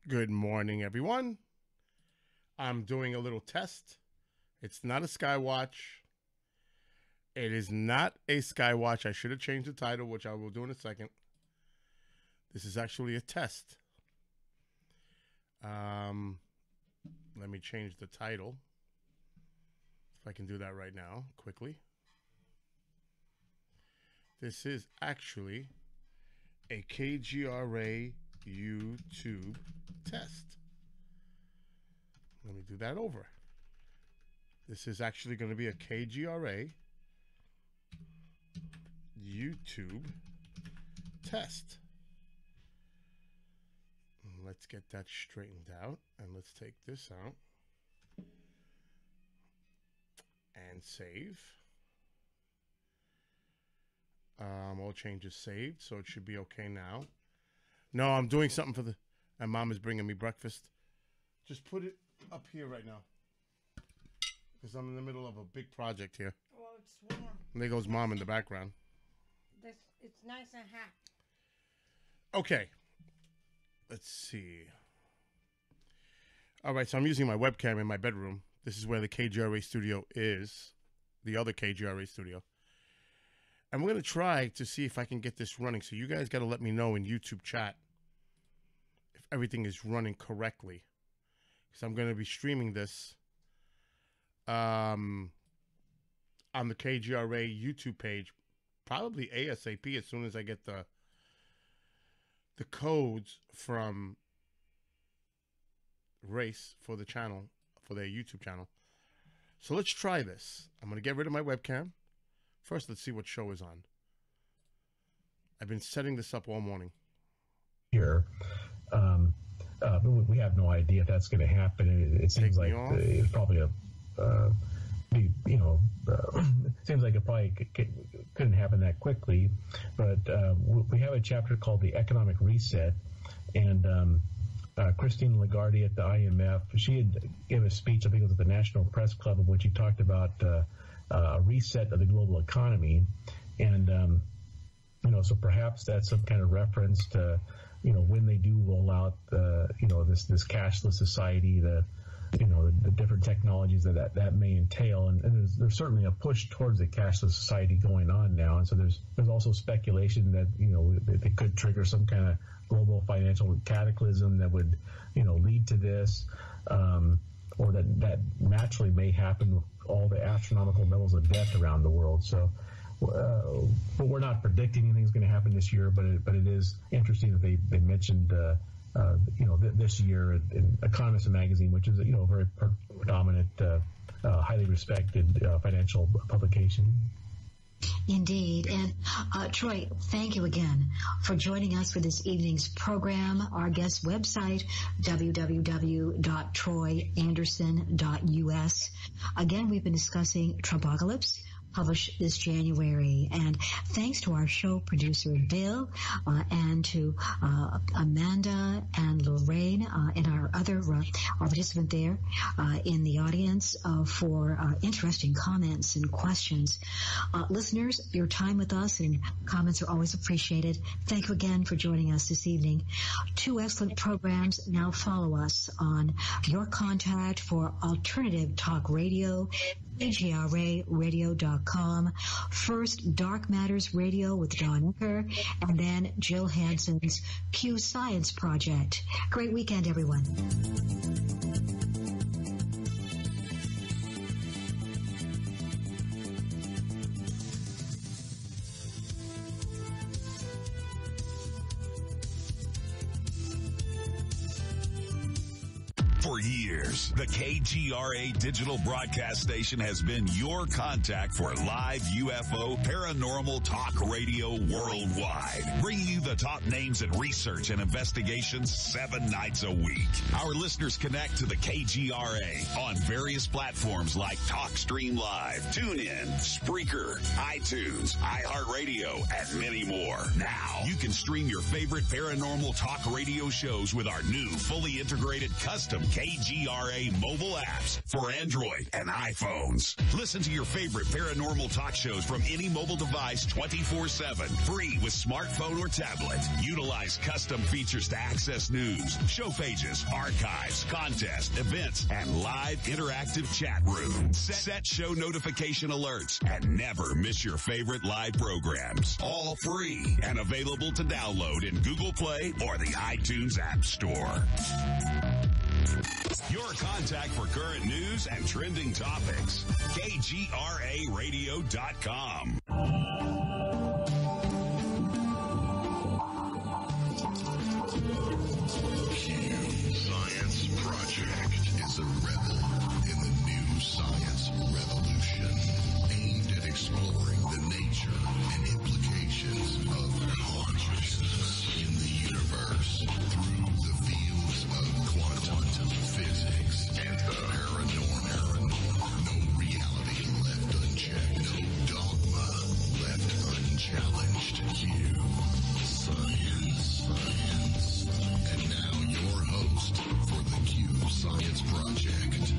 Good morning, everyone. I'm doing a little test. It's not a Skywatch. It is not a Skywatch. I should have changed the title, which I will do in a second. This is actually a test. Let me change the title. If I can do that right now, quickly. This is actually a Kgra YouTube test. Let me do that over. This is actually going to be a Kgra YouTube test. Let's get that straightened out, and let's take this out and save. All changes saved, so it should be okay now. No, I'm doing something for the... And Mom is bringing me breakfast. Just put it up here right now, because I'm in the middle of a big project here. Well, it's warm. And there goes Mom in the background. It's nice and hot. Okay. Let's see. All right, so I'm using my webcam in my bedroom. This is where the Kgra studio is, the other Kgra studio. And we're going to try to see if I can get this running. So you guys got to let me know in YouTube chat if everything is running correctly. Because I'm going to be streaming this on the Kgra YouTube page, probably ASAP, as soon as I get the codes from Race for the channel, for their YouTube channel. So let's try this. I'm going to get rid of my webcam. First, let's see what show is on. I've been setting this up all morning. Here, we have no idea if that's going to happen. It seems like it's probably seems like it probably couldn't happen that quickly. But we have a chapter called the Economic Reset, and Christine Lagarde at the IMF, she had given a speech, I think it was at the National Press Club, in which she talked about a reset of the global economy, and so perhaps that's some kind of reference to when they do roll out this cashless society, the different technologies that may entail, and there's certainly a push towards a cashless society going on now, and so there's also speculation that it could trigger some kind of global financial cataclysm that would lead to this. Or that naturally may happen with all the astronomical levels of debt around the world. So, but we're not predicting anything's going to happen this year. But it is interesting that they mentioned this year in Economist magazine, which is a very predominant, highly respected financial publication. Indeed. And Troy, thank you again for joining us for this evening's program. Our guest website, www.troyanderson.us. Again, we've been discussing Trumpocalypse, published this January. And thanks to our show producer, Bill, and to Amanda and Lorraine, and our other our participant there in the audience for interesting comments and questions. Listeners, your time with us and comments are always appreciated. Thank you again for joining us this evening. Two excellent programs now follow us on Your Contact for Alternative Talk Radio, KGRAradio.com. First, Dark Matters Radio with Don Ecker, and then Jill Hansen's Q Science Project. Great weekend, everyone. For years, the KGRA digital broadcast station has been your contact for live UFO paranormal talk radio worldwide, bringing you the top names in research and investigations 7 nights a week. Our listeners connect to the KGRA on various platforms like TalkStream Live, TuneIn, Spreaker, iTunes, iHeartRadio, and many more. Now, you can stream your favorite paranormal talk radio shows with our new fully integrated custom KGRA mobile apps for Android and iPhones. Listen to your favorite paranormal talk shows from any mobile device 24/7, free with smartphone or tablet. Utilize custom features to access news, show pages, archives, contests, events, and live interactive chat rooms. Set show notification alerts and never miss your favorite live programs. All free and available to download in Google Play or the iTunes App Store. Your contact for current news and trending topics. KGRAradio.com. Science Project is a rebel in the new science revolution, aimed at exploring the nature and implications of consciousness in the universe through the fields of quantum physics and the paranormal. No reality left unchecked, no dogma left unchallenged. Q Science. And now your host for the Q Science Project,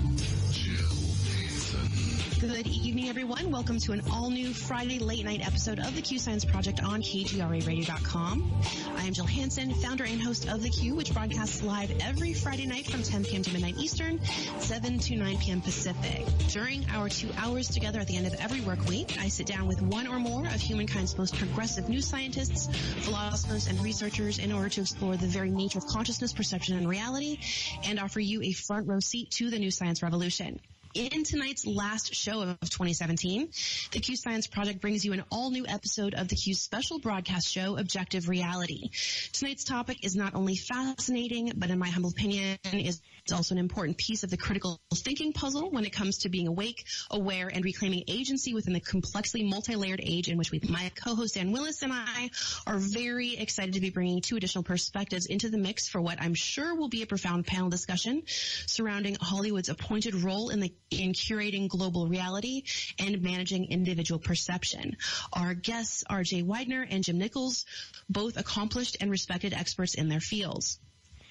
Jill Hansen. Good evening, everyone. Welcome to an all-new Friday late-night episode of the Q Science Project on KGRAradio.com. I am Jill Hansen, founder and host of The Q, which broadcasts live every Friday night from 10 p.m. to midnight Eastern, 7 to 9 p.m. Pacific. During our 2 hours together at the end of every work week, I sit down with one or more of humankind's most progressive news scientists, philosophers, and researchers in order to explore the very nature of consciousness, perception, and reality, and offer you a front row seat to the new science revolution. In tonight's last show of 2017, the Q Science Project brings you an all-new episode of the Q's special broadcast show, Objective Reality. Tonight's topic is not only fascinating, but in my humble opinion, is also an important piece of the critical thinking puzzle when it comes to being awake, aware, and reclaiming agency within the complexly multi-layered age in which my co-host Dan Willis and I are very excited to be bringing 2 additional perspectives into the mix for what I'm sure will be a profound panel discussion surrounding Hollywood's appointed role in curating global reality and managing individual perception. Our guests are Jay Weidner and Jim Nichols, both accomplished and respected experts in their fields.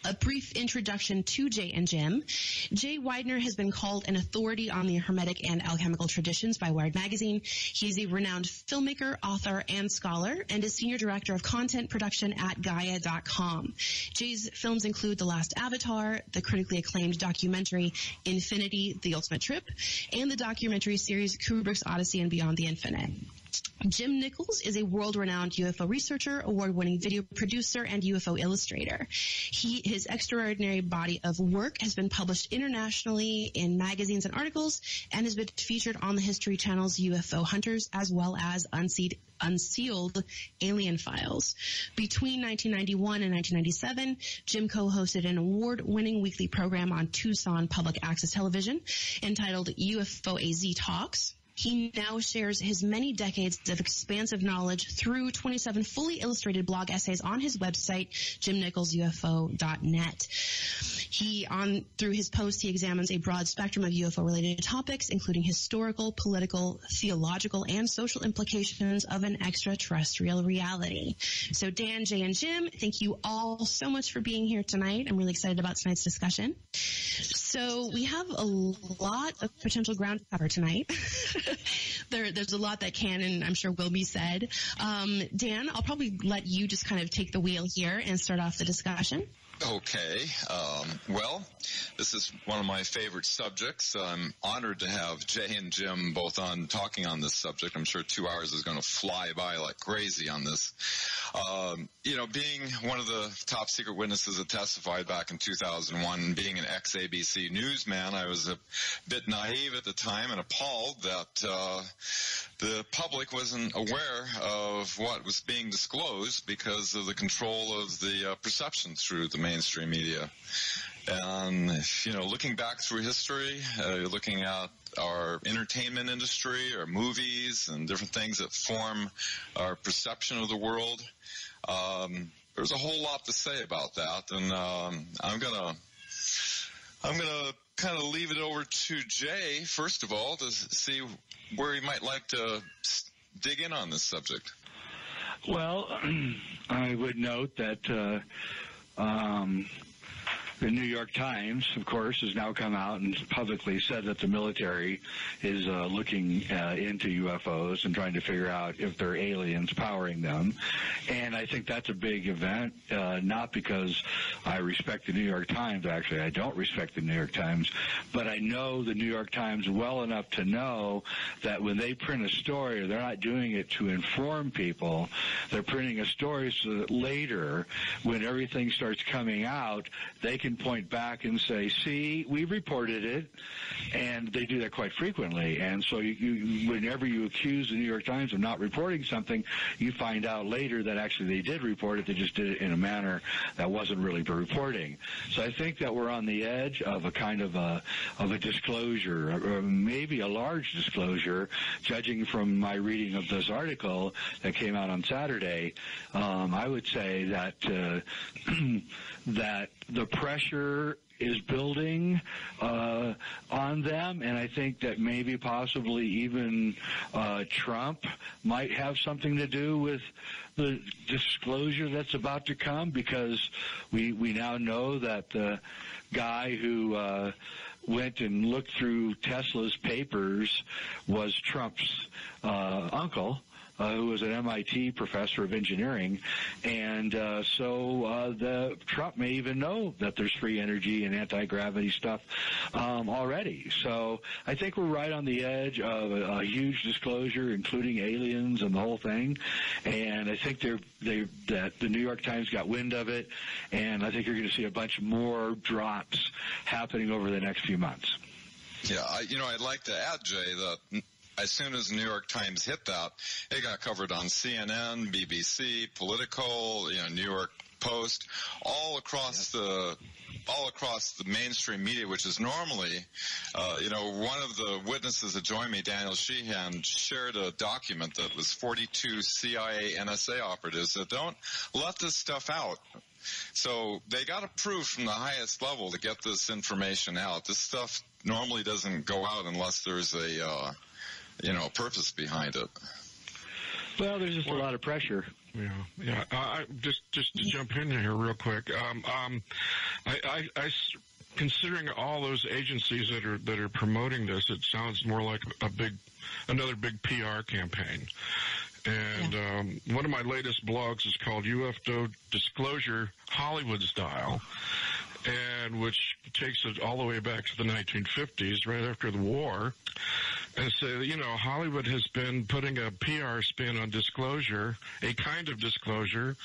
A brief introduction to Jay and Jim. Jay Weidner has been called an authority on the Hermetic and alchemical traditions by Wired Magazine. He's a renowned filmmaker, author, and scholar, and is senior director of content production at Gaia.com. Jay's films include The Last Avatar, the critically acclaimed documentary Infinity, The Ultimate Trip, and the documentary series Kubrick's Odyssey and Beyond the Infinite. Jim Nichols is a world-renowned UFO researcher, award-winning video producer, and UFO illustrator. His extraordinary body of work has been published internationally in magazines and articles and has been featured on the History Channel's UFO Hunters as well as Unsealed Alien Files. Between 1991 and 1997, Jim co-hosted an award-winning weekly program on Tucson Public Access Television entitled UFO AZ Talks. He now shares his many decades of expansive knowledge through 27 fully illustrated blog essays on his website, jimnicholsufo.net. Through his posts, he examines a broad spectrum of UFO-related topics, including historical, political, theological, and social implications of an extraterrestrial reality. So Dan, Jay, and Jim, thank you all so much for being here tonight. I'm really excited about tonight's discussion. So we have a lot of potential ground to cover tonight. There's a lot that can and I'm sure will be said. Dan, I'll probably let you just kind of take the wheel here and start off the discussion. Okay. Well, this is one of my favorite subjects. I'm honored to have Jay and Jim both on talking on this subject. I'm sure 2 hours is going to fly by like crazy on this. Being one of the top secret witnesses that testified back in 2001, being an ex-ABC newsman, I was a bit naive at the time and appalled that the public wasn't aware of what was being disclosed because of the control of the perception through the mainstream media. And, looking back through history, looking at our entertainment industry, our movies, and different things that form our perception of the world, there's a whole lot to say about that. And I'm gonna kind of leave it over to Jay, first of all, to see where he might like to dig in on this subject. Well, I would note that The New York Times, of course, has now come out and publicly said that the military is looking into UFOs and trying to figure out if they're aliens powering them. And I think that's a big event, not because I respect the New York Times. Actually, I don't respect the New York Times, but I know the New York Times well enough to know that when they print a story, they're not doing it to inform people. They're printing a story so that later, when everything starts coming out, they can point back and say, see, we reported it, and they do that quite frequently. And so whenever you accuse the New York Times of not reporting something, you find out later that actually they did report it. They just did it in a manner that wasn't really reporting. So I think that we're on the edge of a kind of a disclosure, or maybe a large disclosure, judging from my reading of this article that came out on Saturday. I would say that that the pressure is building on them, and I think that maybe possibly even Trump might have something to do with the disclosure that's about to come, because we now know that the guy who went and looked through Tesla's papers was Trump's uncle, who was an MIT professor of engineering, and so the Trump may even know that there's free energy and anti-gravity stuff already. So I think we're right on the edge of a huge disclosure, including aliens and the whole thing. And I think that the New York Times got wind of it, and I think you're going to see a bunch more drops happening over the next few months. Yeah, I'd like to add, Jay, that as soon as the New York Times hit that, it got covered on CNN, BBC, Politico, New York Post, all across the mainstream media, which is normally, one of the witnesses that joined me, Daniel Sheehan, shared a document that was 42 CIA NSA operatives that don't let this stuff out. So they got approved from the highest level to get this information out. This stuff normally doesn't go out unless there's a purpose behind it. Well, there's just a lot of pressure. Yeah. Just to jump in here real quick. Considering all those agencies that are promoting this, it sounds more like another big PR campaign. And one of my latest blogs is called UFO Disclosure Hollywood Style, and which takes it all the way back to the 1950s, right after the war. And so, Hollywood has been putting a PR spin on disclosure, a kind of disclosure,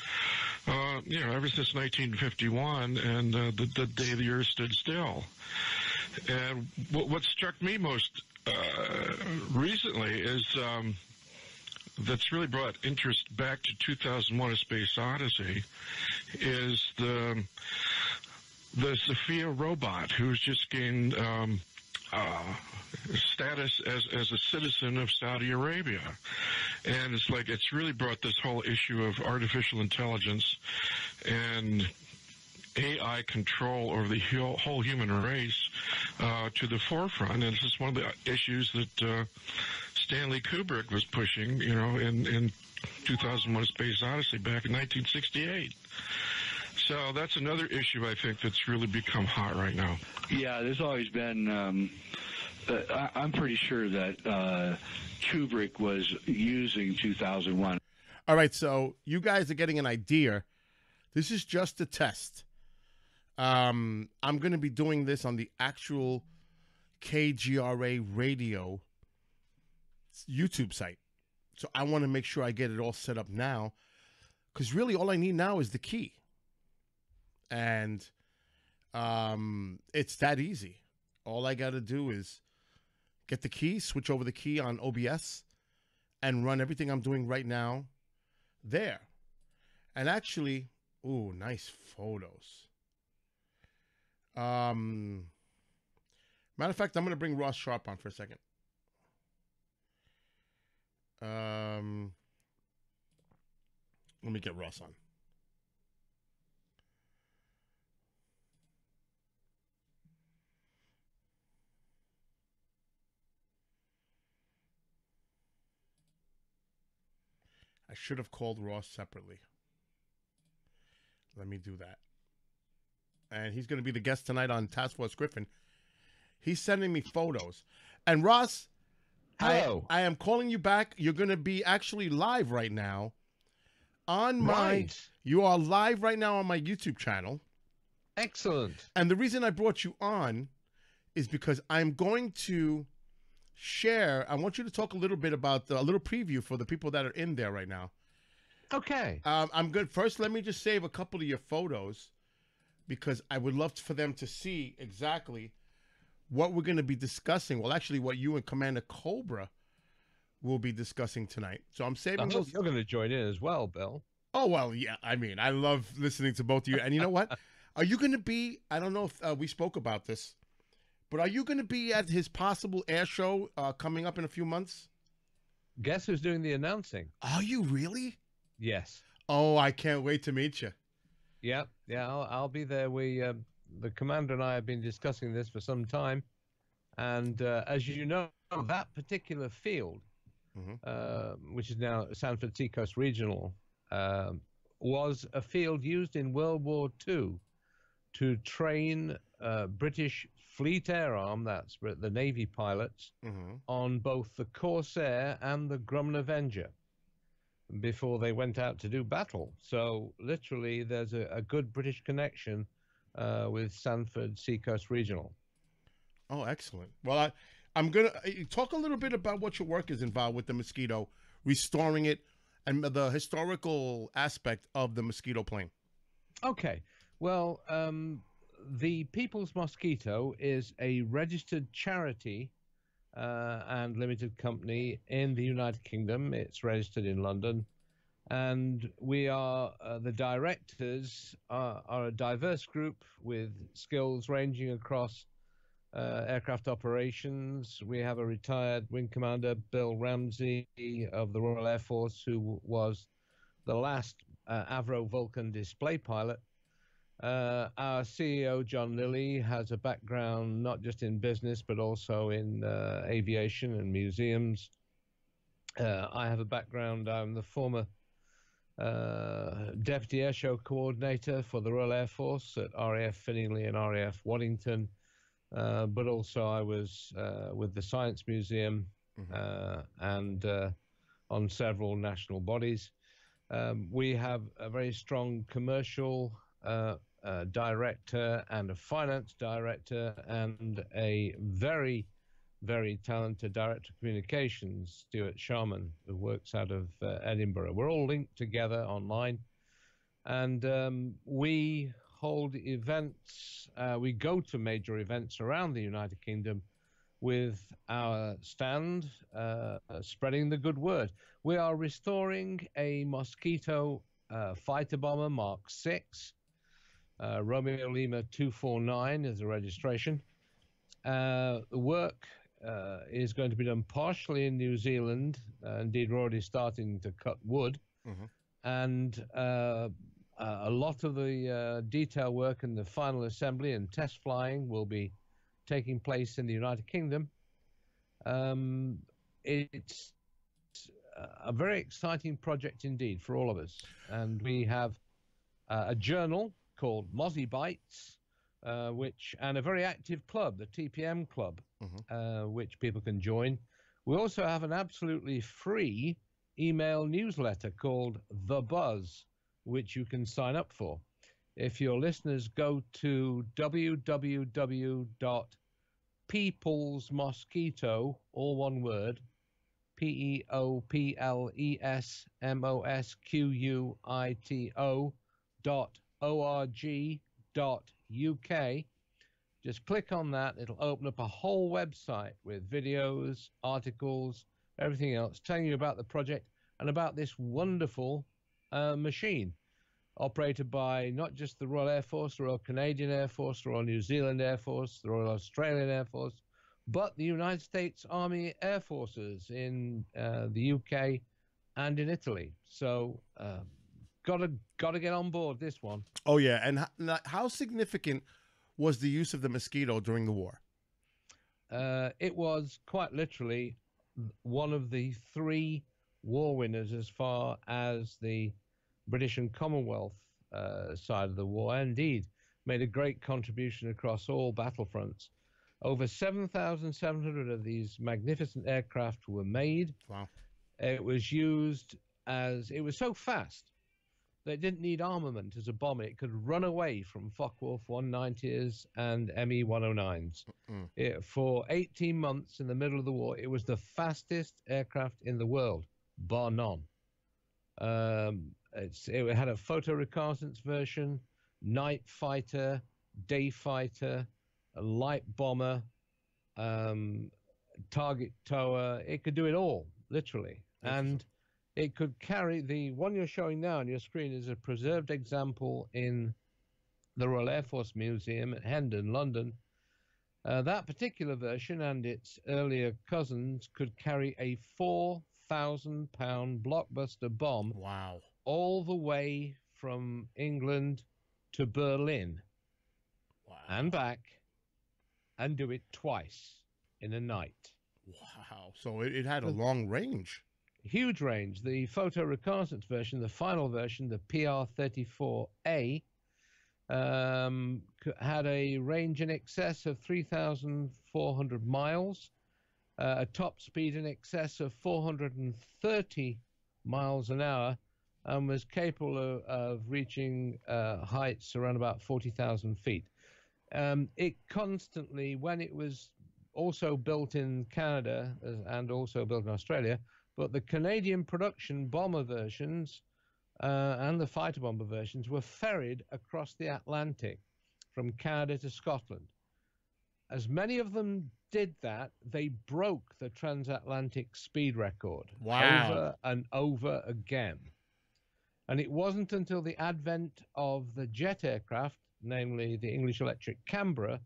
ever since 1951 and the day the Earth stood still. And what struck me most recently is that's really brought interest back to 2001: A Space Odyssey is the Sophia robot, who's just gained status as a citizen of Saudi Arabia. And it's really brought this whole issue of artificial intelligence and AI control over the whole human race to the forefront. And it's just one of the issues that Stanley Kubrick was pushing, in 2001: A Space Odyssey back in 1968. So that's another issue I think that's really become hot right now. Yeah, there's always been, I'm pretty sure that Kubrick was using 2001. All right, so you guys are getting an idea. This is just a test. I'm going to be doing this on the actual KGRA radio YouTube site. So I want to make sure I get it all set up now, because really all I need now is the key. And it's that easy. All I got to do is get the key, switch over the key on OBS, and run everything I'm doing right now there. And actually, ooh, nice photos. Matter of fact, I'm going to bring Ross Sharp on for a second. Let me get Ross on. I should have called Ross separately. Let me do that. and he's going to be the guest tonight on Task Force Griffin. He's sending me photos. And Ross, hello. I am calling you back. You're going to be actually live right now on my. Right. You are live right now on my YouTube channel. Excellent. And the reason I brought you on is because I'm going to share. I want you to talk a little bit about a little preview for the people that are in there right now. Okay. I'm good. First, let me just save a couple of your photos because I would love for them to see exactly what we're going to be discussing. Well, actually, what you and Commander Kgra will be discussing tonight. So I'm saving those. You're going to join in as well, Bill. Oh, well, yeah. I mean, I love listening to both of you. And you know what? Are you going to be, I don't know if we spoke about this, but are you going to be at his possible air show coming up in a few months? Guess who's doing the announcing? Are you really? Yes. Oh, I can't wait to meet you. Yeah, I'll be there. The commander and I have been discussing this for some time, and as you know, that particular field, which is now Sanford Seacoast Regional, was a field used in World War II to train British Fleet Air Arm, that's the Navy pilots, on both the Corsair and the Grumman Avenger before they went out to do battle. So literally there's a good British connection with Sanford Seacoast Regional. Oh, excellent. Well, I'm going to talk a little bit about what your work is involved with the Mosquito, restoring it, and the historical aspect of the Mosquito plane. Okay. Well, the People's Mosquito is a registered charity and limited company in the United Kingdom. It's registered in London, and we are the directors are a diverse group with skills ranging across aircraft operations. We have a retired Wing Commander, Bill Ramsey of the Royal Air Force, who was the last Avro Vulcan display pilot. Our CEO, John Lilly, has a background not just in business, but also in aviation and museums. I have a background, I'm the former Deputy Airshow Coordinator for the Royal Air Force at RAF Finningley and RAF Waddington, but also I was with the Science Museum and on several national bodies. We have a very strong commercial director and a finance director and a very, very talented director of communications, Stuart Sharman, who works out of Edinburgh. We're all linked together online, and we hold events. We go to major events around the United Kingdom with our stand, spreading the good word. We are restoring a Mosquito fighter bomber Mark 6. Romeo Lima 249 is the registration. The work is going to be done partially in New Zealand. Indeed, we're already starting to cut wood. And a lot of the detail work and the final assembly and test flying will be taking place in the United Kingdom. It's a very exciting project indeed for all of us. And we have a journal called Mozzie Bites, and a very active club, the TPM Club, which people can join. We also have an absolutely free email newsletter called The Buzz, which you can sign up for. If your listeners go to www.peoplesmosquito, all one word, peoplesmosquito.org.uk. Just click on that. It'll open up a whole website with videos, articles, everything else, telling you about the project and about this wonderful machine operated by not just the Royal Air Force, the Royal Canadian Air Force, the Royal New Zealand Air Force, the Royal Australian Air Force, but the United States Army Air Forces in the UK and in Italy. So gotta get on board this one. Oh, yeah. And how significant was the use of the Mosquito during the war? It was quite literally one of the three war winners as far as the British and Commonwealth side of the war. Indeed, made a great contribution across all battlefronts. Over 7,700 of these magnificent aircraft were made. Wow. It was used it was so fast that it didn't need armament as a bomber. It could run away from Focke-Wulf 190s and ME-109s. For 18 months in the middle of the war, it was the fastest aircraft in the world, bar none. It had a photoreconnaissance version, night fighter, day fighter, a light bomber, target tower. It could do it all, literally. And it could carry the one you're showing now on your screen is a preserved example in the Royal Air Force Museum at Hendon, London. That particular version and its earlier cousins could carry a 4,000-pound blockbuster bomb. Wow. All the way from England to Berlin. Wow. And back, and do it twice in a night. Wow. So it had a long range. Huge range. The photo reconnaissance version, the final version, the PR-34A, had a range in excess of 3,400 miles, a top speed in excess of 430 miles an hour, and was capable of reaching heights around about 40,000 feet. It constantly, when it was also built in Canada and also built in Australia, but the Canadian production bomber versions and the fighter bomber versions were ferried across the Atlantic from Canada to Scotland. As many of them did that, they broke the transatlantic speed record. Wow. Over and over again. And it wasn't until the advent of the jet aircraft, namely the English Electric Canberra,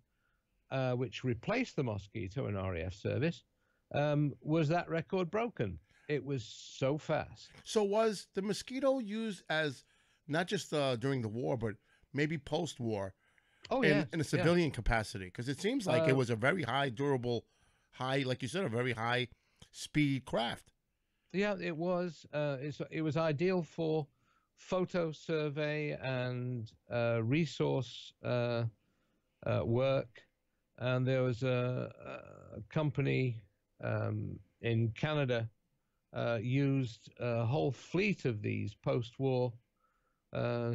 which replaced the Mosquito in RAF service, was that record broken. It was so fast. So was the Mosquito used as not just during the war, but maybe post-war in a civilian capacity? Because it seems like it was a very high, durable, like you said, a very high speed craft. Yeah, it was. It was ideal for photo survey and resource work. And there was a company in Canada used a whole fleet of these post-war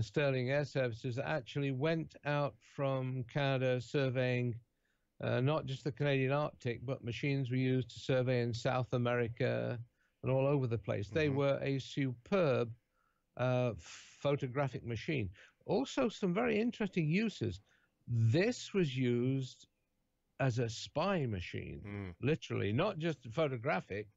Sterling Air Services that actually went out from Canada surveying not just the Canadian Arctic, but machines were used to survey in South America and all over the place. They were a superb photographic machine. Also, some very interesting uses. This was used as a spy machine, literally, not just photographic.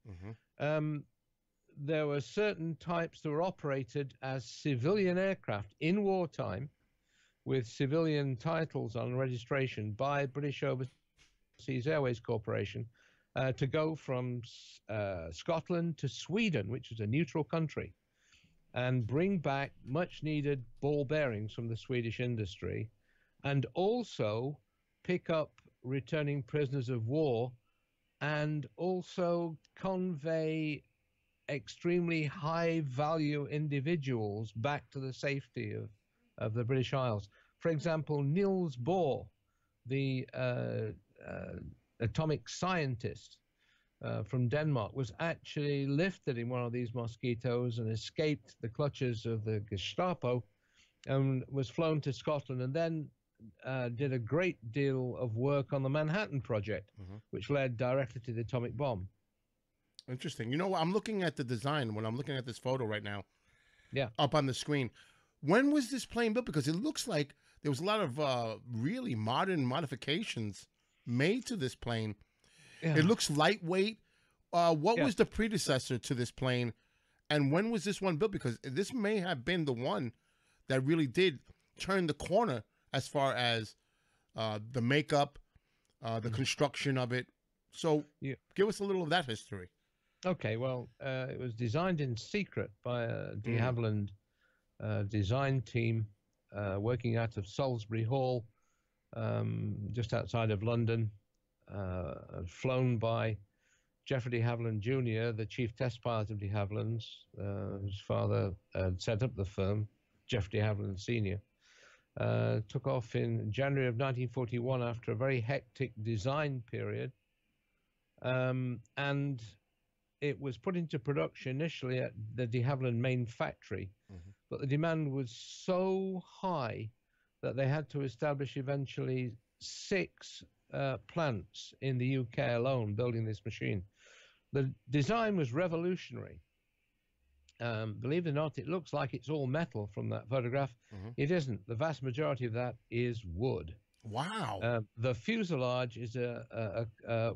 There were certain types that were operated as civilian aircraft in wartime with civilian titles on registration by British Overseas Airways Corporation to go from Scotland to Sweden, which was a neutral country, and bring back much needed ball bearings from the Swedish industry, and also pick up returning prisoners of war and also convey extremely high value individuals back to the safety of the British Isles. For example, Niels Bohr, the atomic scientist from Denmark, was actually lifted in one of these Mosquitoes and escaped the clutches of the Gestapo and was flown to Scotland, and then did a great deal of work on the Manhattan Project, which led directly to the atomic bomb. Interesting. You know, I'm looking at the design when I'm looking at this photo right now. Yeah. Up on the screen. When was this plane built? Because it looks like there was a lot of really modern modifications made to this plane. Yeah. It looks lightweight. What was the predecessor to this plane, and when was this one built? Because this may have been the one that really did turn the corner as far as the makeup, the construction of it. So give us a little of that history. Okay, well, it was designed in secret by a de Havilland design team working out of Salisbury Hall, just outside of London, flown by Geoffrey de Havilland Jr., the chief test pilot of de Havilland's. His father had set up the firm, Geoffrey de Havilland Sr., Took off in January of 1941 after a very hectic design period. And it was put into production initially at the de Havilland main factory, but the demand was so high that they had to establish eventually 6 plants in the UK alone building this machine. The design was revolutionary. Believe it or not, it looks like it's all metal from that photograph. It isn't. The vast majority of that is wood. Wow. The fuselage is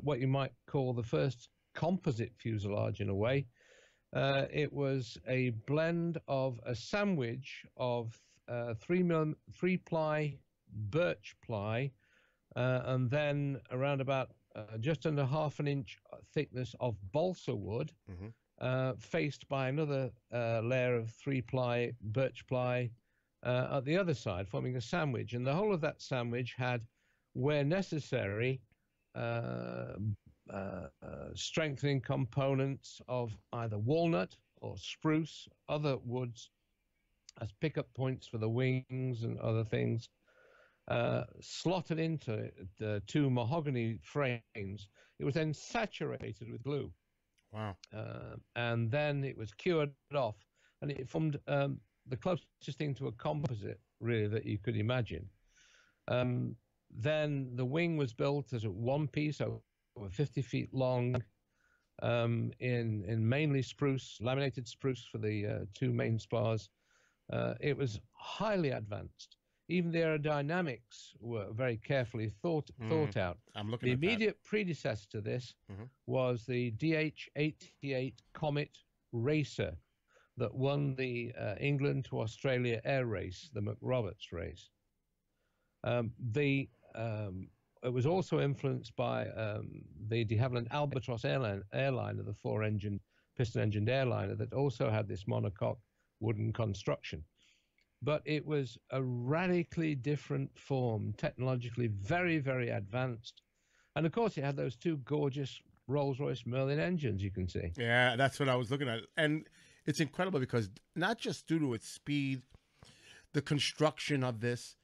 what you might call the first composite fuselage in a way. It was a blend of a sandwich of 3-ply birch ply, and then around about just under half an inch thickness of balsa wood, faced by another layer of 3-ply birch ply at the other side, forming a sandwich. And the whole of that sandwich had, where necessary, strengthening components of either walnut or spruce, other woods, as pickup points for the wings and other things, slotted into the 2 mahogany frames. It was then saturated with glue. Wow. And then it was cured off, and it formed the closest thing to a composite, really, that you could imagine. Then the wing was built as a one piece, over 50 feet long, in mainly spruce, laminated spruce for the 2 main spars. It was highly advanced. Even the aerodynamics were very carefully thought out. I'm looking the at immediate predecessor to this was the DH-88 Comet Racer that won the England to Australia air race, the McRoberts race. It was also influenced by the de Havilland Albatross airliner, the 4-engine piston-engined airliner that also had this monocoque wooden construction. But it was a radically different form, technologically very, very advanced. And of course, it had those 2 gorgeous Rolls-Royce Merlin engines, you can see. Yeah, that's what I was looking at. And it's incredible because not just due to its speed, the construction of this,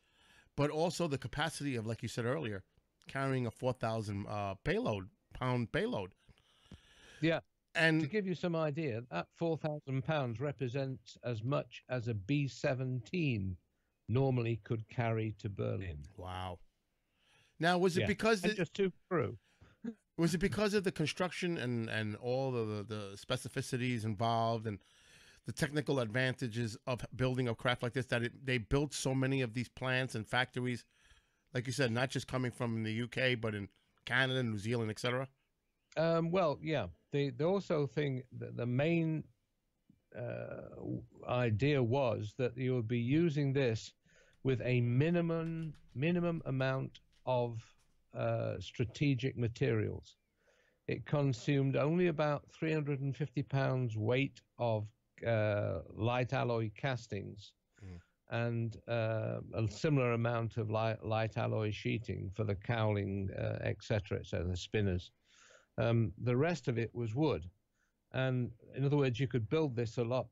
but also the capacity of, like you said earlier, carrying a 4,000 pound payload. Yeah. And to give you some idea, that 4,000 pounds represents as much as a B-17 normally could carry to Berlin. Wow. Now, was it because just 2 crew? Was it because of the construction and all the specificities involved and the technical advantages of building a craft like this that they built so many of these plants and factories, like you said, not just coming from the UK, but in Canada, New Zealand, etc.? Well, yeah. They also think that the main idea was that you would be using this with a minimum amount of strategic materials. It consumed only about 350 pounds weight of light alloy castings and a similar amount of light alloy sheeting for the cowling, etc., the spinners. The rest of it was wood. And in other words, you could build this a lot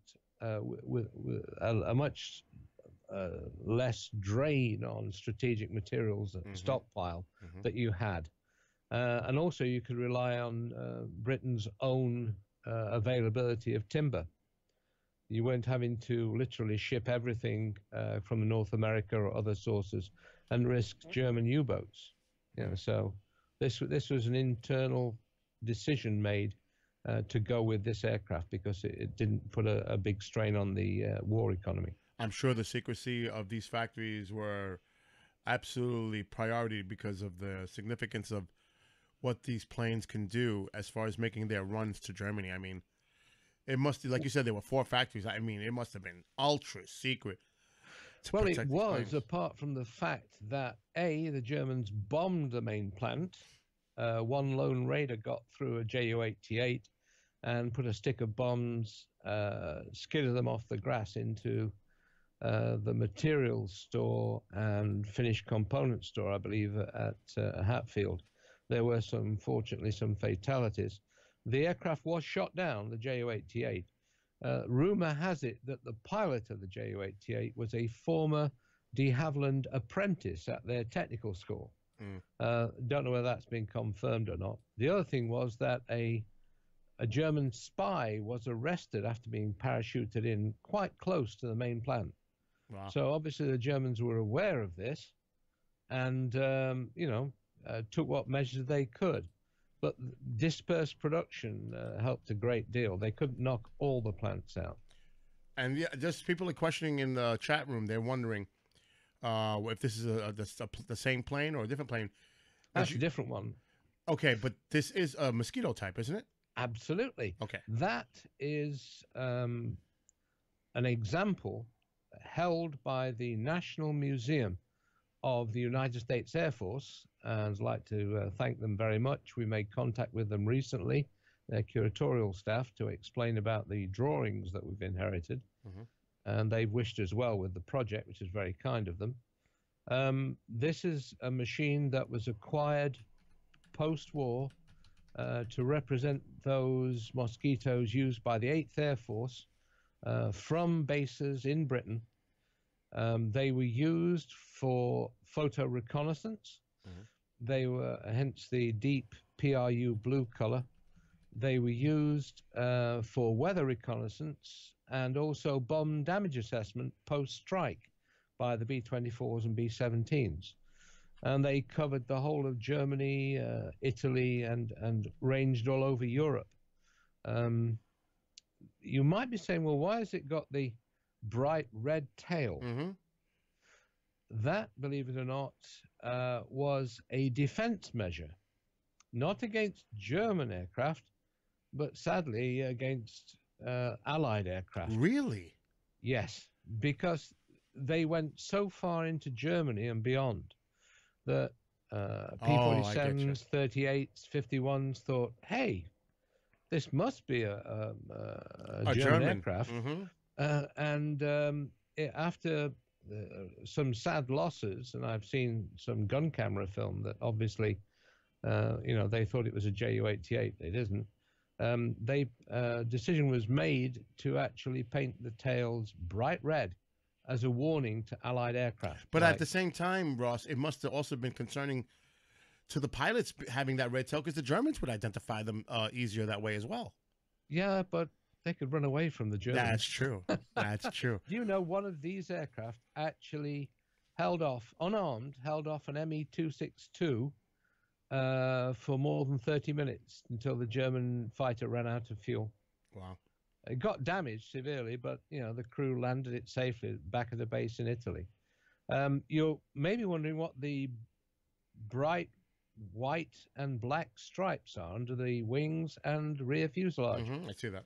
with a much less drain on strategic materials stockpile that you had. And also you could rely on Britain's own availability of timber. You weren't having to literally ship everything from North America or other sources and risk German U-boats. So this was an internal decision made to go with this aircraft because it didn't put a big strain on the war economy. I'm sure the secrecy of these factories were absolutely priority because of the significance of what these planes can do as far as making their runs to Germany. I mean, it must, like you said, there were 4 factories. I mean, it must have been ultra secret. Well, it was, apart from the fact that, A, the Germans bombed the main plant. One lone raider got through a Ju-88 and put a stick of bombs, skidded them off the grass into the materials store and finished component store, I believe, at Hatfield. There were fortunately some fatalities. The aircraft was shot down, the Ju-88. Rumor has it that the pilot of the Ju-88 was a former de Havilland Apprentice at their technical school. Don't know whether that's been confirmed or not. The other thing was that a German spy was arrested after being parachuted in quite close to the main plant. Wow. So obviously the Germans were aware of this and, took what measures they could. But dispersed production helped a great deal. They couldn't knock all the plants out. And yeah, just people are questioning in the chat room. They're wondering if this is the same plane or a different plane. That's a different one. Okay, but this is a mosquito type, isn't it? Absolutely. Okay. That is an example held by the National Museum of the United States Air Force, and I'd like to thank them very much. We made contact with them recently, their curatorial staff, to explain about the drawings that we've inherited, and they've wished us well with the project, which is very kind of them. This is a machine that was acquired post-war to represent those mosquitoes used by the 8th Air Force from bases in Britain. They were used for photo reconnaissance. They were, hence the deep PRU blue color. They were used for weather reconnaissance and also bomb damage assessment post-strike by the B-24s and B-17s. And they covered the whole of Germany, Italy, and ranged all over Europe. You might be saying, well, why has it got the bright red tail? That, believe it or not, was a defense measure, not against German aircraft, but sadly against Allied aircraft. Really? Yes, because they went so far into Germany and beyond that P-47s, 38s, 51s thought, hey, this must be a German aircraft. After some sad losses, and I've seen some gun camera film that obviously, they thought it was a Ju-88. It isn't. Decision was made to actually paint the tails bright red as a warning to Allied aircraft. But at the same time, Ross, it must have also been concerning to the pilots having that red tail, because the Germans would identify them easier that way as well. Yeah, but they could run away from the Germans. That's true. That's true. Do you know one of these aircraft actually held off, unarmed, held off an Me-262 for more than 30 minutes until the German fighter ran out of fuel? Wow. It got damaged severely, but, the crew landed it safely back at the base in Italy. You're maybe wondering what the bright white and black stripes are under the wings and rear fuselage. I see that.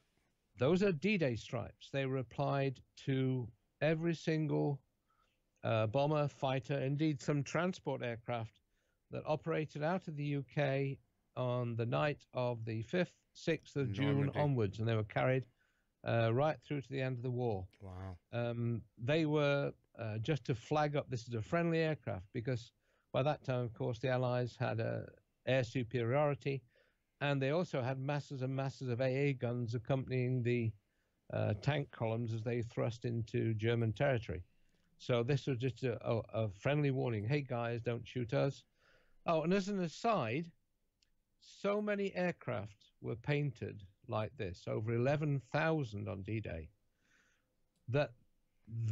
Those are D-Day stripes. They were applied to every single bomber, fighter, indeed some transport aircraft that operated out of the UK on the night of the 5th, 6th of June onwards, and they were carried right through to the end of the war. Wow. They were just to flag up this is a friendly aircraft, because by that time, of course, the Allies had air superiority, and they also had masses and masses of AA guns accompanying the tank columns as they thrust into German territory. So this was just a friendly warning. Hey, guys, don't shoot us. Oh, and as an aside, so many aircraft were painted like this, over 11,000 on D-Day, that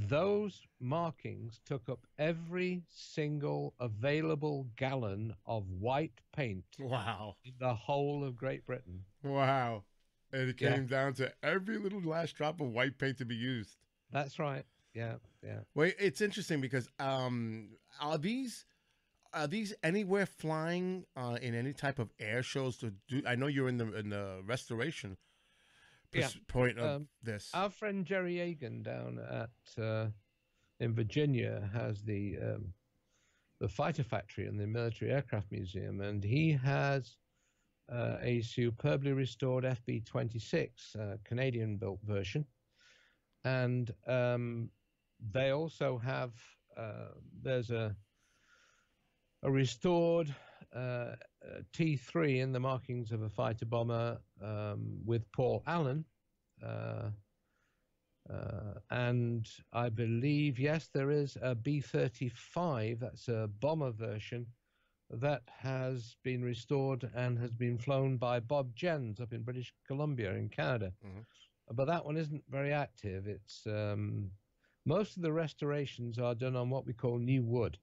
those markings took up every single available gallon of white paint. Wow. In the whole of Great Britain. Wow. And it came down to every little last drop of white paint to be used. That's right. Yeah, yeah. Well, it's interesting because are these anywhere flying in any type of air shows to do? I know you're in the restoration point of this. Our friend Jerry Yagan down at in Virginia has the fighter factory and the military aircraft museum, and he has a superbly restored FB-26 Canadian-built version, and they also have there's a restored T3 in the markings of a fighter bomber with Paul Allen, And I believe, yes, there is a B-35, that's a bomber version, that has been restored and has been flown by Bob Jens up in British Columbia in Canada. But that one isn't very active. It's most of the restorations are done on what we call new wood.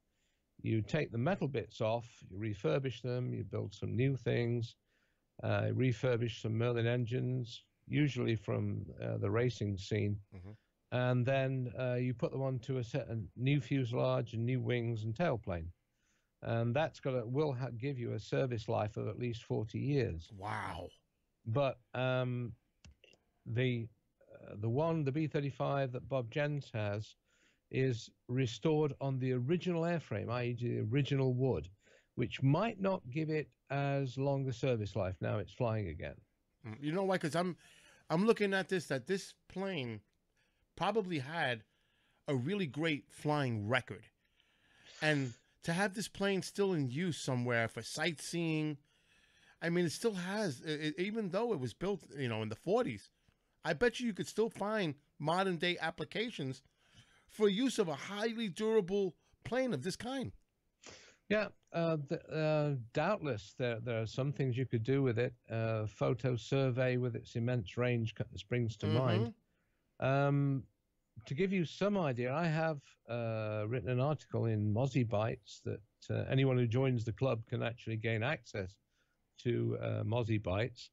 You take the metal bits off, you refurbish them, you build some new things, refurbish some Merlin engines, usually from the racing scene, and then you put them onto a set of new fuselage and new wings and tailplane. And that's will give you a service life of at least 40 years. Wow. But the B-35 that Bob Jens has is restored on the original airframe, i.e. the original wood, which might not give it as long a service life now it's flying again. You know why? Because I'm looking at that this plane probably had a really great flying record. And to have this plane still in use somewhere for sightseeing, I mean, it still has, even though it was built, in the 40s, I bet you could still find modern day applications for use of a highly durable plane of this kind. Yeah, doubtless there are some things you could do with it. Photo survey with its immense range springs to mind. To give you some idea, I have written an article in Mozzie Bytes that anyone who joins the club can actually gain access to Mozzie Bytes.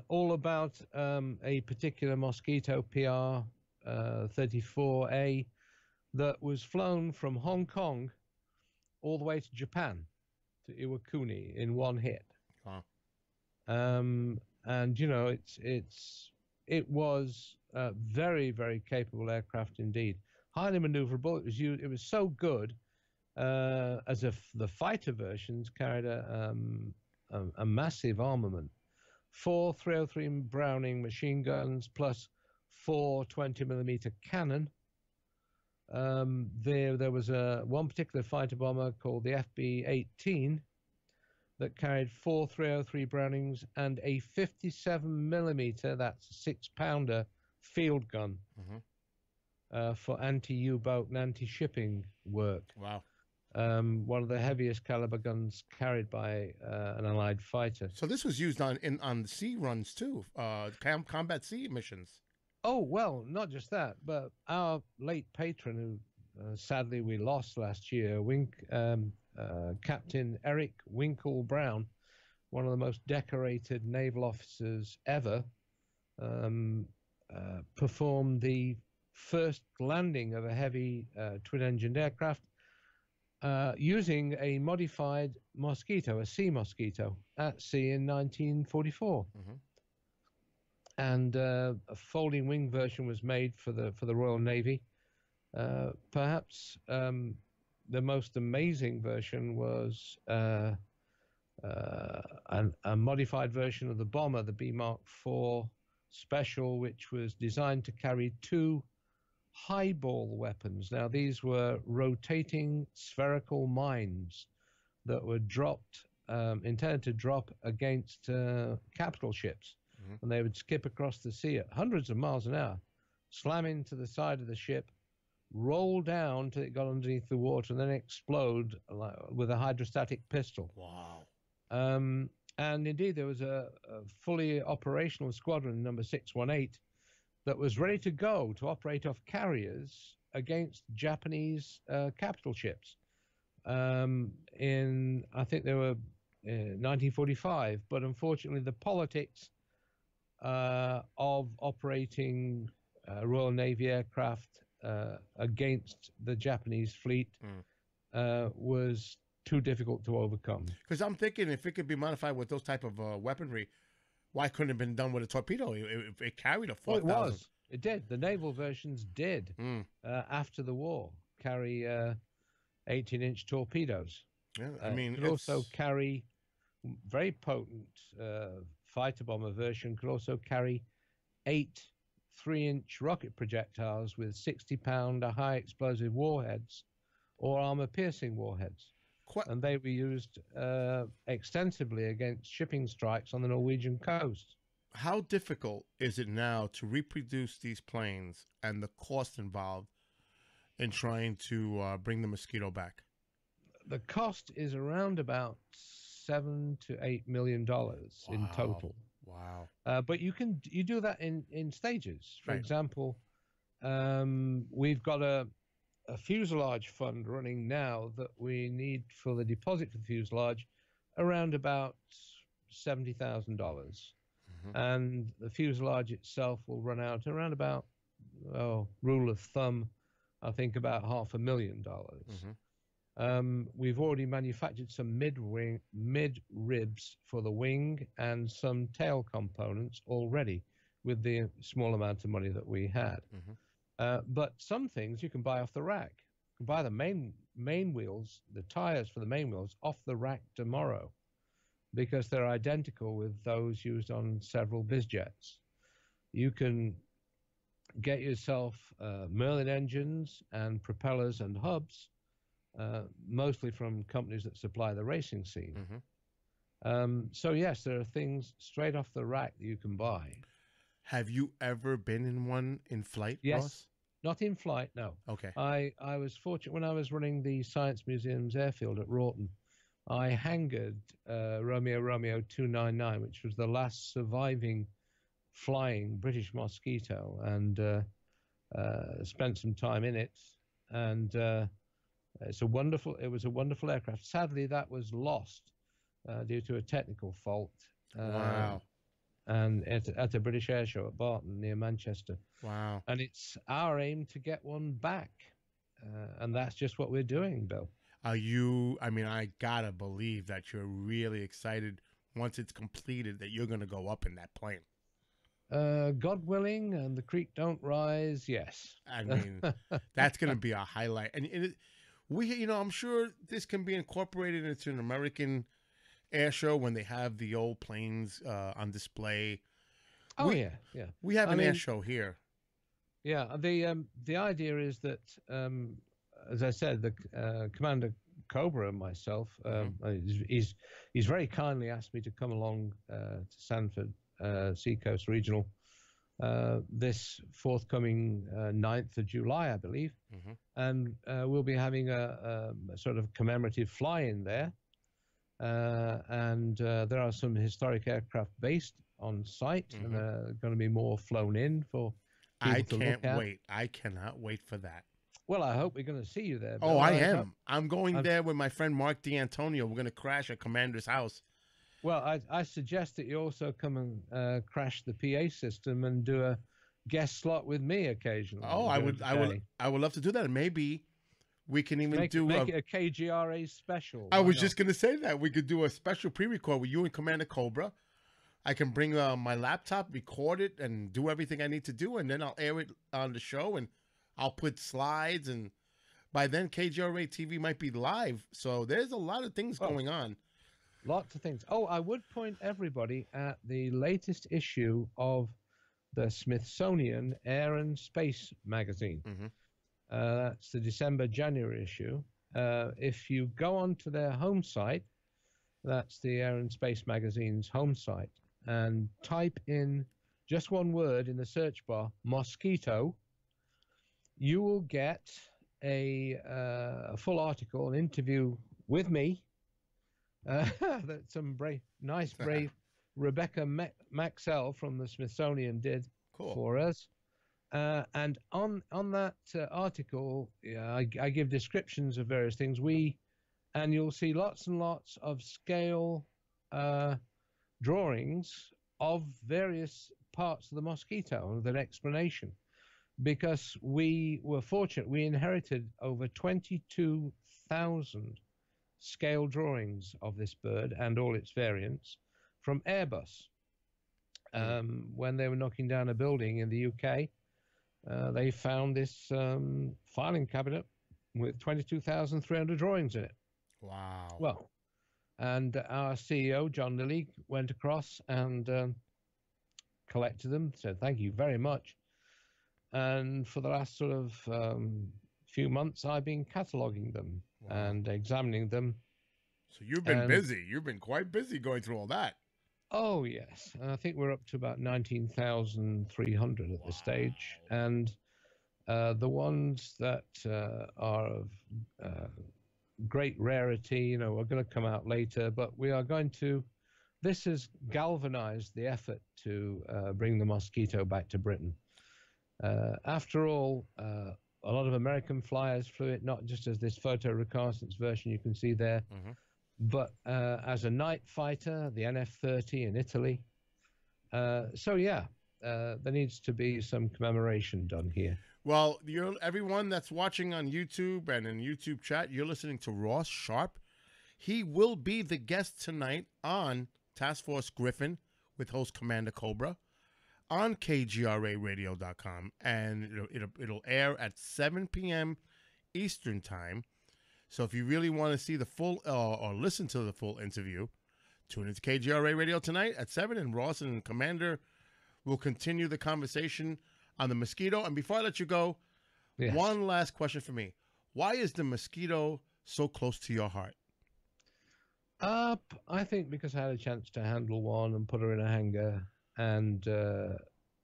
All about a particular Mosquito PR 34A that was flown from Hong Kong all the way to Japan, to Iwakuni, in one hit. Wow. And it was a very, very capable aircraft indeed. Highly maneuverable. It was so good as if the fighter versions carried a massive armament. 4 303 Browning machine guns plus 4 20mm cannon. There was one particular fighter bomber called the FB-18 that carried 4 303 Brownings and a 57mm, that's a 6-pounder field gun for anti-U-boat and anti-shipping work. Wow. One of the heaviest caliber guns carried by an Allied fighter. So this was used on the sea runs too, combat sea missions. Oh, well, not just that, but our late patron, who sadly we lost last year, Captain Eric Winkle Brown, one of the most decorated naval officers ever, performed the first landing of a heavy twin-engined aircraft using a modified Mosquito, a Sea Mosquito, at sea in 1944. And a folding wing version was made for the Royal Navy. Perhaps the most amazing version was a modified version of the bomber, the B Mark IV Special, which was designed to carry 2 highball weapons. Now, these were rotating spherical mines that were intended to drop against capital ships. And they would skip across the sea at hundreds of miles an hour, slam into the side of the ship, roll down till it got underneath the water, and then explode with a hydrostatic pistol. Wow. And indeed, there was a fully operational squadron, number 618, that was ready to go to operate off carriers against Japanese capital ships. I think they were 1945, but unfortunately the politics of operating Royal Navy aircraft against the Japanese fleet was too difficult to overcome. Because I'm thinking if it could be modified with those type of weaponry, why couldn't it have been done with a torpedo? It carried a 4,000. It was. It did. The naval versions did, after the war, carry 18-inch torpedoes. Yeah, I mean, could also carry very potent fighter bomber version, could also carry 8 3-inch rocket projectiles with 60-pounder high explosive warheads or armor-piercing warheads. And they were used extensively against shipping strikes on the Norwegian coast. how difficult is it now to reproduce these planes and the cost involved in trying to bring the Mosquito back? The cost is around about $7 to $8 million in total. Wow. But you do that in stages. For Right. example, we've got a fuselage fund running now that we need for the deposit for the fuselage around about $70,000. And the fuselage itself will run out around about, rule of thumb, I think about $500,000. We've already manufactured some mid ribs for the wing and some tail components already with the small amount of money that we had. But some things you can buy off the rack. You can buy the main wheels, the tires for the main wheels, off the rack tomorrow, because they're identical with those used on several bizjets. You can get yourself Merlin engines and propellers and hubs, mostly from companies that supply the racing scene. So yes, there are things straight off the rack that you can buy. Have you ever been in one in flight, Yes. Ross? Not in flight, no. Okay. I was fortunate when I was running the Science Museum's airfield at Rawton. I hangared Romeo 299, which was the last surviving flying British Mosquito, and spent some time in it. And it was a wonderful aircraft. Sadly, that was lost due to a technical fault. Wow. And at a British air show at Barton near Manchester. Wow. And it's our aim to get one back. And that's just what we're doing, Bill. I gotta believe that you're really excited once it's completed that you're gonna go up in that plane. God willing, and the creek don't rise. Yes. I mean, that's gonna be a highlight. And I'm sure this can be incorporated into an American air show when they have the old planes on display. Yeah. We have an air show here. Yeah. The idea is that, as I said, the Commander Kgra and myself, he's very kindly asked me to come along to Sanford Seacoast Regional this forthcoming 9th of July, I believe, and we'll be having a sort of commemorative fly-in there, and there are some historic aircraft based on site, and going to be more flown in for people to look at. I cannot wait for that. Well, I hope we're going to see you there, Bill. Oh, I am. I'm going there with my friend Mark D'Antonio. We're going to crash at Commander's house. Well, I suggest that you also come and crash the PA system and do a guest slot with me occasionally. Oh, I would love to do that. And maybe we can even make it a KGRA special. I was just going to say that we could do a special pre-record with you and Commander Kgra. I can bring my laptop, record it, and do everything I need to do, and then I'll air it on the show, and I'll put slides, and by then KGRA TV might be live. So there's a lot of things going on. Lots of things. Oh, I would point everybody at the latest issue of the Smithsonian Air and Space magazine. That's the December-January issue. If you go onto their home site, that's the Air and Space magazine's home site, and type in just one word in the search bar, mosquito, you will get a full article, an interview with me, that some brave Rebecca Maxwell from the Smithsonian did for us. And on that article, I give descriptions of various things. And you'll see lots and lots of scale drawings of various parts of the mosquito with an explanation. Because we were fortunate, we inherited over 22,000 scale drawings of this bird and all its variants from Airbus. When they were knocking down a building in the UK, they found this filing cabinet with 22,300 drawings in it. Wow. Well, and our CEO, John Lilly, went across and collected them, said thank you very much. And for the last sort of few months, I've been cataloging them and examining them. So you've been busy. You've been quite busy going through all that. Oh, yes. I think we're up to about 19,300 at this stage. And the ones that are of great rarity, are going to come out later, but we are going to. This has galvanized the effort to bring the mosquito back to Britain. After all, a lot of American flyers flew it, not just as this photo reconnaissance version you can see there, but as a night fighter, the NF-30 in Italy. So, yeah, there needs to be some commemoration done here. Well, everyone that's watching on YouTube and in YouTube chat, you're listening to Ross Sharp. He will be the guest tonight on Task Force Griffin with host Commander Cobra on KGRAradio.com, and it'll air at 7 p.m. Eastern Time. So if you really want to see the full or listen to the full interview, tune into KGRA Radio tonight at 7, and Ross and Commander will continue the conversation on the mosquito. And before I let you go, yes. One last question for me. Why is the mosquito so close to your heart? I think because I had a chance to handle one and put her in a hanger, and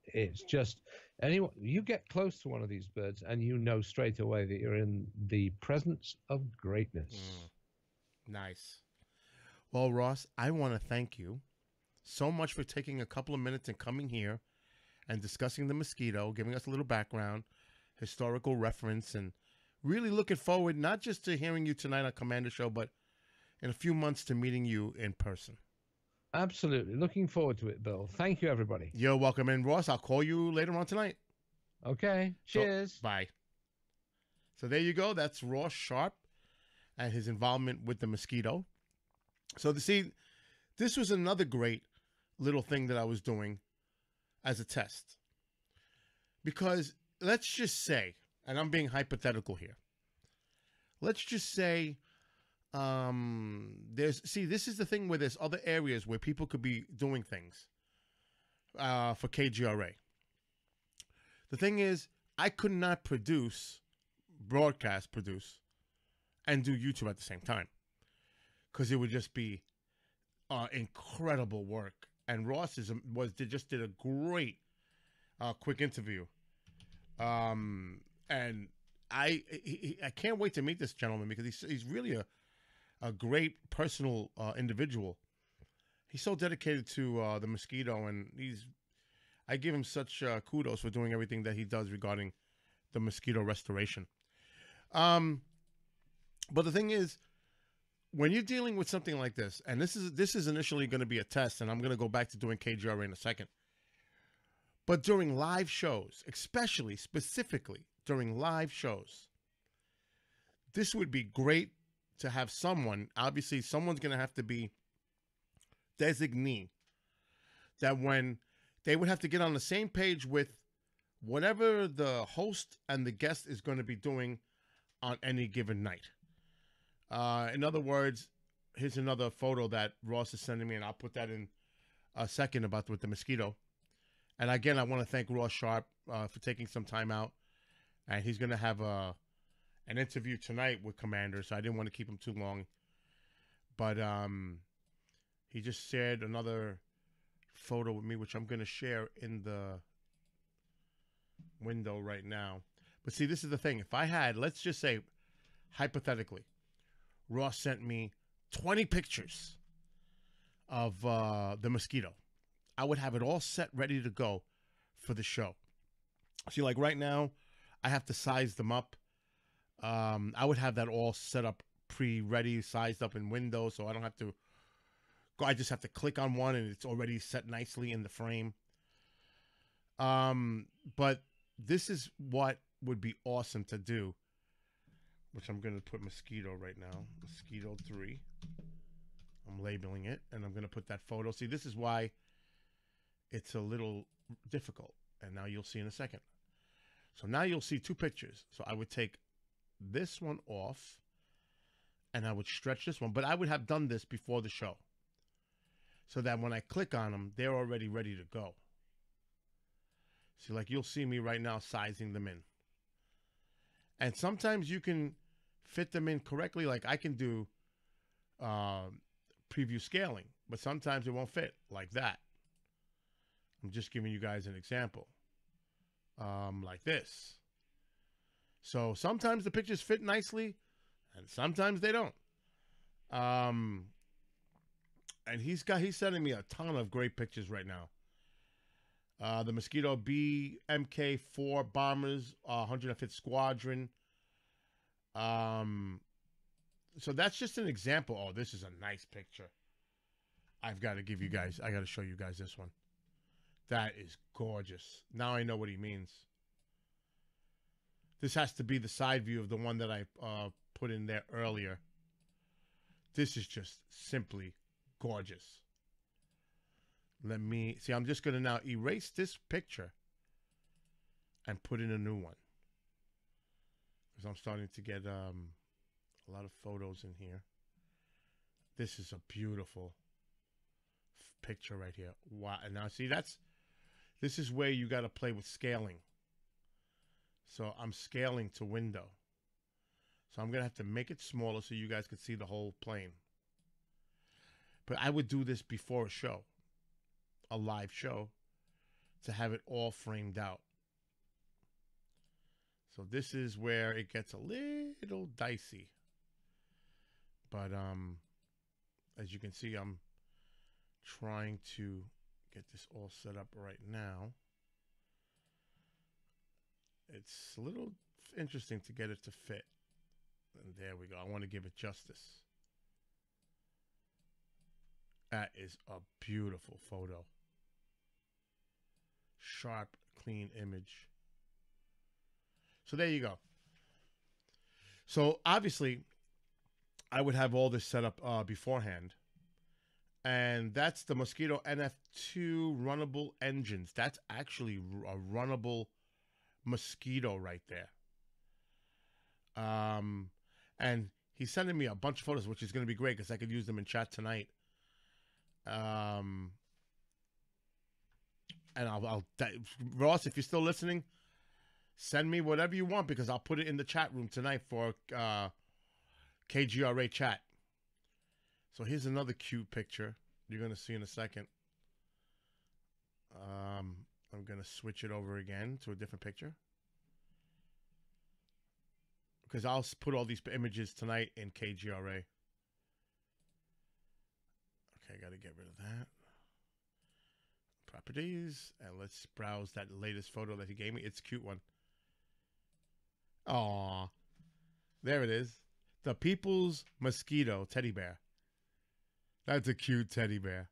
it's just you get close to one of these birds and you know straight away that you're in the presence of greatness. Nice. Well, Ross, I want to thank you so much for taking a couple of minutes and coming here and discussing the mosquito, giving us a little background, historical reference, and really looking forward not just to hearing you tonight on Commander Show, but in a few months to meeting you in person. Absolutely. Looking forward to it, Bill. Thank you, everybody. You're welcome. And Ross, I'll call you later on tonight. Okay. Cheers. So, bye. So there you go. That's Ross Sharp and his involvement with the mosquito. So this was another great little thing that I was doing as a test. Because let's just say, and I'm being hypothetical here, let's just say this is the thing where there's other areas where people could be doing things for KGRA. The thing is, I could not broadcast produce, and do YouTube at the same time, because it would just be incredible work. And Ross just did a great quick interview, and I can't wait to meet this gentleman, because he's really a great personal individual. He's so dedicated to the mosquito, and I give him such kudos for doing everything that he does regarding the mosquito restoration. But the thing is, when you're dealing with something like this, and this is initially going to be a test, and I'm going to go back to doing KGRA in a second. But during live shows, specifically during live shows, this would be great to have someone. Obviously, someone's going to have to be designee, that when they would have to get on the same page with whatever the host and the guest is going to be doing on any given night. In other words, here's another photo that Ross is sending me, and I'll put that in a second with the mosquito. And again, I want to thank Ross Sharp for taking some time out. And he's going to have an interview tonight with Commander, so I didn't want to keep him too long. But he just shared another photo with me, which I'm going to share in the window right now. But see, this is the thing. If I had, let's just say, hypothetically, Ross sent me 20 pictures of the mosquito, I would have it all set, ready to go for the show. See, like right now, I have to size them up. I would have that all set up pre-ready, sized up in Windows, so I don't have to go. I just have to click on one, and it's already set nicely in the frame. But this is what would be awesome to do, which I'm going to put mosquito right now. Mosquito 3. I'm labeling it, and I'm going to put that photo. See, this is why it's a little difficult, and now you'll see in a second. So now you'll see two pictures. So I would take this one off, and I would stretch this one. But I would have done this before the show, so that when I click on them, they're already ready to go. See, like you'll see me right now sizing them in. And sometimes you can fit them in correctly. Like I can do preview scaling. but sometimes it won't fit like that. I'm just giving you guys an example. Like this. So sometimes the pictures fit nicely, and sometimes they don't. And he's sending me a ton of great pictures right now. The Mosquito BMK-4 bombers, 105th Squadron. So that's just an example. Oh, this is a nice picture. I got to show you guys this one. That is gorgeous. Now I know what he means. This has to be the side view of the one that I put in there earlier. This is just simply gorgeous. Let me see. I'm just going to now erase this picture and put in a new one, because I'm starting to get a lot of photos in here. This is a beautiful picture right here. Wow. And now see, this is where you got to play with scaling. So I'm scaling to window. So I'm going to have to make it smaller so you guys can see the whole plane. But I would do this before a show, a live show, to have it all framed out. So this is where it gets a little dicey. But as you can see, I'm trying to get this all set up right now. It's a little interesting to get it to fit. And there we go. I want to give it justice. That is a beautiful photo. Sharp, clean image. So there you go. So obviously, I would have all this set up beforehand. And that's the Mosquito NF2 runnable engines. That's actually a runnable Mosquito right there. And he's sending me a bunch of photos, which is going to be great because I could use them in chat tonight. And Ross, if you're still listening, send me whatever you want because I'll put it in the chat room tonight for KGRA chat. So here's another cute picture you're going to see in a second. I'm going to switch it over again to a different picture, because I'll put all these images tonight in KGRA. Okay, I got to get rid of that. Properties, and let's browse that latest photo that he gave me. It's a cute one. Aw, there it is. The People's Mosquito teddy bear. That's a cute teddy bear.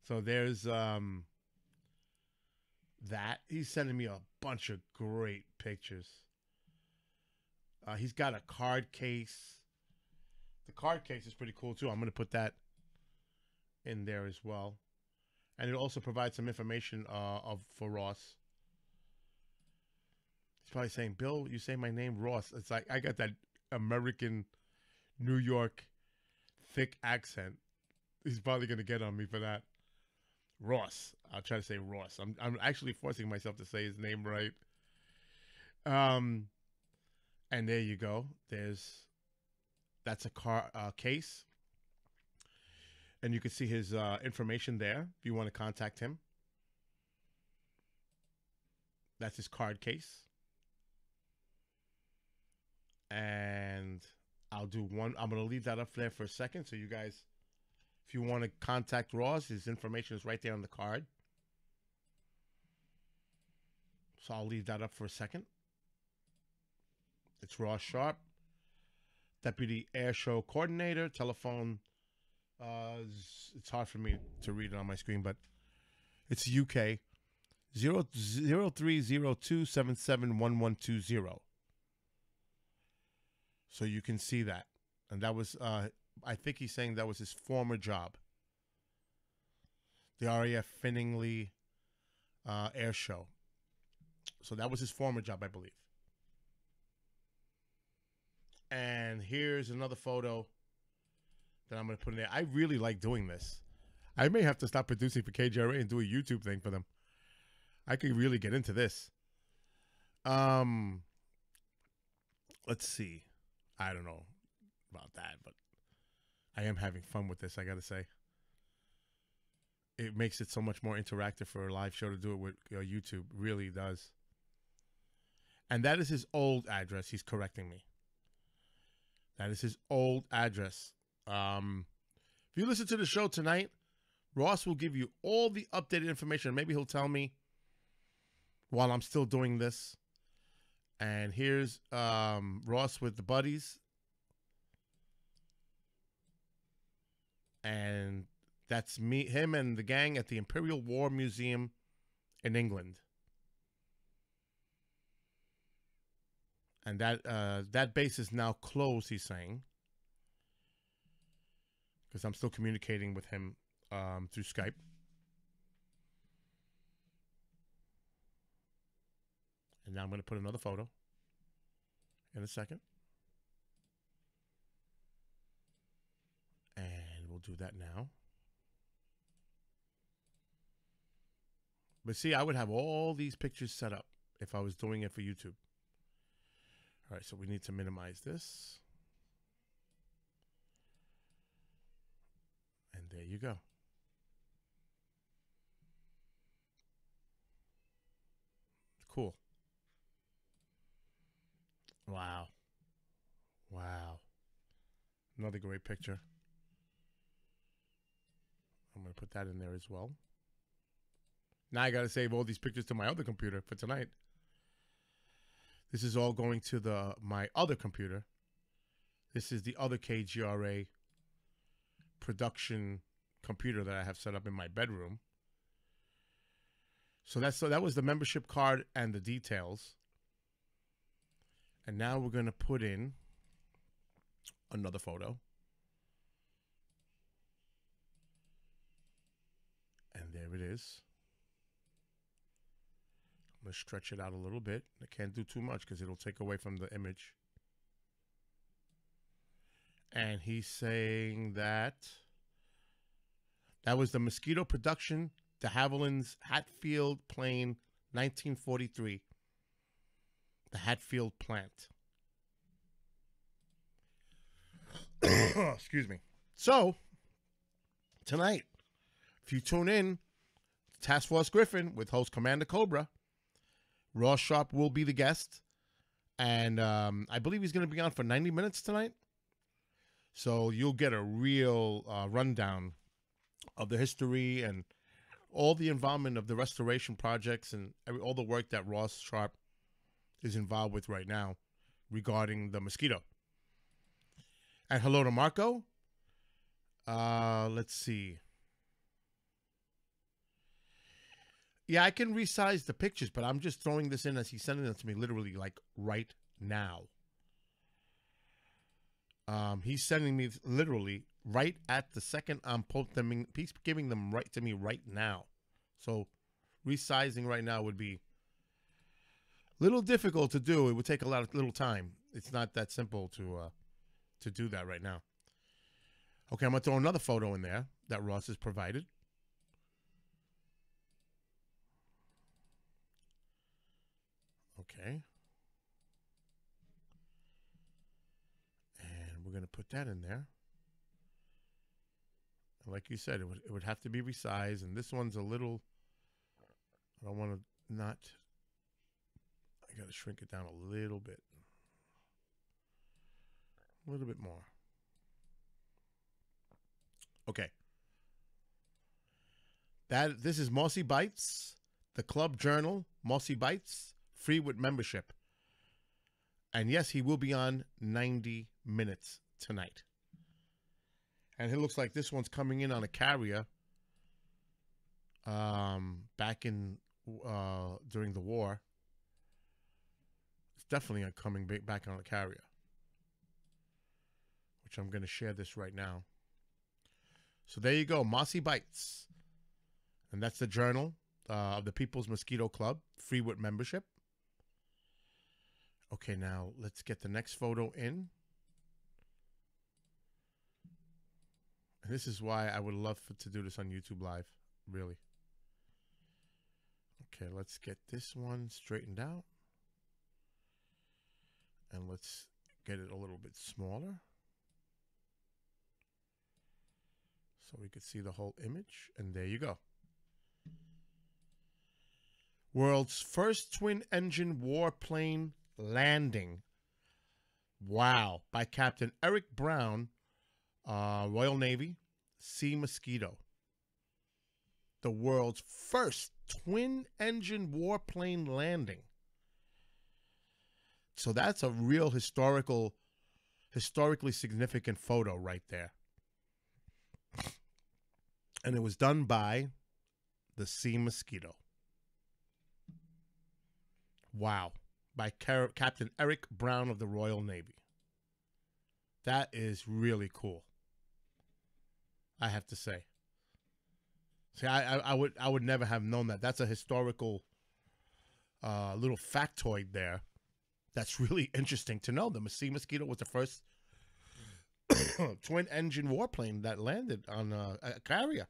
So there's that. He's sending me a bunch of great pictures. He's got a card case. The card case is pretty cool too. I'm going to put that in there as well. And it also provides some information for Ross. He's probably saying, Bill, you say my name Ross. It's like I got that American New York thick accent. He's probably going to get on me for that. Ross. I'll try to say Ross. I'm actually forcing myself to say his name right. And there you go. That's a case. And you can see his information there if you want to contact him. That's his card case. And I'll do one. I'm going to leave that up there for a second. So you guys, if you want to contact Ross, his information is right there on the card. So I'll leave that up for a second. It's Ross Sharp, Deputy Air Show Coordinator. Telephone, it's hard for me to read it on my screen, but it's UK 0302771120. So you can see that. And that was, I think he's saying that was his former job. The RAF Finningley Air Show. So that was his former job, I believe. And here's another photo that I'm going to put in there. I really like doing this. I may have to stop producing for KGRA and do a YouTube thing for them. I could really get into this. Let's see. I don't know about that, but I am having fun with this, I got to say. It makes it so much more interactive for a live show to do it with YouTube. Really does. And that is his old address. He's correcting me. That is his old address. If you listen to the show tonight, Ross will give you all the updated information. Maybe he'll tell me while I'm still doing this. And here's Ross with the buddies. And that's him and the gang at the Imperial War Museum in England. And that base is now closed, he's saying. Because I'm still communicating with him through Skype. And now I'm going to put another photo in a second. And we'll do that now. But see, I would have all these pictures set up if I was doing it for YouTube. All right, so we need to minimize this. And there you go. Cool. Wow. Wow. Another great picture. I'm going to put that in there as well. Now I got to save all these pictures to my other computer for tonight. This is all going to my other computer. This is the other KGRA production computer that I have set up in my bedroom. So that was the membership card and the details. And now we're going to put in another photo. And there it is. I'm going to stretch it out a little bit. I can't do too much because it'll take away from the image. And he's saying that was the Mosquito production, de Havilland's Hatfield Plain, 1943. The Hatfield plant. Excuse me. So, tonight, if you tune in, Task Force Griffin with host Commander Cobra, Ross Sharp will be the guest. And I believe he's going to be on for 90 minutes tonight. So you'll get a real rundown of the history and all the involvement of the restoration projects and all the work that Ross Sharp is involved with right now regarding the mosquito. And hello to Marco. Let's see. Yeah, I can resize the pictures, but I'm just throwing this in as he's sending it to me literally like right now. He's sending me literally right at the second I'm posting. He's giving them right to me right now. So resizing right now would be a little difficult to do. It would take a little time. It's not that simple to do that right now. Okay, I'm going to throw another photo in there that Ross has provided. Okay. And we're going to put that in there. And like you said, it would have to be resized. And this one's a little, I don't want to not, I got to shrink it down a little bit. A little bit more. Okay. This is Mossy Bites, the club journal, Mossy Bites, free with membership. And yes, he will be on 90 minutes tonight. And it looks like this one's coming in on a carrier back in during the war. It's definitely coming back on a carrier, which I'm going to share this right now. So there you go, Mossy Bites. And that's the journal of the People's Mosquito Club, free with membership. Okay, now let's get the next photo in. And this is why I would love to do this on YouTube Live, really. Okay, let's get this one straightened out. And let's get it a little bit smaller. so we could see the whole image. And there you go. World's first twin-engine warplane landing. Wow. By Captain Eric Brown, Royal Navy, Sea Mosquito. The world's first twin-engine warplane landing. So that's a real historically significant photo right there. And it was done by the Sea Mosquito. Wow. By Captain Eric Brown of the Royal Navy. That is really cool, I have to say. See, I would never have known that. That's a historical little factoid there. That's really interesting to know. The Sea Mosquito was the first twin-engine warplane that landed on a Kgra.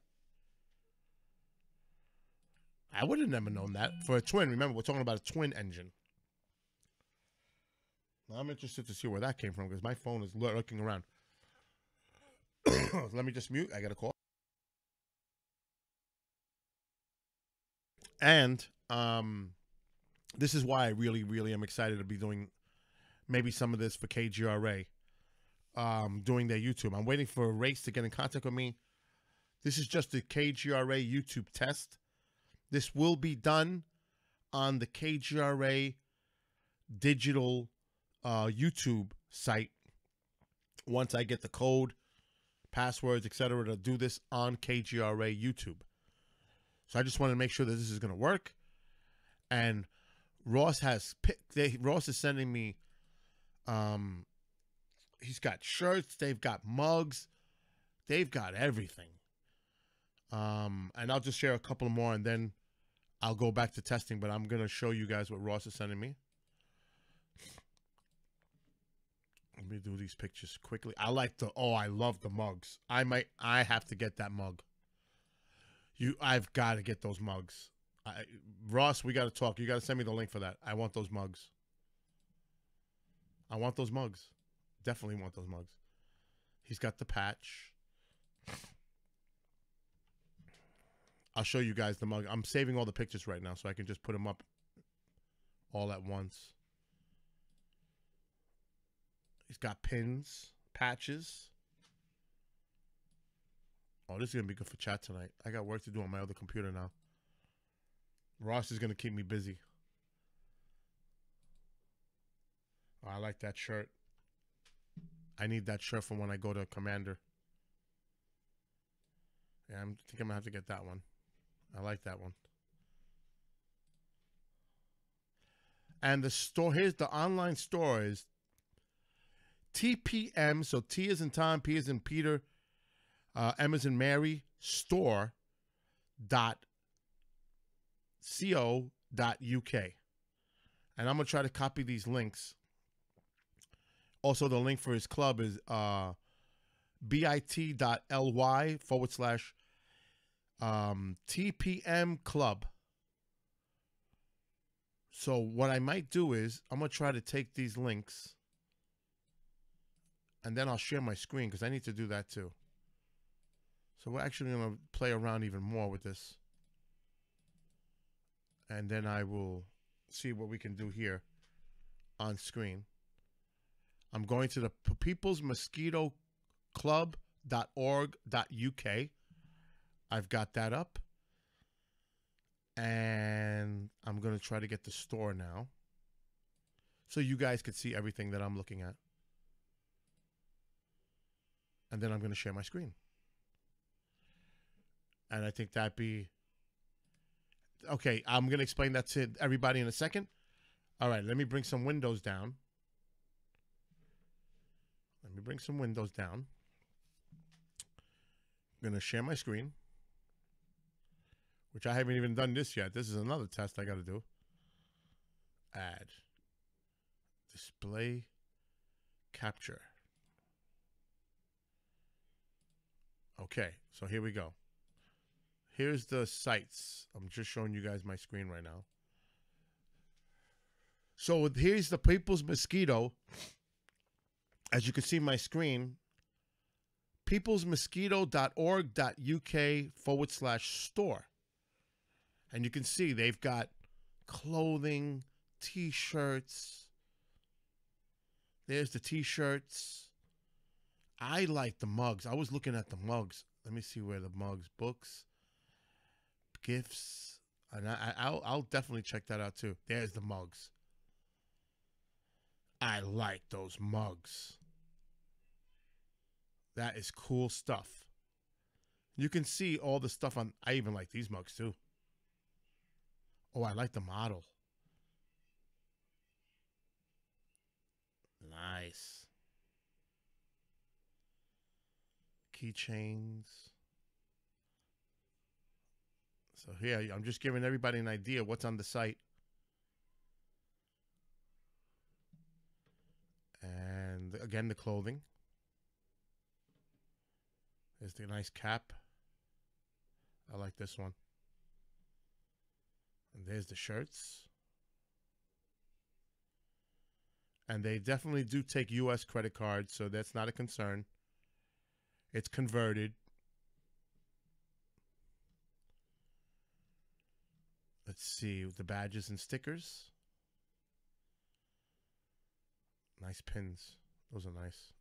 I would have never known that. For a twin, remember, we're talking about a twin engine. Now, I'm interested to see where that came from because my phone is looking around. Let me just mute. I got a call. And this is why I really, really am excited to be doing maybe some of this for KGRA, doing their YouTube. I'm waiting for a race to get in contact with me. This is just the KGRA YouTube test. This will be done on the KGRA digital YouTube site once I get the code, passwords, etc. to do this on KGRA YouTube. So I just wanted to make sure that this is going to work. And Ross is sending me, he's got shirts, they've got mugs, they've got everything. And I'll just share a couple more and then I'll go back to testing, but I'm going to show you guys what Ross is sending me. Let me do these pictures quickly. I love the mugs. I have to get that mug. I've got to get those mugs. Ross, we got to talk. You got to send me the link for that. I want those mugs. I want those mugs. Definitely want those mugs. He's got the patch. I'll show you guys the mug. I'm saving all the pictures right now so I can just put them up all at once. He's got pins, patches. Oh, this is going to be good for chat tonight. I got work to do on my other computer now. Ross is going to keep me busy. Oh, I like that shirt. I need that shirt for when I go to Commander. Yeah, I think I'm going to have to get that one. I like that one. And the store, here's the online store is TPM, so T is in Tom, P is in Peter, M is in Mary, store.co.uk. And I'm going to try to copy these links. Also, the link for his club is bit.ly/TPM club. So what I might do is I'm going to try to take these links and then I'll share my screen because I need to do that too. So we're actually going to play around even more with this. And then I will see what we can do here on screen. I'm going to the People's Mosquito Club.org.uk. I've got that up. And I'm going to try to get the store now so you guys can see everything that I'm looking at. And then I'm going to share my screen. And I think that'd be... Okay, I'm going to explain that to everybody in a second. All right, let me bring some windows down. I'm going to share my screen, which I haven't even done this yet. This is another test I got to do. Add. Display. Capture. Okay, so here we go. Here's the sites. I'm just showing you guys my screen right now. So here's the People's Mosquito. As you can see my screen, peoplesmosquito.org.uk/store. And you can see they've got clothing, T-shirts. There's the T-shirts. I like the mugs. I was looking at the mugs. Let me see where the mugs, books, gifts, and I'll definitely check that out too. There's the mugs. I like those mugs. That is cool stuff. You can see all the stuff on. I even like these mugs too. Oh, I like the model. Nice. Keychains. So here, I'm just giving everybody an idea what's on the site. And again, the clothing. There's the nice cap. I like this one. And there's the shirts. And they definitely do take U.S. credit cards, so that's not a concern. It's converted. Let's see, the badges and stickers. Nice pins. Those are nice.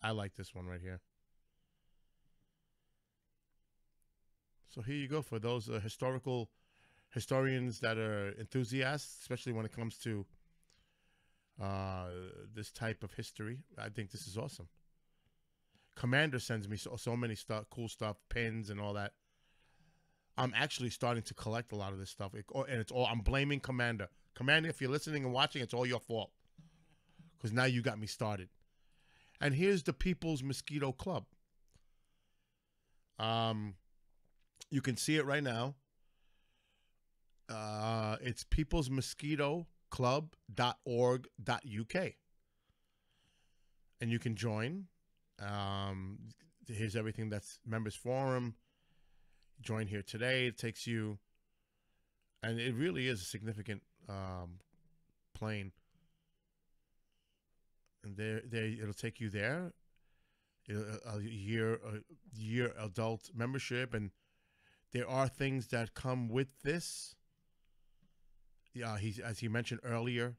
I like this one right here. So here you go for those historians that are enthusiasts, especially when it comes to this type of history. I think this is awesome. Commander sends me so many cool stuff, pins and all that. I'm actually starting to collect a lot of this stuff, and it's all. I'm blaming Commander. Commander, if you're listening and watching, it's all your fault, because now you got me started. And here's the People's Mosquito Club. You can see it right now. It's peoplesmosquitoclub.org.uk, and you can join. Here's everything that's members forum. Join here today. It takes you, and it really is a significant plane. And there, it'll take you there. A year adult membership, and there are things that come with this. Yeah, as he mentioned earlier,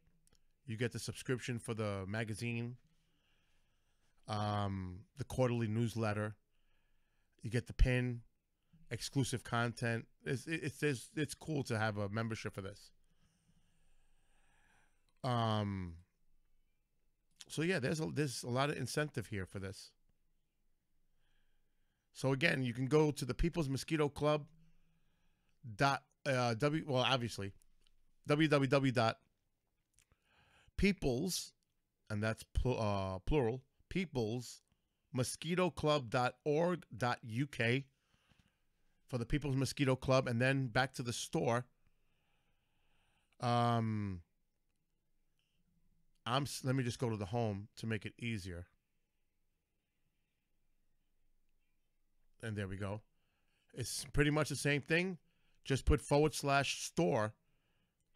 you get the subscription for the magazine, the quarterly newsletter. You get the pin, exclusive content. It's cool to have a membership for this. So yeah, there's a lot of incentive here for this. So again, you can go to the People's Mosquito Club obviously www.peoples, and that's plural, peoplesmosquitoclub.org.uk for the People's Mosquito Club, and then back to the store. Let me just go to the home to make it easier. And there we go. It's pretty much the same thing. Just put /store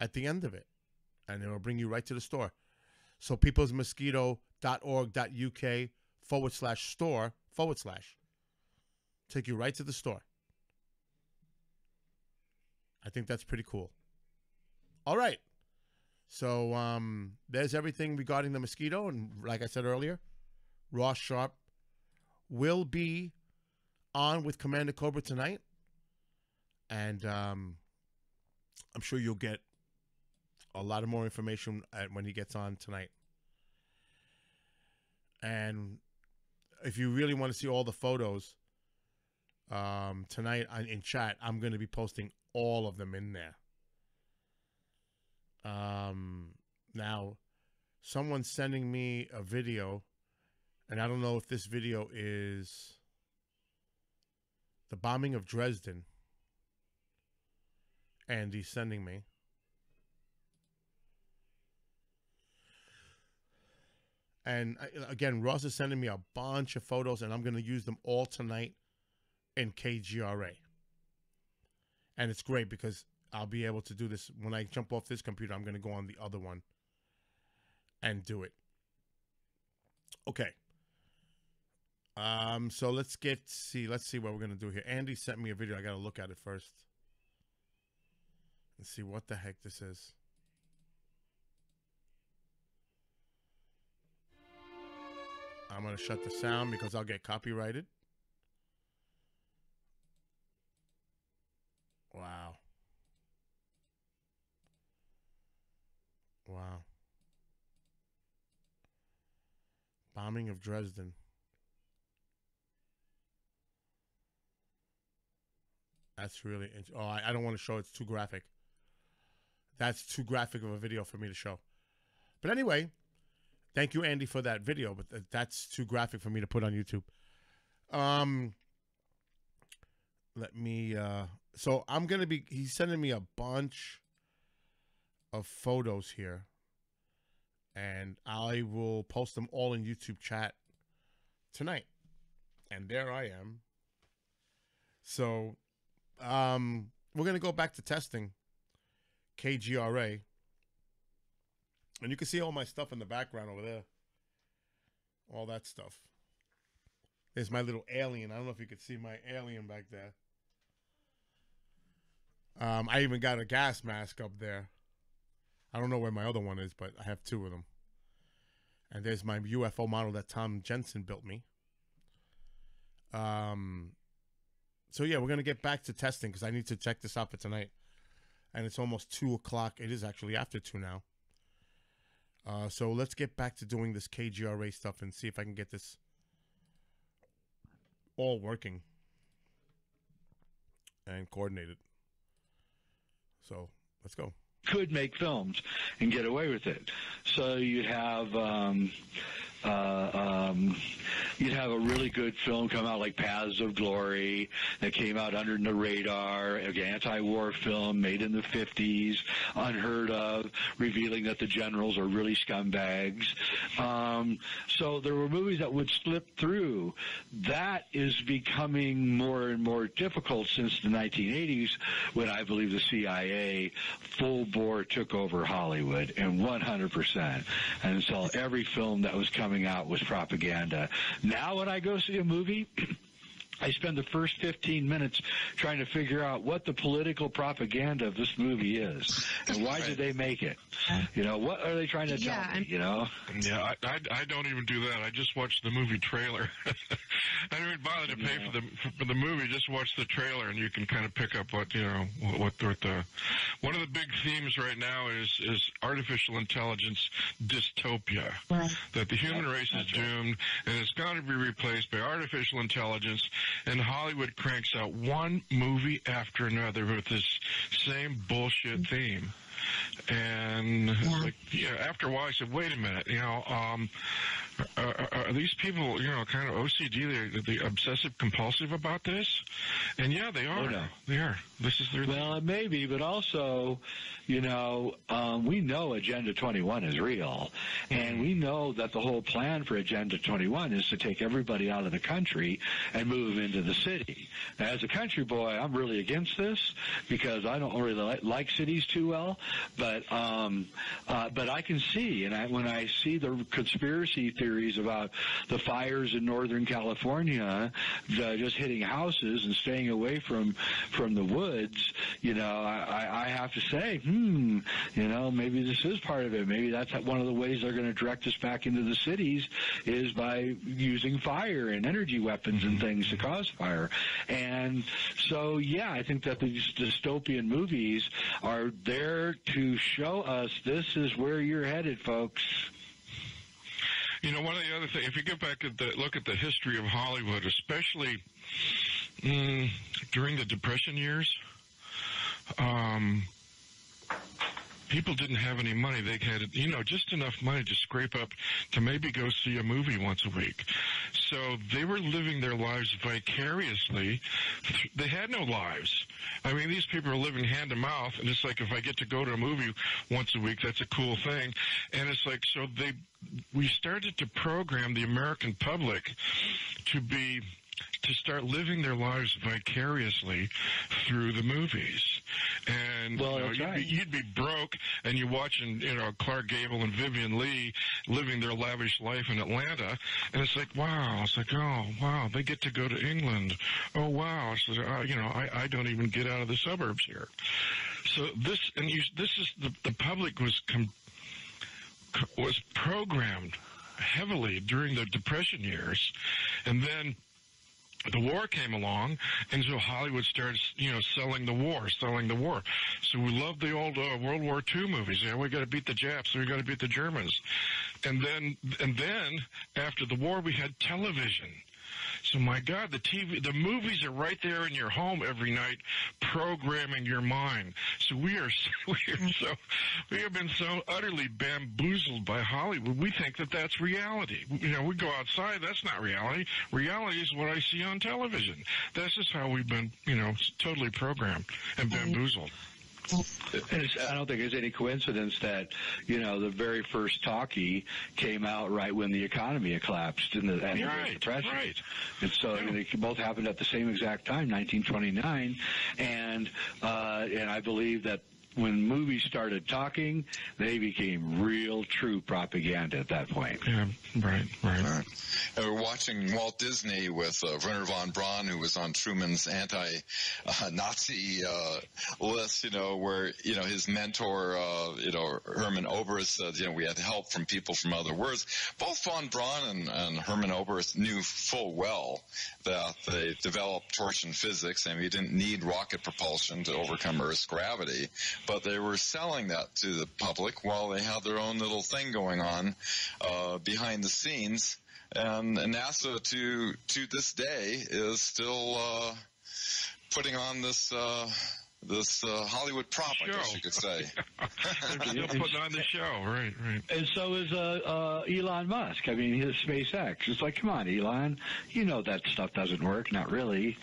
at the end of it, and it will bring you right to the store. So peoplesmosquito.org.uk /store/ take you right to the store. I think that's pretty cool. All right. So there's everything regarding the mosquito. And like I said earlier, Ross Sharp will be on with Commander Cobra tonight. And I'm sure you'll get a lot of more information when he gets on tonight. And if you really want to see all the photos tonight in chat, I'm going to be posting all of them in there. Now, someone's sending me a video, and I don't know if this video is the bombing of Dresden. And he's sending me. And again, Ross is sending me a bunch of photos, and I'm going to use them all tonight in KGRA. And it's great because I'll be able to do this. When I jump off this computer, I'm going to go on the other one and do it. Okay. So let's see what we're gonna do here. Andy sent me a video. I gotta look at it first. Let's see what the heck this is. I'm gonna shut the sound because I'll get copyrighted. Wow. Wow. Bombing of Dresden. That's really oh, I don't want to show it. It's too graphic. That's too graphic of a video for me to show. But anyway, thank you, Andy, for that video. But that's too graphic for me to put on YouTube. Let me. So I'm gonna be. He's sending me a bunch of photos here, and I will post them all in YouTube chat tonight. And there I am. So, we're gonna go back to testing KGRA, and you can see all my stuff in the background over there. All that stuff. There's my little alien. I don't know if you could see my alien back there. I even got a gas mask up there. I don't know where my other one is, but I have two of them. And there's my UFO model that Tom Jensen built me. So yeah, we're going to get back to testing because I need to check this out for tonight. And it's almost 2 o'clock. It is actually after 2 now. So let's get back to doing this KGRA stuff and see if I can get this all working and coordinated. So let's go. Could make films and get away with it. So you'd have a really good film come out like Paths of Glory that came out under the radar, an anti-war film made in the 50s, unheard of, revealing that the generals are really scumbags. So there were movies that would slip through. That is becoming more and more difficult since the 1980s when I believe the CIA full bore took over Hollywood, and 100%. And so every film that was coming out was propaganda. Now when I go see a movie, I spend the first 15 minutes trying to figure out what the political propaganda of this movie is and why did they make it. You know, what are they trying to tell me, you know? Yeah, I don't even do that. I just watch the movie trailer. I don't even bother to pay for the movie. Just watch the trailer, and you can kind of pick up what, you know, what the one of the big themes right now is artificial intelligence dystopia. Right. That the human race is doomed, and it's going to be replaced by artificial intelligence. And Hollywood cranks out one movie after another with this same bullshit theme. And after a while, I said, "Wait a minute, you know, are these people, you know, kind of OCD? They're obsessive compulsive about this?" And yeah, they are. Oh, no. They are. This is their. Well, it may be, but also, you know, we know Agenda 21 is real, and we know that the whole plan for Agenda 21 is to take everybody out of the country and move into the city. Now, as a country boy, I'm really against this because I don't really like cities too well. But I can see, and when I see the conspiracy theories about the fires in Northern California just hitting houses and staying away from the woods, you know, I have to say, you know, maybe this is part of it. Maybe that's one of the ways they're going to direct us back into the cities is by using fire and energy weapons and things to cause fire. And so, yeah, I think that these dystopian movies are there to show us this is where you're headed, folks. You know, one of the other things, if you get back look at the history of Hollywood, especially during the Depression years, people didn't have any money. They had, you know, just enough money to scrape up to maybe go see a movie once a week. So they were living their lives vicariously. They had no lives. I mean, these people are living hand to mouth, and it's like if I get to go to a movie once a week, that's a cool thing. And it's like, so we started to program the American public to be to start living their lives vicariously through the movies. And you'd be broke, and you're watching, Clark Gable and Vivian Leigh living their lavish life in Atlanta, and it's like, wow. It's like, oh, wow, they get to go to England. Oh, wow. It's like, I don't even get out of the suburbs here. So this is the public was programmed heavily during the Depression years, and then the war came along, and so Hollywood started, selling the war. So we love the old World War II movies. We got to beat the Japs, we got to beat the Germans, and then after the war, we had television. So my God, the movies are right there in your home every night, programming your mind. So we have been so utterly bamboozled by Hollywood. We think that that's reality. We go outside. That's not reality. Reality is what I see on television. That's just how we've been, totally programmed and bamboozled. And I don't think it's any coincidence that, the very first talkie came out right when the economy had collapsed in the Depression. Right. And so they both happened at the same exact time, 1929. And I believe that when movies started talking, they became real, true propaganda at that point. Yeah, right. We're watching Walt Disney with Werner von Braun, who was on Truman's anti-Nazi list, where, his mentor, Herman Oberst said, we had help from people from other worlds. Both von Braun and Herman Oberst knew full well that they developed torsion physics, and we didn't need rocket propulsion to overcome Earth's gravity. But they were selling that to the public while they had their own little thing going on behind the scenes. And NASA, to this day, is still putting on this Hollywood prop, I guess you could say. They're still putting on the show, right. And so is Elon Musk. I mean, his SpaceX. It's like, come on, Elon. That stuff doesn't work. Not really.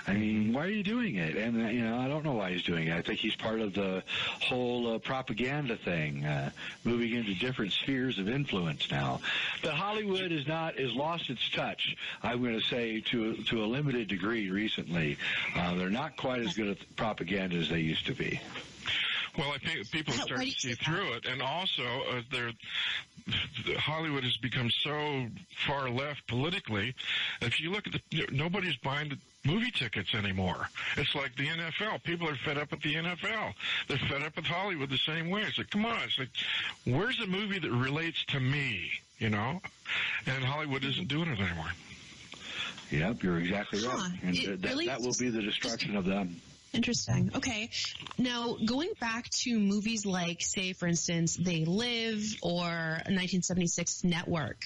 I mean, why are you doing it? And, I don't know why he's doing it. I think he's part of the whole propaganda thing, moving into different spheres of influence now. But Hollywood has lost its touch, I'm going to say, to a limited degree recently. They're not quite as good at propaganda as they used to be. Well, I think people are starting to see through it, and also Hollywood has become so far left politically. If you look at nobody's buying the movie tickets anymore. It's like the NFL. People are fed up with the NFL. They're fed up with Hollywood the same way. It's like, come on. It's like, where's a movie that relates to me? And Hollywood isn't doing it anymore. Yep, you're exactly right. And that will be the destruction of them. Interesting. Okay. Now, going back to movies like, say, for instance, They Live or 1976 Network,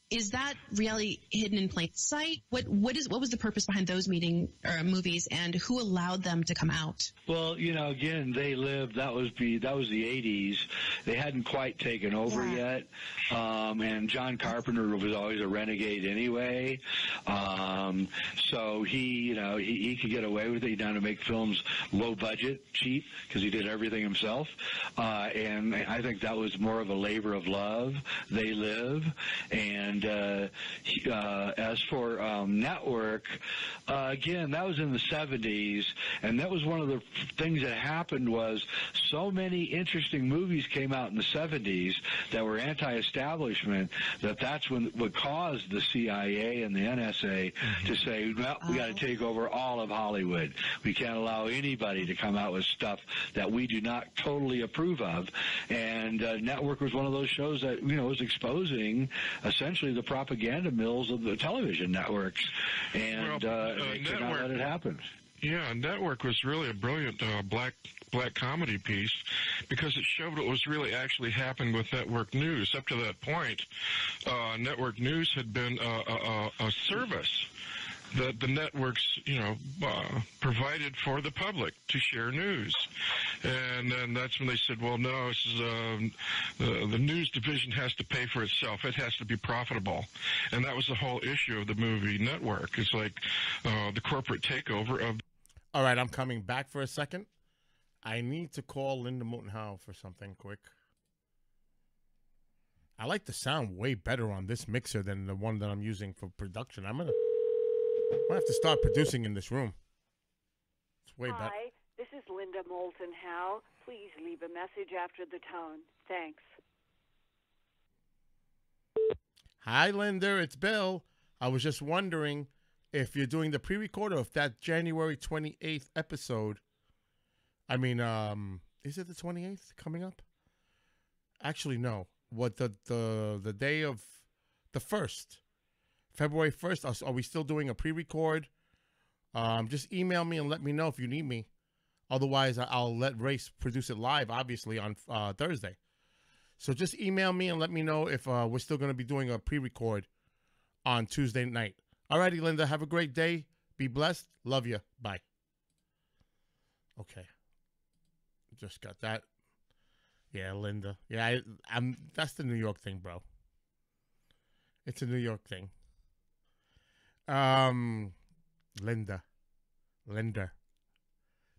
is that reality hidden in plain sight? What was the purpose behind those movies, and who allowed them to come out? Well, again, They Live. That was the 80s. They hadn't quite taken over yet, and John Carpenter was always a renegade anyway. So he could get away with it. He done to make films low budget, cheap, because he did everything himself. And I think that was more of a labor of love. They Live, and as for Network, again, that was in the 70s, and that was one of the things that happened was so many interesting movies came out in the 70s that were anti-establishment that's what caused the CIA and the NSA to say, well, we got to take over all of Hollywood. We can't allow anybody to come out with stuff that we do not totally approve of. And Network was one of those shows that, was exposing essentially the propaganda mills of the television networks. And they could not let it happen. Yeah, Network was really a brilliant black comedy piece because it showed what was really actually happening with network news. Up to that point, network news had been a service that the networks, provided for the public to share news. And then that's when they said, well, no, this is, the news division has to pay for itself. It has to be profitable. And that was the whole issue of the movie Network. It's like the corporate takeover of... All right, I'm coming back for a second. I need to call Linda Motenhow for something quick. I like the sound way better on this mixer than the one that I'm using for production. I'm gonna have to start producing in this room. It's way better. Hi, this is Linda Moulton Howe. Please leave a message after the tone. Thanks. Hi, Linda. It's Bill. I was just wondering if you're doing the pre-record or if that January 28th episode. I mean, is it the 28th coming up? Actually, no. What the day of the 1st, February 1st? Are we still doing a pre-record? Just email me and let me know if you need me. Otherwise, I'll let Race produce it live, obviously, on Thursday. So just email me and let me know if we're still going to be doing a pre-record on Tuesday night. Alrighty, Linda. Have a great day. Be blessed. Love you. Bye. Okay. Just got that. Yeah, Linda. Yeah, I'm. That's the New York thing, bro. It's a New York thing. Linda.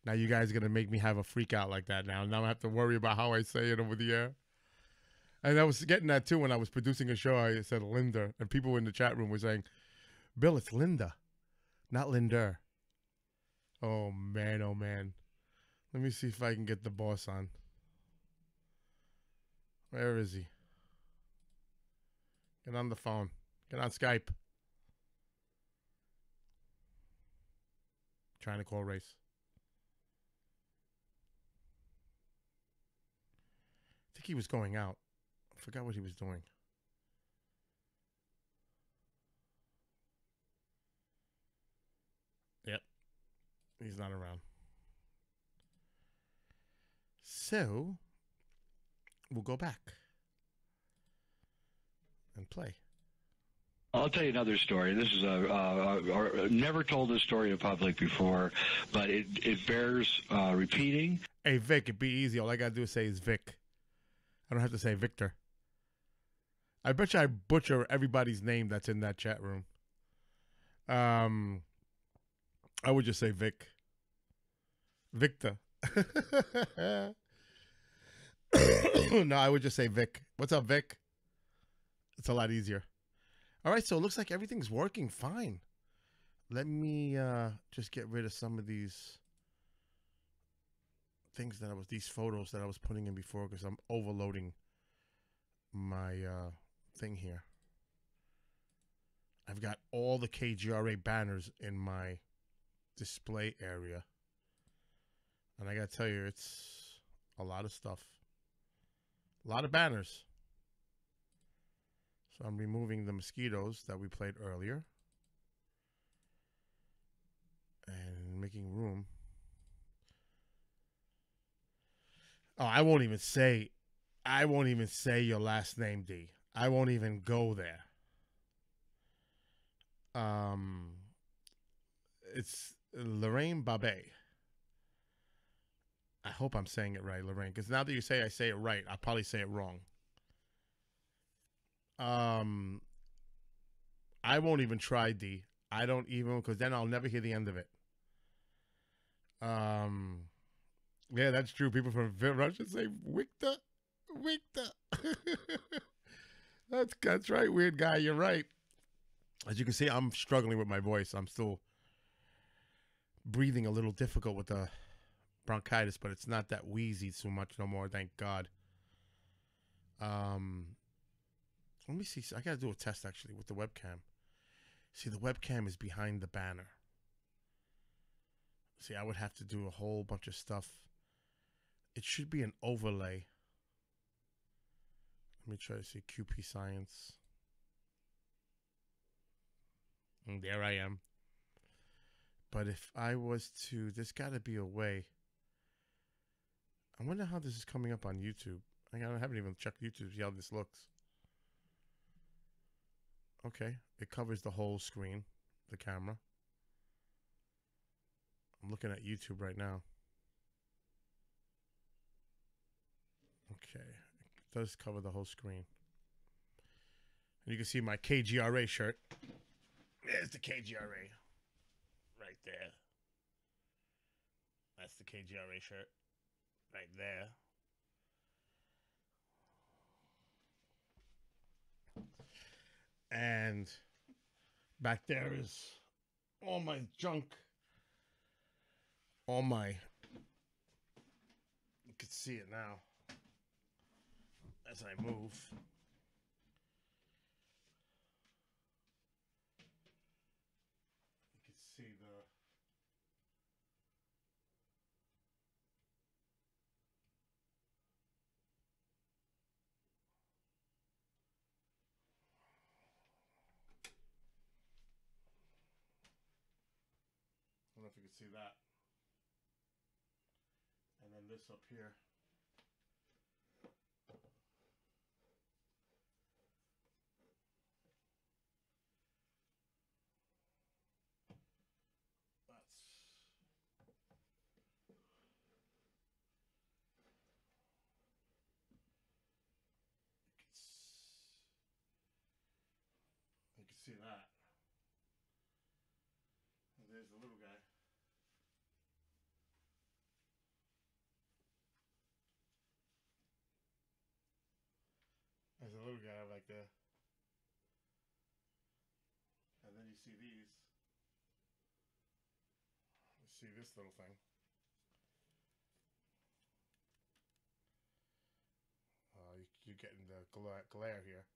Now you guys are gonna make me have a freak out like that now. Now I have to worry about how I say it over the air. And I was getting that too when I was producing a show. I said Linda, and people in the chat room were saying, "Bill, it's Linda, not Linder." Oh man, oh man. Let me see if I can get the boss on. Where is he? Get on the phone. Get on Skype. Trying to call Race. I think he was going out. I forgot what he was doing. Yep. He's not around. So, we'll go back and play. I'll tell you another story. This is never told this story in public before, but it bears repeating. Hey, Vic, it'd be easy. All I got to do is say is Vic. I don't have to say Victor. I bet you I butcher everybody's name that's in that chat room. I would just say Vic. Victor. No, I would just say Vic. What's up, Vic? It's a lot easier. All right, so it looks like everything's working fine. Let me just get rid of some of these things that these photos that I was putting in before because I'm overloading my thing here. I've got all the KGRA banners in my display area. And I got to tell you, it's a lot of stuff. A lot of banners. So I'm removing the mosquitoes that we played earlier. And making room. Oh, I won't even say your last name, D. I won't even go there. It's Lorraine Babé. I hope I'm saying it right, Lorraine, because now that you say I say it right, I'll probably say it wrong. I won't even try, D. I don't even, because then I'll never hear the end of it. Yeah, that's true. People from Russia say Victor. That's right, weird guy. You're right. As you can see, I'm struggling with my voice. I'm still breathing a little difficult with the bronchitis, but it's not that wheezy so much no more, thank God. Let me see. I got to do a test, actually, with the webcam. See, the webcam is behind the banner. See, I would have to do a whole bunch of stuff. It should be an overlay. Let me try to see QP Science. And there I am. But if I was to, there's got to be a way. I wonder how this is coming up on YouTube. I haven't even checked YouTube to see how this looks. Okay, it covers the whole screen, the camera. I'm looking at YouTube right now. Okay, it does cover the whole screen. And you can see my KGRA shirt. There's the KGRA. Right there. That's the KGRA shirt. Right there. And back there is all my junk. All my... You can see it now as I move. You can see the... I don't know if you can see that. And then this up here. You can see that. And there's the little guy. There's a little guy like there. And then you see these. You see this little thing. You're getting the glare here.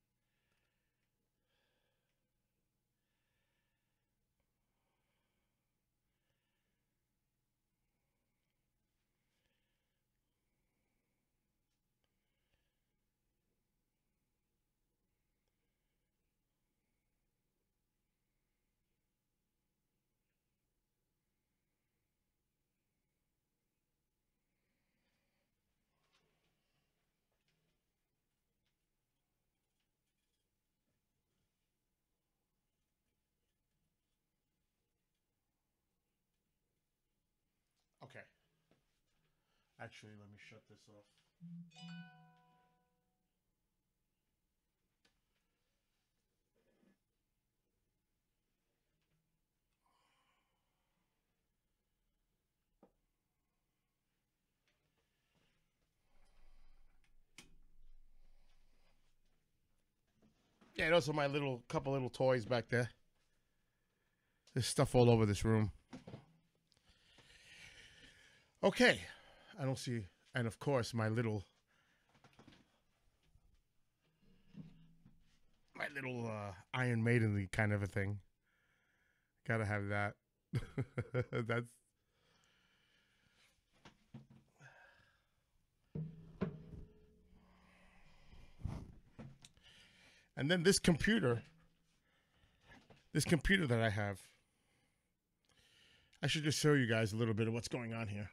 Okay. Actually, let me shut this off. Yeah, those are my couple little toys back there. There's stuff all over this room. Okay. I don't see... And of course, my little Iron Maiden kind of a thing. Gotta have that. That's... And then this computer that I have, I should just show you guys a little bit of what's going on here.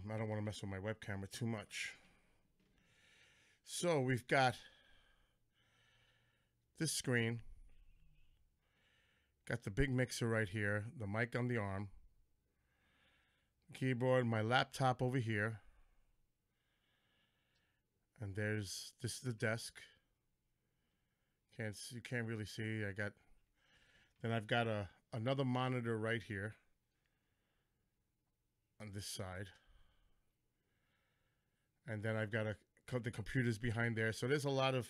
I don't want to mess with my webcam too much. So we've got this screen, got the big mixer right here, the mic on the arm, keyboard, my laptop over here, and this is the desk. You can't really see. I've got another monitor right here on this side. And then I've got the computers behind there. So there's a lot of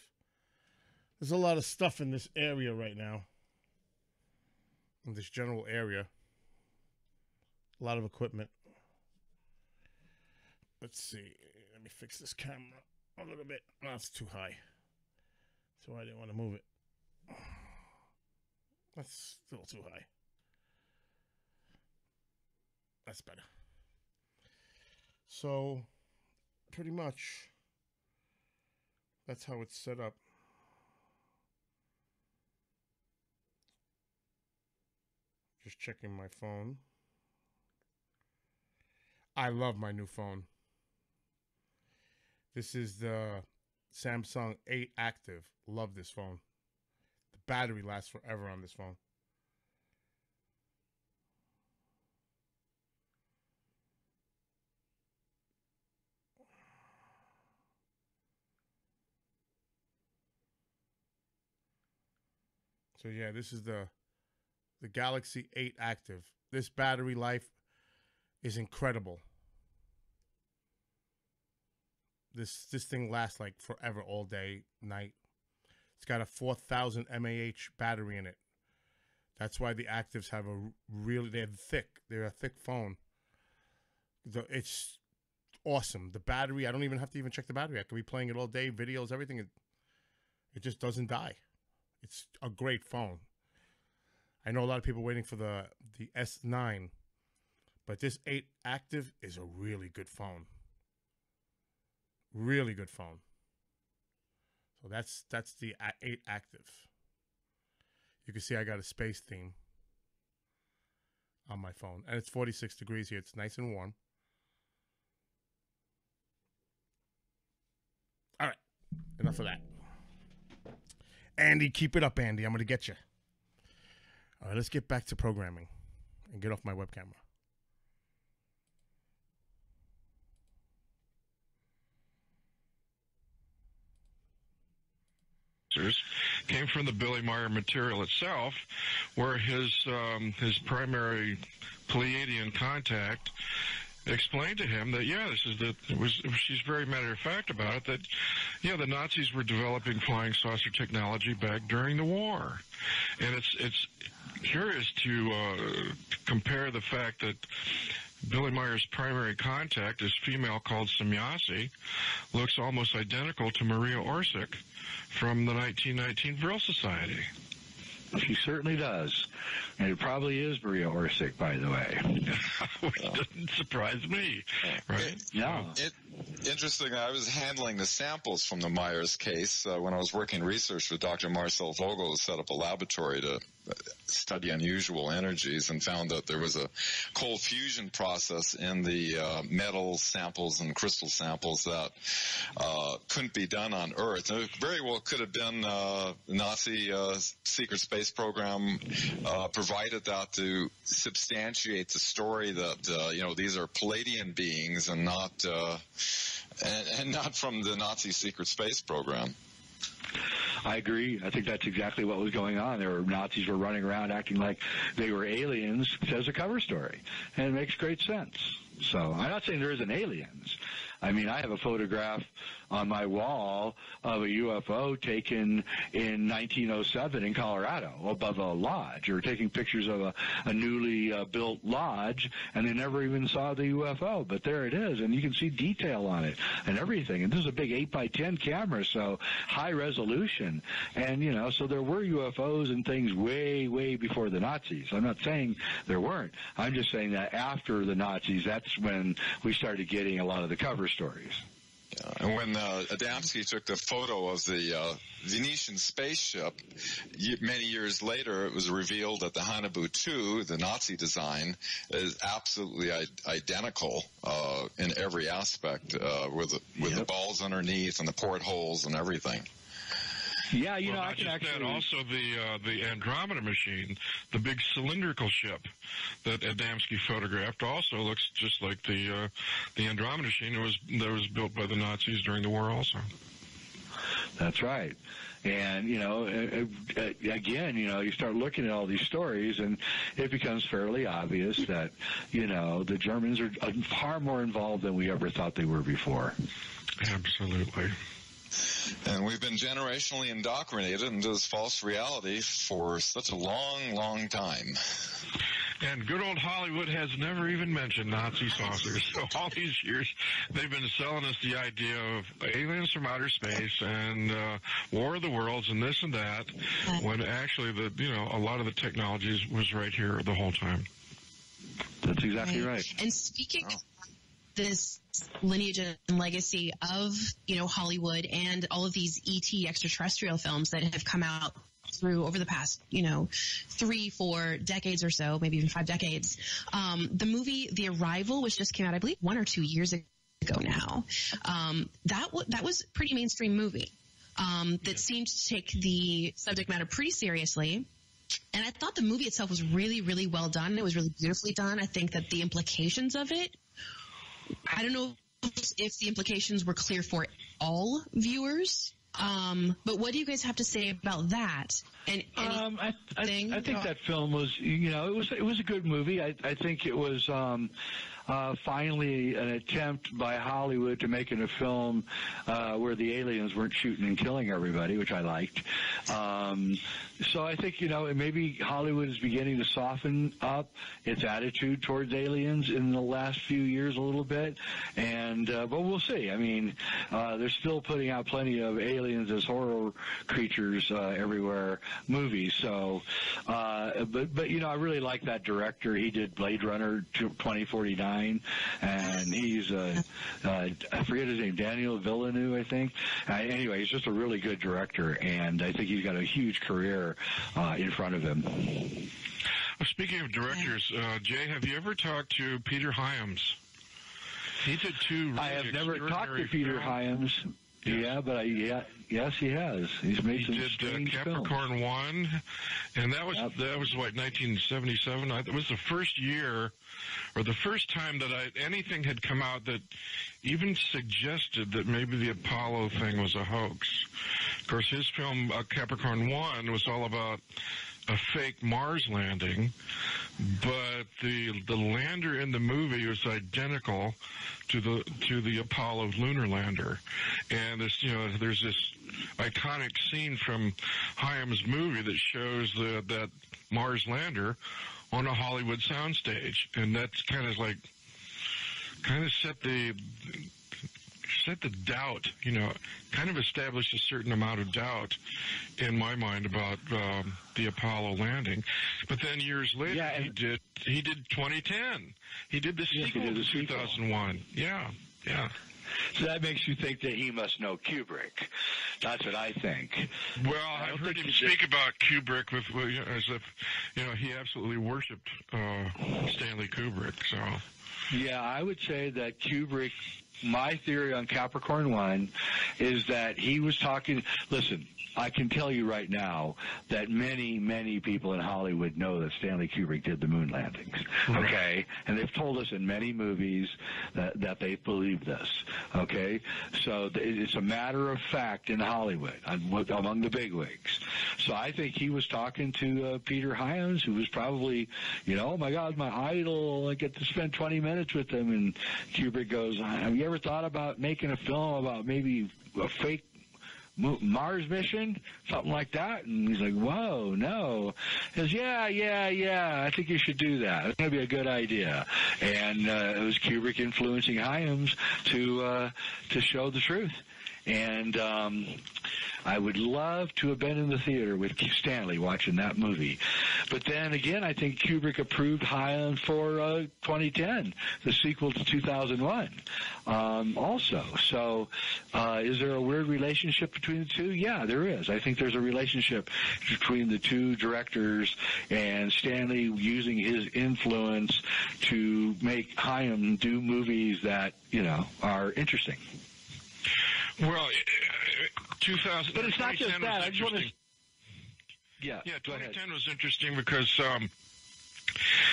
stuff in this area right now. In this general area. A lot of equipment. Let's see. Let me fix this camera a little bit. Oh, it's too high. So I didn't want to move it. That's still too high. That's better. So, pretty much, that's how it's set up. Just checking my phone. I love my new phone. This is the Samsung 8 Active. Love this phone. The battery lasts forever on this phone. So yeah, this is the Galaxy 8 Active. This battery life is incredible. This thing lasts like forever, all day, night. It's got a 4,000 mAh battery in it. That's why the Actives have they're thick. They're a thick phone. It's awesome. The battery, I don't even have to check the battery. I could be playing it all day, videos, everything. It just doesn't die. It's a great phone. I know a lot of people waiting for the S9, but this 8 Active is a really good phone. Really good phone. So that's the 8 Active. You can see I got a space theme on my phone. And it's 46 degrees here. It's nice and warm. All right. Enough of that. Andy, keep it up, Andy. I'm going to get you. All right, let's get back to programming and get off my web camera. Came from the Billy Meyer material itself, where his primary Pleiadian contact explained to him that she's very matter of fact about it, that the Nazis were developing flying saucer technology back during the war, and it's curious to compare the fact that Billy Meyer's primary contact, this female called Semyasi, looks almost identical to Maria Orsic from the 1919 Vril Society. She certainly does. And it probably is Maria Orsic, by the way. Which doesn't surprise me, right? No. Interesting. I was handling the samples from the Myers case when I was working research with Dr. Marcel Vogel, who set up a laboratory to study unusual energies, and found that there was a cold fusion process in the metal samples and crystal samples that couldn't be done on Earth. It very well could have been Nazi secret space program provided that to substantiate the story that these are Palladian beings and not from the Nazi secret space program. I agree. I think that's exactly what was going on. There were Nazis were running around acting like they were aliens as a cover story, and it makes great sense. So I'm not saying there isn't aliens. I mean, I have a photograph on my wall of a UFO taken in 1907 in Colorado above a lodge. They were taking pictures of a newly built lodge, and they never even saw the UFO. But there it is, and you can see detail on it and everything. And this is a big 8x10 camera, so high resolution. And, so there were UFOs and things way, way before the Nazis. I'm not saying there weren't. I'm just saying that after the Nazis, that's when we started getting a lot of the cover stories. And when Adamski took the photo of the Venetian spaceship, many years later, it was revealed that the Haunebu 2, the Nazi design, is absolutely identical in every aspect, with the balls underneath and the portholes and everything. Yeah, I can actually. Also, the Andromeda machine, the big cylindrical ship that Adamski photographed, also looks just like the Andromeda machine that was built by the Nazis during the war. Also, that's right. And, again, you start looking at all these stories, and it becomes fairly obvious that, the Germans are far more involved than we ever thought they were before. Absolutely. And we've been generationally indoctrinated into this false reality for such a long, long time. And good old Hollywood has never even mentioned Nazi saucers. So all these years, they've been selling us the idea of aliens from outer space and War of the Worlds and this and that, when actually a lot of the technology was right here the whole time. That's exactly right. And speaking of this lineage and legacy of, Hollywood and all of these ET extraterrestrial films that have come out through over the past, 3-4 decades or so, maybe even 5 decades. The movie The Arrival, which just came out, I believe, 1 or 2 years ago now. That was a pretty mainstream movie that seemed to take the subject matter pretty seriously. And I thought the movie itself was really, really well done. It was really beautifully done. I think that the implications of it, I don't know if the implications were clear for all viewers. But what do you guys have to say about that? And I think that film was, it was a good movie. I think it was, finally an attempt by Hollywood to make a film where the aliens weren't shooting and killing everybody, which I liked. So I think, maybe Hollywood is beginning to soften up its attitude towards aliens in the last few years a little bit, and but we'll see. I mean, they're still putting out plenty of aliens as horror creatures everywhere movies. So, but I really like that director. He did Blade Runner 2049, and he's I forget his name, Daniel Villeneuve, I think. Anyway, he's just a really good director, and I think he's got a huge career in front of him. Speaking of directors, Jay, have you ever talked to Peter Hyams? He did two really I have never talked to extraordinary Peter films. Hyams. Yeah, but yes, he has. He's made some strange Capricorn films. 1, and that was what, 1977. It was the first year, or the first time that anything had come out that even suggested that maybe the Apollo thing was a hoax. Of course, his film Capricorn 1 was all about a fake Mars landing, but the lander in the movie was identical to the Apollo lunar lander, and there's this iconic scene from Hyams' movie that shows that Mars lander on a Hollywood soundstage, and that's kind of set the doubt, kind of established a certain amount of doubt in my mind about the Apollo landing. But then years later, he did 2010. He did the sequel to 2001. Yeah. So that makes you think that he must know Kubrick. That's what I think. Well, I've heard him speak about Kubrick as if, he absolutely worshipped Stanley Kubrick. So. Yeah, I would say that Kubrick, my theory on Capricorn 1 is that he was talking, listen, I can tell you right now that many, many people in Hollywood know that Stanley Kubrick did the moon landings, okay? And they've told us in many movies that they believe this, okay? So it's a matter of fact in Hollywood among the bigwigs. So I think he was talking to Peter Hyams, who was probably, oh my God, my idol, I get to spend 20 minutes with him. And Kubrick goes, have you ever thought about making a film about maybe a fake Mars mission, something like that? And he's like, whoa, no. He goes, yeah, I think you should do that. It's going to be a good idea. And it was Kubrick influencing Hyams to show the truth. And I would love to have been in the theater with Stanley watching that movie. But then again, I think Kubrick approved Hyams for 2010, the sequel to 2001, also. So is there a weird relationship between the two? Yeah, there is. I think there's a relationship between the two directors and Stanley using his influence to make Hyams do movies that, are interesting. Well, 2000. But it's not just that. I just want to. Yeah, 2010 was interesting because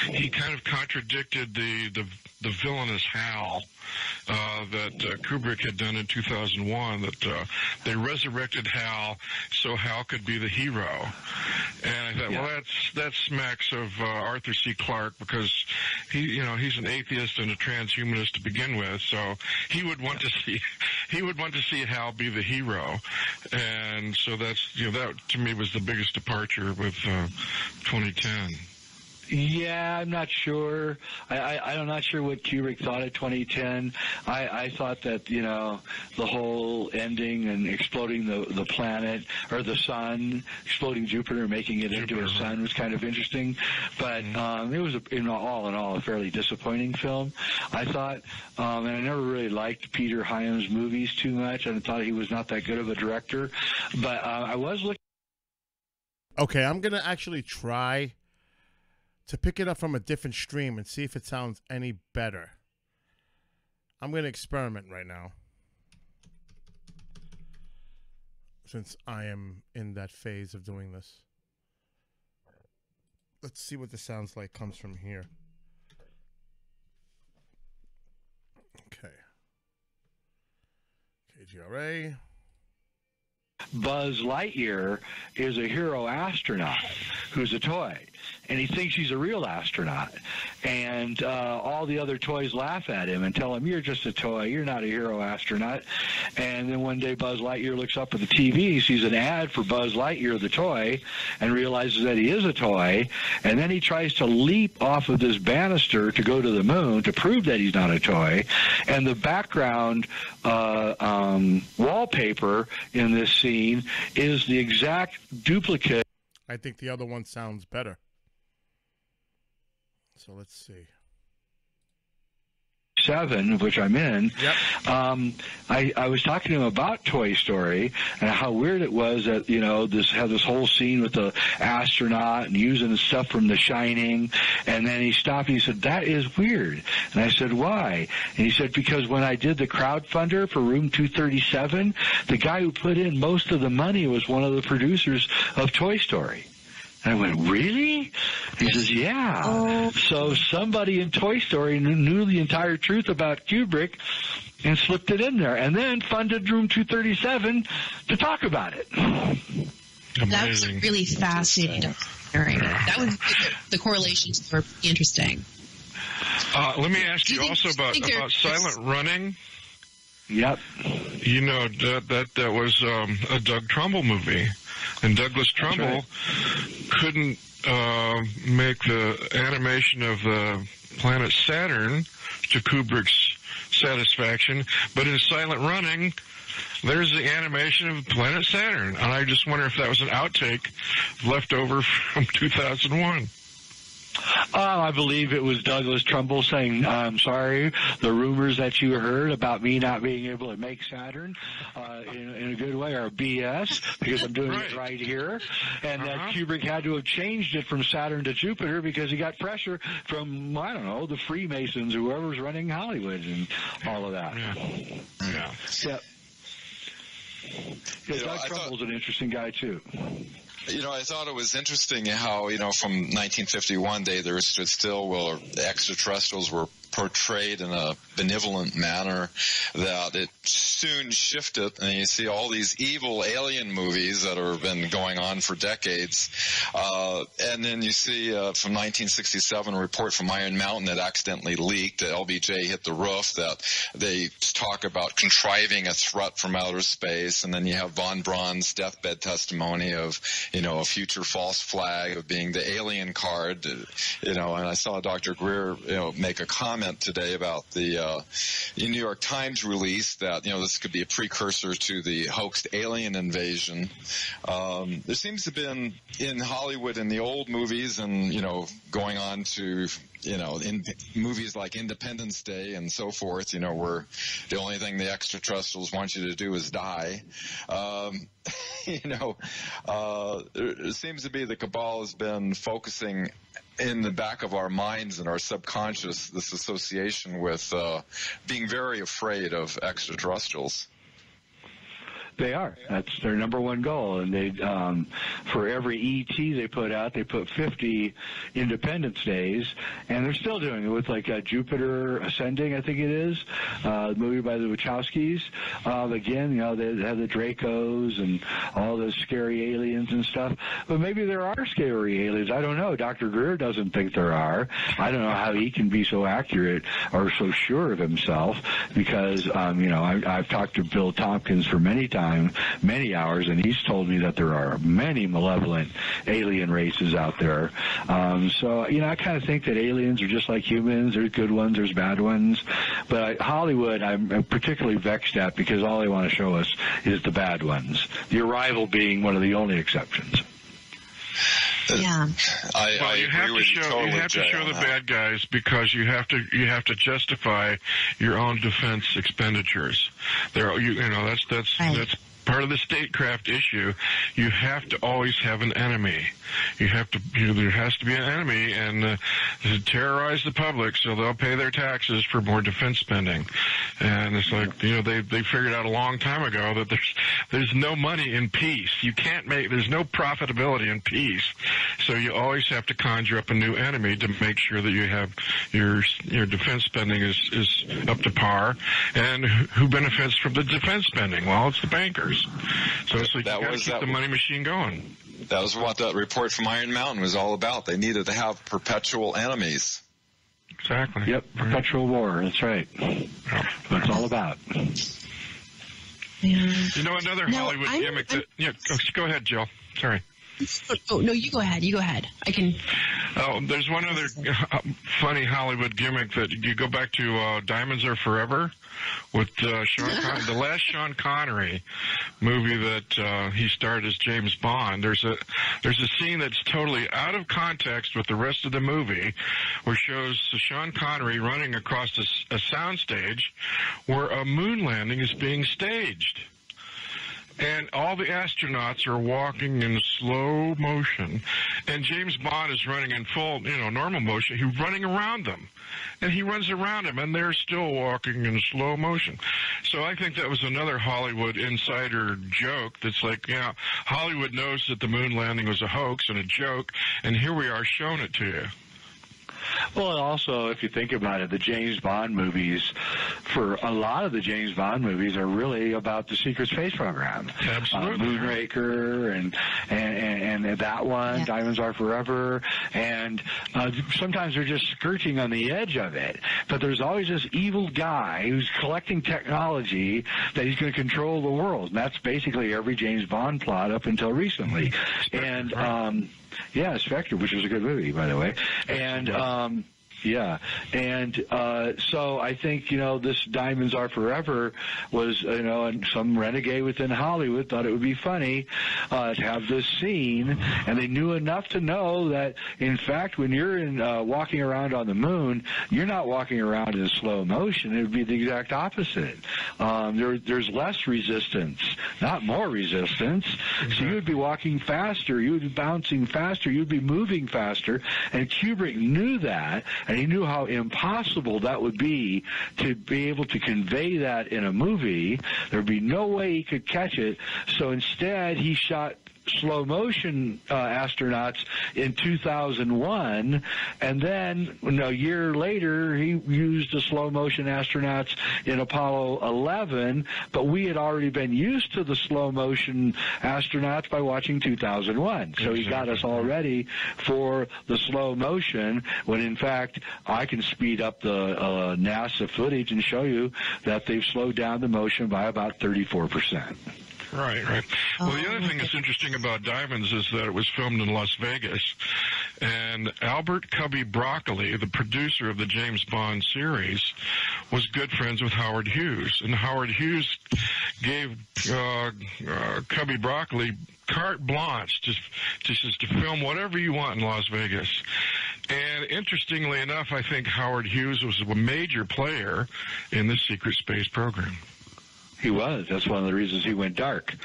he kind of contradicted the villainous Hal that Kubrick had done in 2001. That they resurrected Hal so Hal could be the hero, and I thought, well, that smacks of Arthur C. Clarke, because he's an atheist and a transhumanist to begin with, so he would want to see Hal be the hero, and so that's that to me was the biggest departure with 2010. Yeah, I'm not sure. I'm not sure what Kubrick thought of 2010. I thought that, the whole ending and exploding the planet, or the sun, exploding Jupiter, making it into a sun was kind of interesting. But it was, all in all, a fairly disappointing film, I thought. And I never really liked Peter Hyams' movies too much. I thought he was not that good of a director. But I was looking. Okay, I'm going to actually try to pick it up from a different stream and see if it sounds any better. I'm going to experiment right now, since I am in that phase of doing this. Let's see what this sounds like comes from here. Okay. KGRA. Buzz Lightyear is a hero astronaut who's a toy. and he thinks he's a real astronaut. And all the other toys laugh at him and tell him, you're just a toy, you're not a hero astronaut. And then one day Buzz Lightyear looks up at the TV, he sees an ad for Buzz Lightyear, the toy, and realizes that he is a toy. And then he tries to leap off of this banister to go to the moon to prove that he's not a toy. And the background wallpaper in this scene is the exact duplicate. I think the other one sounds better. So let's see. 7, which I'm in. Yep. I was talking to him about Toy Story and how weird it was that, you know, this had this whole scene with the astronaut and using the stuff from The Shining, and then he stopped and he said, that is weird. And I said, why? And he said, because when I did the crowdfunder for Room 237, the guy who put in most of the money was one of the producers of Toy Story. I went, really? He says, yeah. Oh. So somebody in Toy Story knew the entire truth about Kubrick and slipped it in there, and then funded Room 237 to talk about it. Amazing. That's really fascinating. That would the correlations were interesting. Let me ask you also about silent running. Yep. You know, that was a Doug Trumbull movie. And Douglas Trumbull couldn't make the animation of the planet Saturn to Kubrick's satisfaction, but in Silent Running, there's the animation of planet Saturn. And I just wonder if that was an outtake left over from 2001. I believe it was Douglas Trumbull saying, I'm sorry, the rumors that you heard about me not being able to make Saturn in a good way are BS, because I'm doing it right here. And that Kubrick had to have changed it from Saturn to Jupiter because he got pressure from, I don't know, the Freemasons, whoever's running Hollywood and all of that. Yeah. Doug Trumbull's an interesting guy, too. You know, I thought it was interesting how, you know, from 1951, Day There Stood Still, where the extraterrestrials were portrayed in a benevolent manner, that it soon shifted, and you see all these evil alien movies that have been going on for decades. And then you see from 1967 a report from Iron Mountain that accidentally leaked, that LBJ hit the roof, that they talk about contriving a threat from outer space. And then you have von Braun's deathbed testimony of, you know, a future false flag of being the alien card, you know. And I saw Dr. Greer, you know, make a comment today about the New York Times release that, you know, this could be a precursor to the hoaxed alien invasion. There seems to have been in Hollywood in the old movies and, you know, going on to, you know, in movies like Independence Day and so forth, you know, where the only thing the extraterrestrials want you to do is die. You know, it seems to be the cabal has been focusing in the back of our minds and our subconscious this association with being very afraid of extraterrestrials. They are. That's their number one goal. And they, for every ET they put out, they put 50 Independence Days, and they're still doing it with like Jupiter Ascending, I think it is, the movie by the Wachowskis. Again, you know, they have the Dracos and all those scary aliens and stuff. But maybe there are scary aliens. I don't know. Dr. Greer doesn't think there are. I don't know how he can be so accurate or so sure of himself, because, you know, I've talked to Bill Tompkins for many hours, and he's told me that there are many malevolent alien races out there. So, you know, I kind of think that aliens are just like humans. There's good ones, there's bad ones. But Hollywood, I'm particularly vexed at, because all they want to show us is the bad ones. The Arrival being one of the only exceptions. Yeah. You have to show the bad guys, because you have to justify your own defense expenditures. That's part of the statecraft issue. You have to always have an enemy. There has to be an enemy, and to terrorize the public so they'll pay their taxes for more defense spending. And it's like, you know, they figured out a long time ago that there's no money in peace. There's no profitability in peace. So you always have to conjure up a new enemy to make sure that you have your defense spending is up to par. And who benefits from the defense spending? Well, it's the bankers. So it's like you got to keep the money machine going. That was what that report from Iron Mountain was all about. They needed to have perpetual enemies. Exactly. Yep, perpetual war. That's right. What it's all about. Yeah. You know, another Hollywood gimmick that... Yeah, go ahead, Jill. Sorry. Oh, no, you go ahead. You go ahead. I can... Oh, there's one other funny Hollywood gimmick that you go back to Diamonds Are Forever with the last Sean Connery movie that he starred as James Bond. There's a scene that's totally out of context with the rest of the movie, where shows Sean Connery running across a soundstage where a moon landing is being staged. And all the astronauts are walking in slow motion, and James Bond is running in full, normal motion. He's running around them, and he runs around them, and they're still walking in slow motion. So I think that was another Hollywood insider joke that's like, Hollywood knows that the moon landing was a hoax and a joke, and here we are showing it to you. Well, also, if you think about it, the James Bond movies, for a lot of the James Bond movies, are really about the secret space program. Absolutely. Moonraker and that one, yeah. Diamonds Are Forever, and sometimes they're just skirting on the edge of it. But there's always this evil guy who's collecting technology that he's going to control the world, and that's basically every James Bond plot up until recently. And yeah, Spectre, which was a good movie, by the way. And so I think, this Diamonds Are Forever was, and some renegade within Hollywood thought it would be funny to have this scene, and they knew enough to know that, in fact, when you're walking around on the moon, you're not walking around in slow motion. It would be the exact opposite. There's less resistance, not more resistance. Mm-hmm. So you would be walking faster, you would be bouncing faster, you would be moving faster, and Kubrick knew that, and he knew how impossible that would be to be able to convey that in a movie. There would be no way he could catch it. So instead, he shot slow motion astronauts in 2001, and then a year later he used the slow motion astronauts in Apollo 11, but we had already been used to the slow motion astronauts by watching 2001. So he got us all ready for the slow motion, when in fact I can speed up the NASA footage and show you that they've slowed down the motion by about 34%. Right. Well, the other thing that's interesting about Diamonds is that it was filmed in Las Vegas, and Albert Cubby Broccoli, the producer of the James Bond series, was good friends with Howard Hughes, and Howard Hughes gave Cubby Broccoli carte blanche to film whatever you want in Las Vegas. And interestingly enough, I think Howard Hughes was a major player in the secret space program. He was. That's one of the reasons he went dark.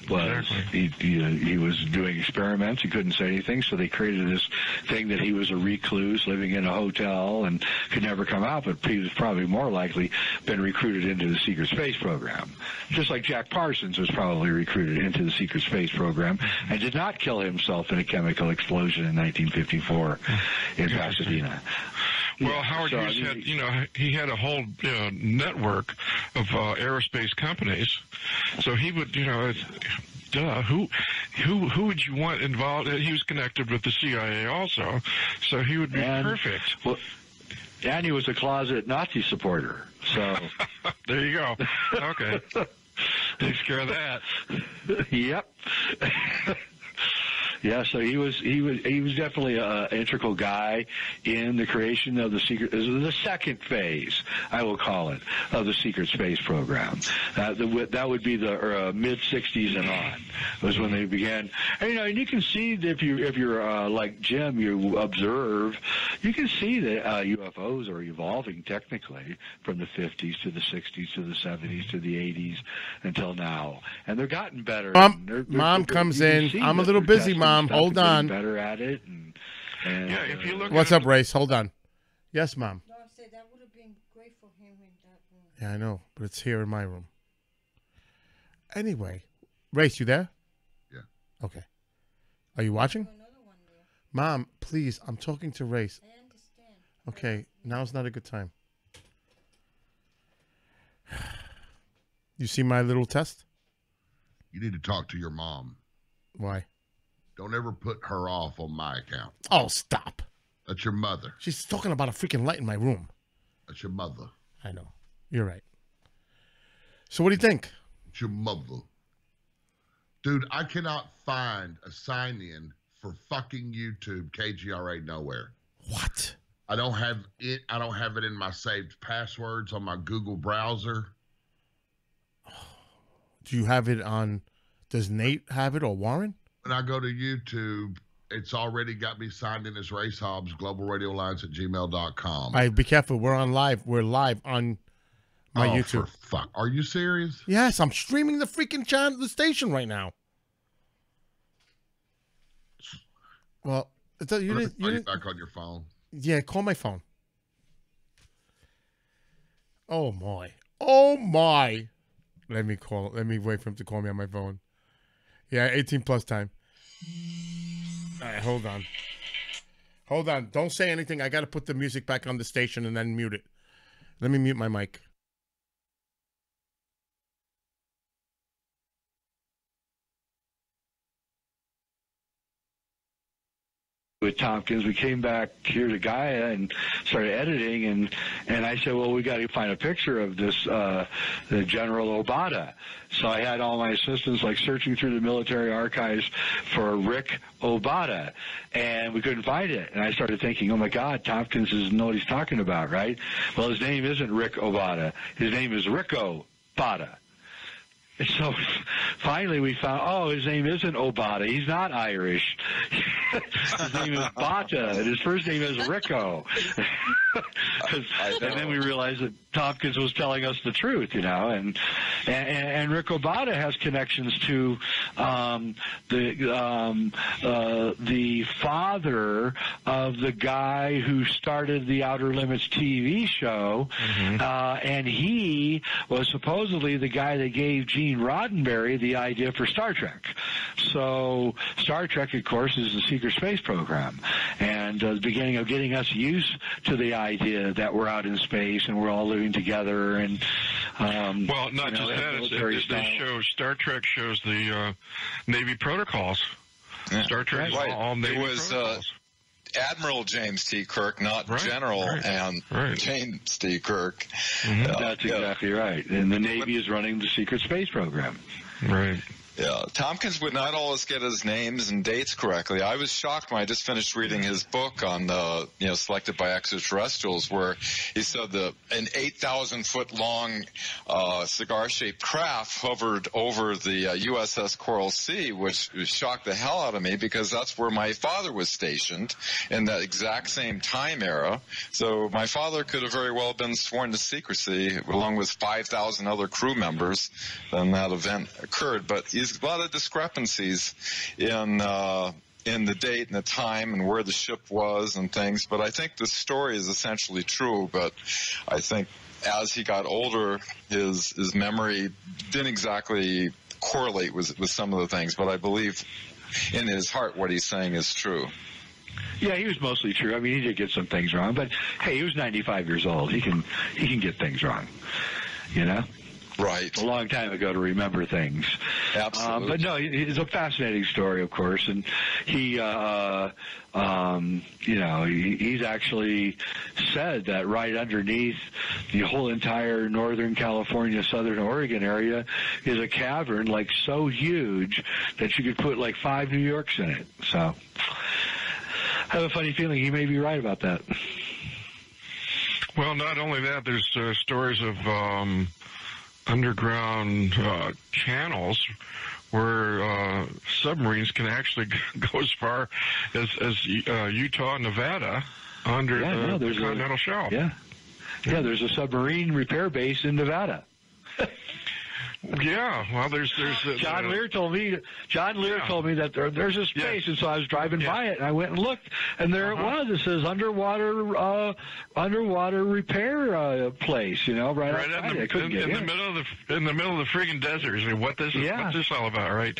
Was he was doing experiments. He couldn't say anything, so they created this thing that he was a recluse living in a hotel and could never come out, but he was probably more likely been recruited into the secret space program. Just like Jack Parsons was probably recruited into the secret space program and did not kill himself in a chemical explosion in 1954 in Pasadena. Well, Howard Hughes had, he had a whole network of aerospace companies, so he would, who would you want involved? He was connected with the CIA also, so he would be perfect. Well, and he was a closet Nazi supporter, so there you go. Okay, takes care of that. Yep. Yeah, so he was definitely an integral guy in the creation of the the second phase, I will call it, of the secret space program. That would be the mid '60s and on was when they began. And, and you can see that if you're like Jim, you observe, you can see that UFOs are evolving technically from the '50s to the '60s to the '70s to the '80s until now, and they've gotten better. Mom comes in. I'm a little busy, Mom. Hold on. Better at it. And yeah, if you look. What's up, Race? Hold on. Yes, Mom. No, I said that would have been great for him in that room. Yeah, I know, but it's here in my room. Anyway, Race, you there? Yeah. Okay. Are you watching? Mom, please, I'm talking to Race. I understand. Okay, now's not a good time. You see my little test? You need to talk to your mom. Why? Don't ever put her off on my account. Oh, stop. That's your mother. She's talking about a freaking light in my room. That's your mother. I know. You're right. So what do you think? It's your mother. Dude, I cannot find a sign-in for fucking YouTube KGRA nowhere. What? I don't have it. I don't have it in my saved passwords on my Google browser. Do you have it on? Does Nate have it or Warren? When I go to YouTube, it's already got me signed in as Race Hobbs, globalradiolines@gmail.com. All right, be careful. We're on live. We're live on my YouTube. Fuck. Are you serious? Yes, I'm streaming the freaking channel, the station right now. Well, you didn't back on your phone. Yeah, call my phone. Oh my. Oh my. Let me wait for him to call me on my phone. Yeah, 18 plus time. All right, hold on. Hold on. Don't say anything. I got to put the music back on the station and then mute it. Let me mute my mic. With Tompkins, we came back here to Gaia and started editing, and I said, well, we got to find a picture of this the General Obata. So I had all my assistants like searching through the military archives for Rick Obata, and we couldn't find it. And I started thinking, oh my God, Tompkins doesn't know what he's talking about, right? Well, his name isn't Rick Obata. His name is Rico Bata. And so finally we found, his name isn't Obata. He's not Irish. His name is Bata, and his first name is Rico. And then we realized that Tompkins was telling us the truth, and Rick Obata has connections to the father of the guy who started the Outer Limits TV show, and he was supposedly the guy that gave Gene Roddenberry the idea for Star Trek. So Star Trek, of course, is the secret space program, and the beginning of getting us used to the idea that we're out in space and we're all living together. And well, not just that. They show Star Trek shows the Navy protocols. Yeah. Star Trek Right. all Navy It was protocols. Admiral James T. Kirk, not General and James T. Kirk. That's exactly right. And the Navy is running the secret space program. Right. Yeah, Tompkins would not always get his names and dates correctly. I was shocked when I just finished reading his book on Selected by Extraterrestrials, where he said that an 8,000-foot long cigar-shaped craft hovered over the USS Coral Sea, which shocked the hell out of me because that's where my father was stationed in that exact same time era. So my father could have very well been sworn to secrecy along with 5,000 other crew members when that event occurred. But there's a lot of discrepancies in the date and the time and where the ship was and things. But I think the story is essentially true. But I think as he got older, his memory didn't exactly correlate with some of the things. But I believe in his heart what he's saying is true. Yeah, he was mostly true. I mean, he did get some things wrong. But, hey, he was 95 years old. He can get things wrong, Right. A long time ago to remember things. Absolutely. But no, it's a fascinating story, of course, and he's actually said that right underneath the whole entire Northern California, Southern Oregon area is a cavern like so huge that you could put like 5 New Yorks in it. So I have a funny feeling he may be right about that. Well, not only that, there's stories of underground channels where submarines can actually go as far as Utah, Nevada, under the continental shelf. Yeah, there's a submarine repair base in Nevada. Yeah, well, there's John Lear told me that there's a space, and so I was driving by it, and I went and looked, and there it was. It says underwater repair place, right outside. In the middle of the friggin' desert. I mean, what's this all about, right?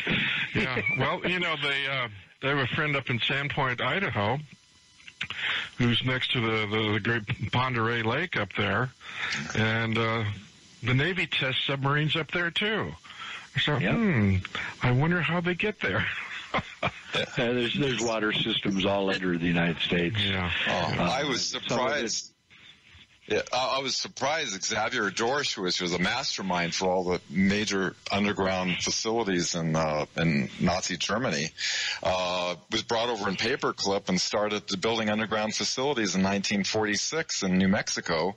Yeah. Well, they have a friend up in Sandpoint, Idaho, who's next to the great Ponderay Lake up there, and the Navy tests submarines up there, too. So, I wonder how they get there. There's water systems all under the United States. Yeah. I was surprised. Yeah, I was surprised Xavier Dorsch, which was a mastermind for all the major underground facilities in Nazi Germany, was brought over in paperclip and started building underground facilities in 1946 in New Mexico,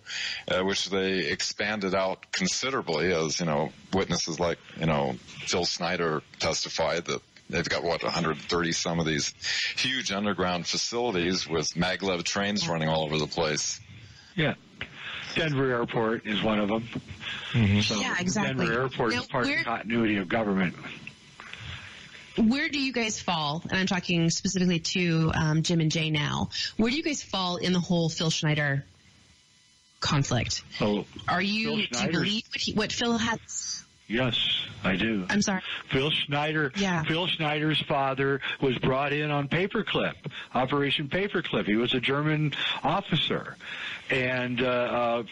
which they expanded out considerably, as witnesses like Phil Schneider testified that. They've got, 130 some of these huge underground facilities with maglev trains running all over the place. Yeah. Denver Airport is one of them. Mm-hmm. So yeah, exactly. Denver Airport is part of the continuity of government. Where do you guys fall? And I'm talking specifically to Jim and Jay now. Where do you guys fall in the whole Phil Schneider conflict? Oh, do you believe what Phil had? Yes, I do. I'm sorry. Phil Schneider. Yeah. Phil Schneider's father was brought in on Paperclip, Operation Paperclip. He was a German officer. And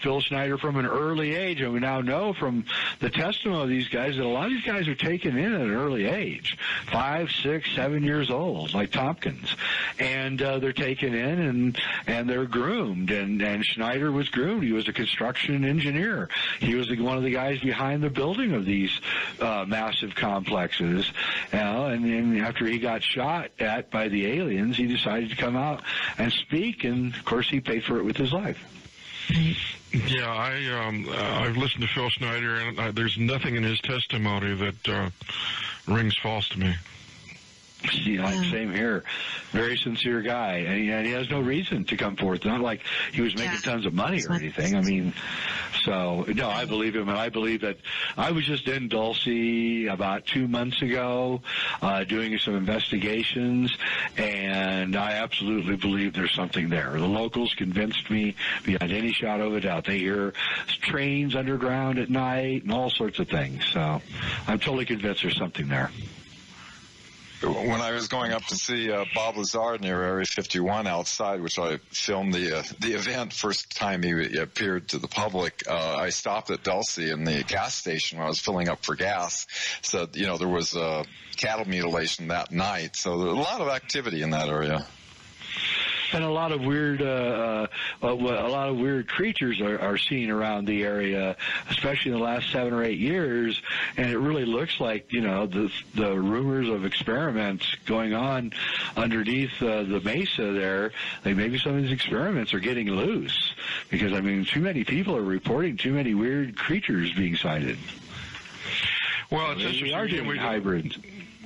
Phil Schneider, from an early age, and we now know from the testimony of these guys that a lot of these guys are taken in at an early age, 5, 6, 7 years old, like Tompkins. And they're taken in and they're groomed. And Schneider was groomed. He was a construction engineer. He was one of the guys behind the building of these massive complexes. And then after he got shot at by the aliens, he decided to come out and speak. And, of course, he paid for it with his life. Yeah, I've listened to Phil Schneider, and there's nothing in his testimony that rings false to me. Same here. Very sincere guy, and he has no reason to come forth. Not like he was making tons of money or anything. I mean, so no, I believe him, and I believe that. I was just in Dulce about 2 months ago, doing some investigations, and I absolutely believe there's something there. The locals convinced me beyond any shadow of a doubt. They hear trains underground at night and all sorts of things. So I'm totally convinced there's something there. When I was going up to see Bob Lazar near Area 51 outside, which I filmed the event first time he appeared to the public, I stopped at Dulce in the gas station when I was filling up for gas. So, there was cattle mutilation that night. So there was a lot of activity in that area. And a lot of weird creatures are seen around the area, especially in the last 7 or 8 years. And it really looks like, the rumors of experiments going on underneath the mesa there. Like maybe some of these experiments are getting loose because, too many people are reporting too many weird creatures being sighted. Well, it's we are doing hybrids.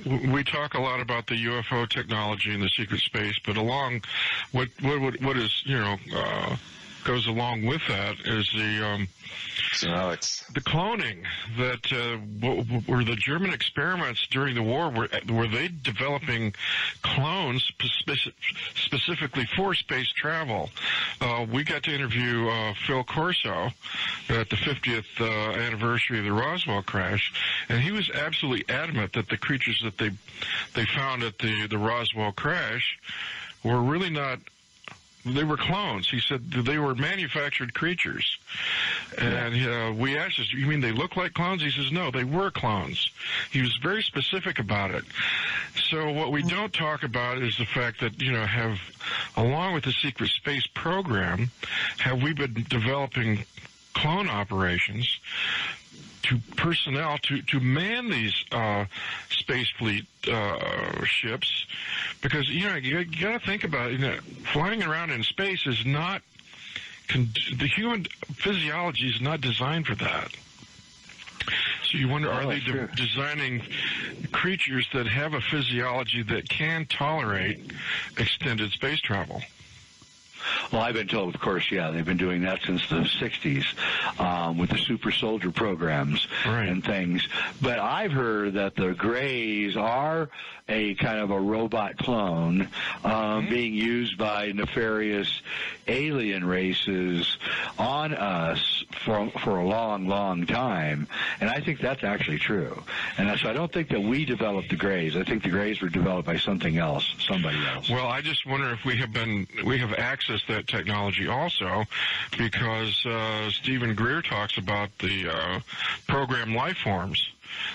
We talk a lot about the UFO technology and the secret space, but along what is goes along with that is the cloning that were the German experiments during the war. Were they developing clones specifically for space travel? We got to interview Phil Corso at the 50th anniversary of the Roswell crash, and he was absolutely adamant that the creatures that they found at the Roswell crash were really not. They were clones. He said they were manufactured creatures. And we asked, you mean they look like clones? He says, no, they were clones. He was very specific about it. So what we don't talk about is the fact that, along with the secret space program, have we been developing clone operations to personnel to man these space fleet ships, because you got to think about it. Flying around in space is not the human physiology is not designed for that. So you wonder, are they designing creatures that have a physiology that can tolerate extended space travel? Well, I've been told, of course, they've been doing that since the 60s with the super soldier programs and things. But I've heard that the Greys are a kind of a robot clone being used by nefarious alien races on us for a long, long time. And I think that's actually true. And so I don't think that we developed the Greys. I think the Greys were developed by something else, somebody else. Well, I just wonder if we have accessed that technology also, because Stephen Greer talks about the program life forms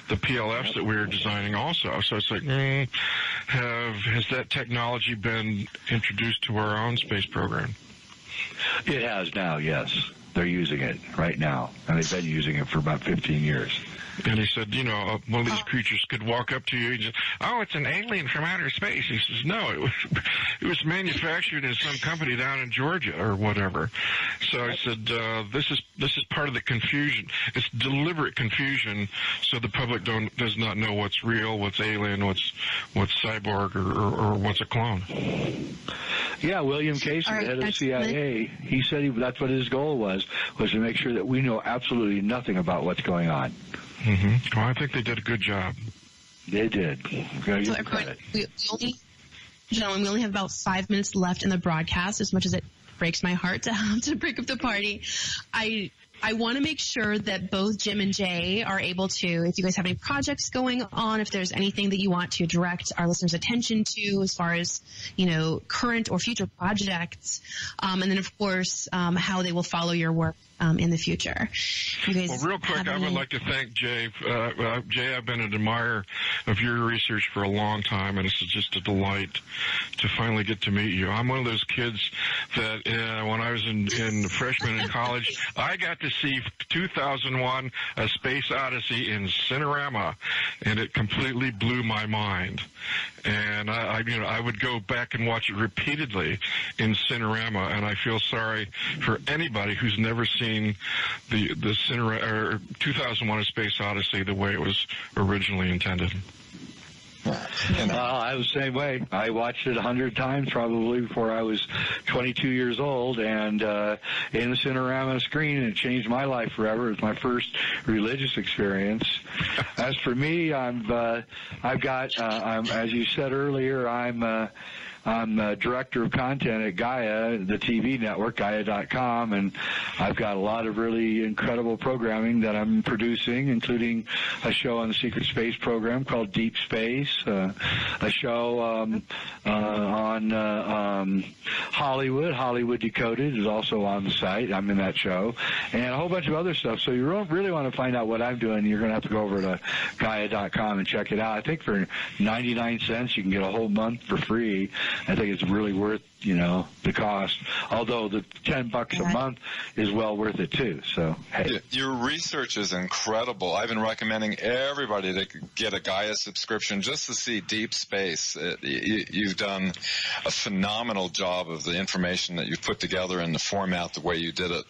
the PLFs that we were designing also. So it's like, has that technology been introduced to our own space program? It has now, yes. They're using it right now, and they've been using it for about 15 years. And he said, one of these creatures could walk up to you and just, oh, it's an alien from outer space. He says, no, it was manufactured in some company down in Georgia or whatever. So I said, this is part of the confusion. It's deliberate confusion, so the public does not know what's real, what's alien, what's cyborg, or what's a clone. Yeah, William Casey, the head of the CIA, he said that's what his goal was to make sure that we know absolutely nothing about what's going on. Mm-hmm. Well, I think they did a good job. They did. So everyone, we only have about 5 minutes left in the broadcast, as much as it breaks my heart to have to break up the party. I want to make sure that both Jim and Jay are able to, if you guys have any projects going on, if there's anything that you want to direct our listeners' attention to as far as, current or future projects, and then, of course, how they will follow your work in the future. You guys real quick, I would like to thank Jay. Jay, I've been an admirer of your research for a long time, and it's just a delight to finally get to meet you. I'm one of those kids that when I was in freshman in college, I got to see 2001: A Space Odyssey in Cinerama, and it completely blew my mind. And I would go back and watch it repeatedly in Cinerama, and I feel sorry for anybody who's never seen the Cinerama or 2001: A Space Odyssey the way it was originally intended. I was the same way. I watched it 100 times probably before I was 22 years old, and in the Cinerama screen, and it changed my life forever. It was my first religious experience. As for me, as you said earlier, I'm director of content at Gaia, the TV network, Gaia.com, and I've got a lot of really incredible programming that I'm producing, including a show on the secret space program called Deep Space, a show on Hollywood Decoded is also on the site. I'm in that show, and a whole bunch of other stuff. So you really want to find out what I'm doing, you're going to have to go over to Gaia.com and check it out. I think for 99 cents you can get a whole month for free. I think it's really worth, the cost. Although the $10 a month is well worth it too. So, hey. Your research is incredible. I've been recommending everybody to get a Gaia subscription just to see Deep Space. You've done a phenomenal job of the information that you've put together in the format the way you did it,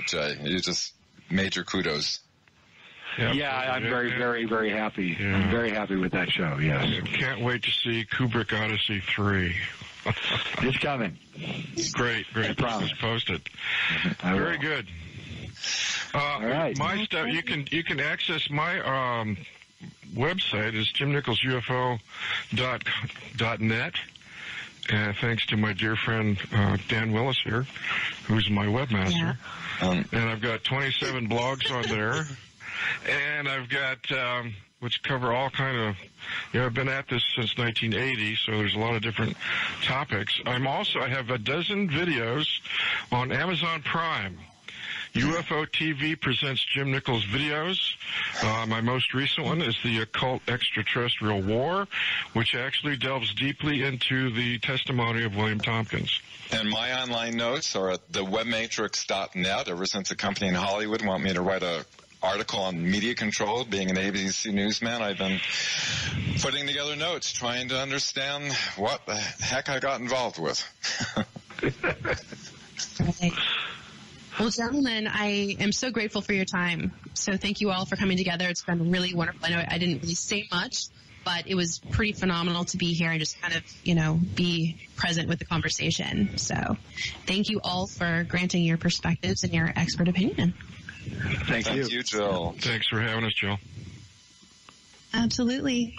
Jay. You just major kudos. Yeah, I'm very, very, very happy. Yeah. I'm very happy with that show, yes. Can't wait to see Kubrick Odyssey 3. It's coming. Great. I promise. Post it. Very good. All right. My stuff, you can access my website is jimnicholsufo.net. Thanks to my dear friend Dan Willis here, who's my webmaster. Yeah. And I've got 27 blogs on there. And I've got, which cover all kind of, I've been at this since 1980, so there's a lot of different topics. I have a dozen videos on Amazon Prime. UFO TV presents Jim Nichols videos. My most recent one is the Occult Extraterrestrial War, which actually delves deeply into the testimony of William Tompkins. And my online notes are at thewebmatrix.net. Ever since a company in Hollywood want me to write a article on media control, being an ABC newsman, I've been putting together notes, trying to understand what the heck I got involved with. Right. Well, gentlemen, I am so grateful for your time. So thank you all for coming together. It's been really wonderful. I know I didn't really say much, but it was pretty phenomenal to be here and just kind of, be present with the conversation. So thank you all for granting your perspectives and your expert opinion. Thank you. Thank you, Jill. Thanks for having us, Jill. Absolutely.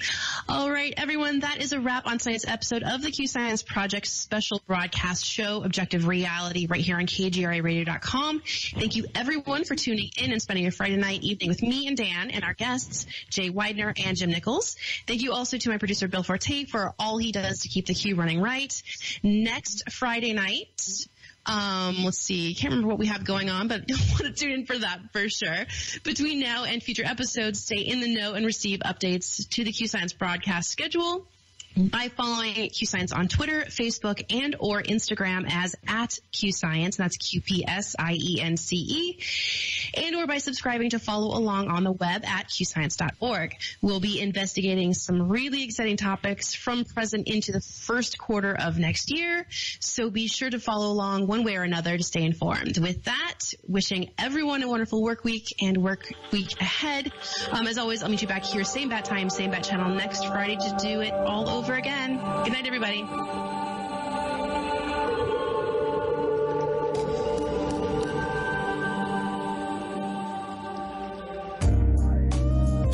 All right, everyone, that is a wrap on tonight's episode of the Q Science Project special broadcast show, Objective Reality, right here on KGRAradio.com. Thank you, everyone, for tuning in and spending your Friday night evening with me and Dan and our guests, Jay Widener and Jim Nichols. Thank you also to my producer, Bill Forte, for all he does to keep the Q running right. Next Friday night, Let's see. Can't remember what we have going on, but you'll want to tune in for that for sure. Between now and future episodes, stay in the know and receive updates to the Q Science broadcast schedule by following Q Science on Twitter, Facebook, and or Instagram as @QScience, that's QPSIENCE, and or by subscribing to follow along on the web at qscience.org. We'll be investigating some really exciting topics from present into the first quarter of next year, so be sure to follow along one way or another to stay informed. With that, wishing everyone a wonderful work week and work week ahead. As always, I'll meet you back here, same bat time, same bat channel next Friday to do it all over again. Good night, everybody.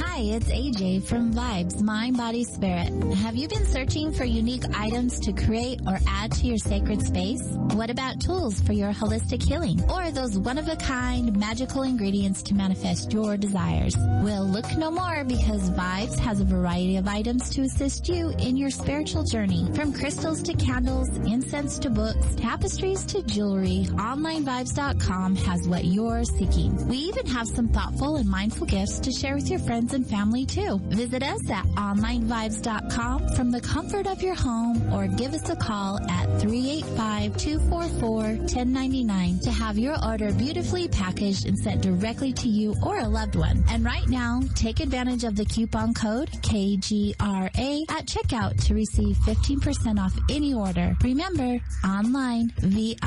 Hi, it's AJ from Vibes, Mind, Body, Spirit. Have you been searching for unique items to create or add to your sacred space? What about tools for your holistic healing? Or those one-of-a-kind magical ingredients to manifest your desires? Well, look no more, because Vibes has a variety of items to assist you in your spiritual journey. From crystals to candles, incense to books, tapestries to jewelry, OnlineVibes.com has what you're seeking. We even have some thoughtful and mindful gifts to share with your friends and family too. Visit us at OnlineVibes.com from the comfort of your home, or give us a call at 385-244-1099 to have your order beautifully packaged and sent directly to you or a loved one. And right now, take advantage of the coupon code KGRA at checkout to receive 15% off any order. Remember, online, VIBEZ.com.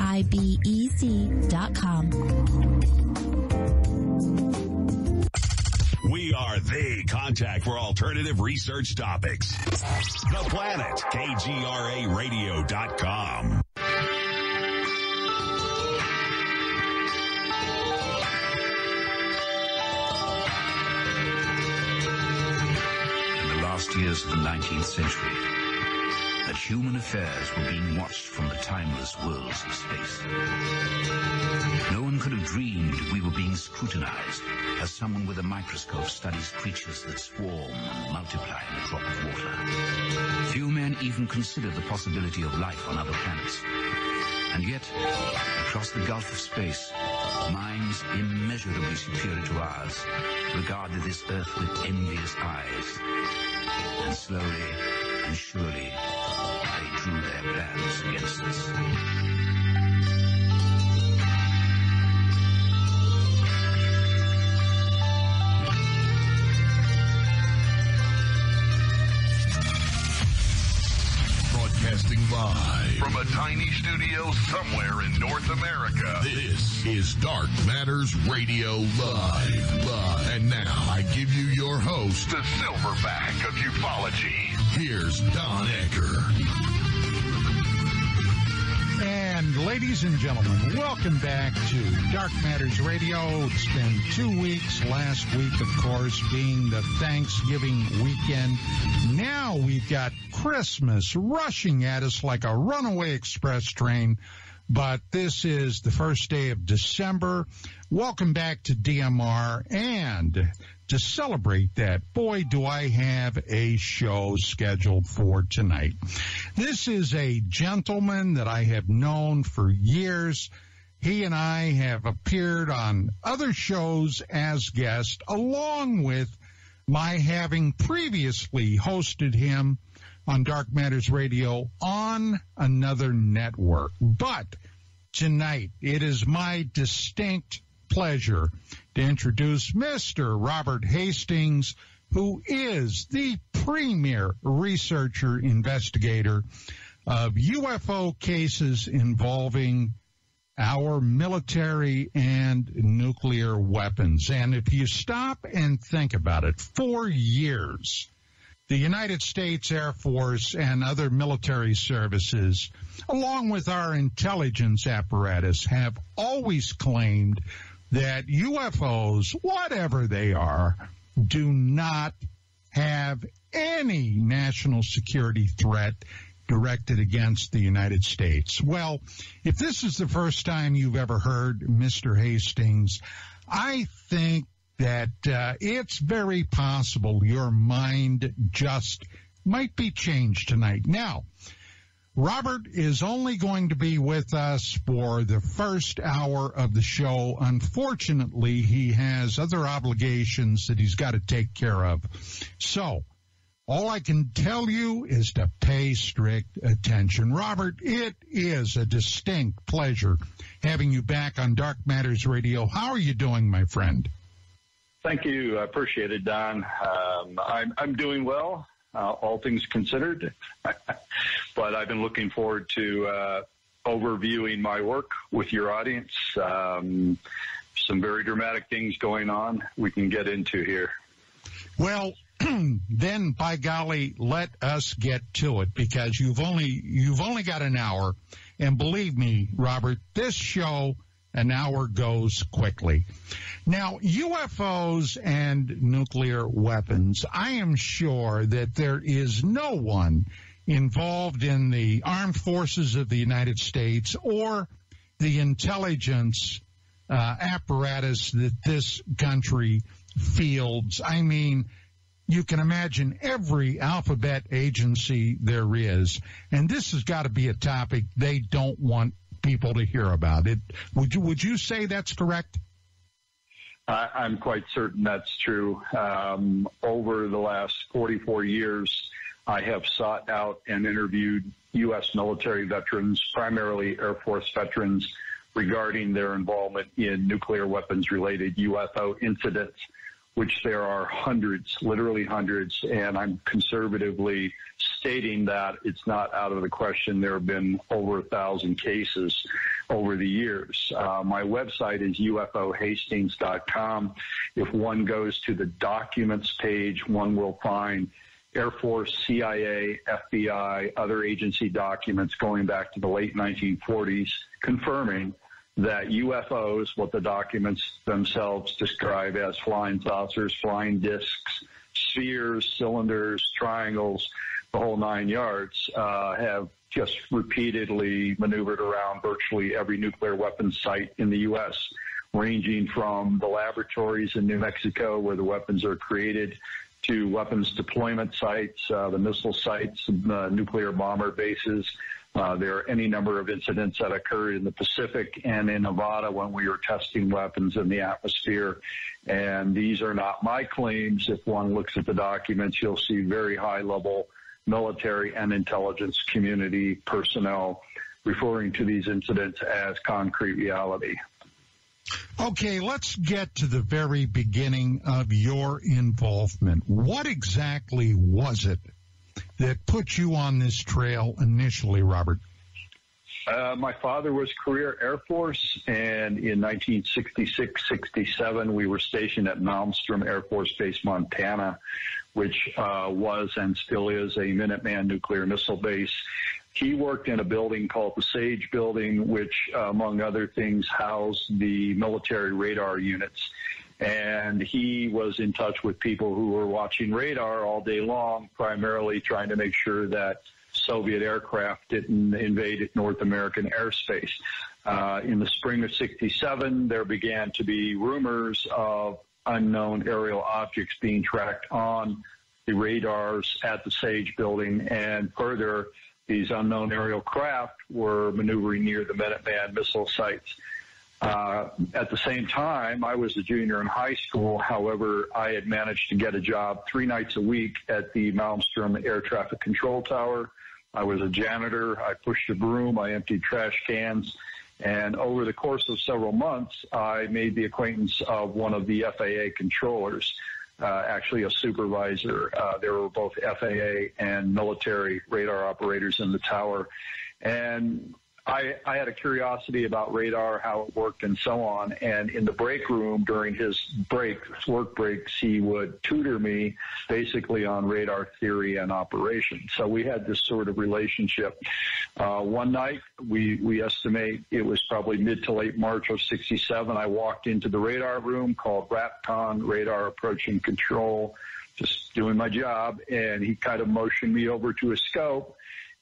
We are the contact for alternative research topics. The Planet, KGRAradio.com. In the last years of the 19th century, that human affairs were being watched from the timeless worlds of space. No one could have dreamed we were being scrutinized as someone with a microscope studies creatures that swarm and multiply in a drop of water. Few men even considered the possibility of life on other planets. And yet, across the gulf of space, minds immeasurably superior to ours regarded this Earth with envious eyes. And slowly and surely, they drew their plans against us. Broadcasting live from a tiny studio somewhere in North America. This is Dark Matters Radio Live. And now I give you your host, the silverback of ufology. Here's Don Ecker. And ladies and gentlemen, welcome back to Dark Matters Radio. It's been 2 weeks. Last week, of course, being the Thanksgiving weekend. Now we've got Christmas rushing at us like a runaway express train. But this is the first day of December. Welcome back to DMR. And to celebrate that, boy, do I have a show scheduled for tonight. This is a gentleman that I have known for years. He and I have appeared on other shows as guests, along with my having previously hosted him on Dark Matters Radio on another network. But tonight, it is my distinct pleasure to introduce Mr. Robert Hastings, who is the premier researcher investigator of UFO cases involving our military and nuclear weapons. And if you stop and think about it, for years, the United States Air Force and other military services, along with our intelligence apparatus, have always claimed that UFOs, whatever they are, do not have any national security threat directed against the United States. Well, if this is the first time you've ever heard Mr. Hastings, I think that it's very possible your mind just might be changed tonight. Now, Robert is only going to be with us for the first hour of the show. Unfortunately, he has other obligations that he's got to take care of. So, all I can tell you is to pay strict attention. Robert, it is a distinct pleasure having you back on Dark Matters Radio. How are you doing, my friend? Thank you. I appreciate it, Don. I'm doing well, all things considered. But I've been looking forward to overviewing my work with your audience. Some very dramatic things going on we can get into here. Well, then, by golly, let us get to it, because you've only got an hour, and believe me, Robert, this show, an hour goes quickly. Now, UFOs and nuclear weapons, I am sure that there is no one involved in the armed forces of the United States or the intelligence apparatus that this country fields. I mean, you can imagine every alphabet agency there is, and this has got to be a topic they don't want people to hear about. It would you say that's correct? I'm quite certain that's true. Over the last 44 years, I have sought out and interviewed U.S. military veterans, primarily Air Force veterans, regarding their involvement in nuclear weapons-related UFO incidents, which there are hundreds, literally hundreds, and I'm conservatively stating that it's not out of the question. There have been over 1,000 cases over the years. My website is ufohastings.com. If one goes to the documents page, one will find Air Force, CIA, FBI, other agency documents going back to the late 1940s, confirming that UFOs, what the documents themselves describe as flying saucers, flying discs, spheres, cylinders, triangles, the whole 9 yards, have just repeatedly maneuvered around virtually every nuclear weapons site in the U.S., ranging from the laboratories in New Mexico where the weapons are created to weapons deployment sites, the missile sites, nuclear bomber bases. There are any number of incidents that occurred in the Pacific and in Nevada when we were testing weapons in the atmosphere. And these are not my claims. If one looks at the documents, you'll see very high-level military and intelligence community personnel referring to these incidents as concrete reality. Okay, let's get to the very beginning of your involvement. What exactly was it that put you on this trail initially, Robert? My father was career Air Force, and in 1966-67, we were stationed at Malmstrom Air Force Base, Montana, which was and still is a Minuteman nuclear missile base. He worked in a building called the Sage Building, which, among other things, housed the military radar units. And he was in touch with people who were watching radar all day long, primarily trying to make sure that Soviet aircraft didn't invade North American airspace. In the spring of 67, there began to be rumors of unknown aerial objects being tracked on the radars at the Sage Building, and further, these unknown aerial craft were maneuvering near the Minuteman missile sites. At the same time, I was a junior in high school. However, I had managed to get a job 3 nights a week at the Malmstrom Air Traffic Control Tower. I was a janitor. I pushed a broom. I emptied trash cans. And over the course of several months, I made the acquaintance of one of the FAA controllers, actually a supervisor. There were both FAA and military radar operators in the tower. And I had a curiosity about radar, how it worked, and so on. And in the break room during his work breaks, he would tutor me basically on radar theory and operation. So we had this sort of relationship. One night, we estimate it was probably mid to late March of 67. I walked into the radar room called RAPCON, Radar Approach and Control, just doing my job. And he kind of motioned me over to a scope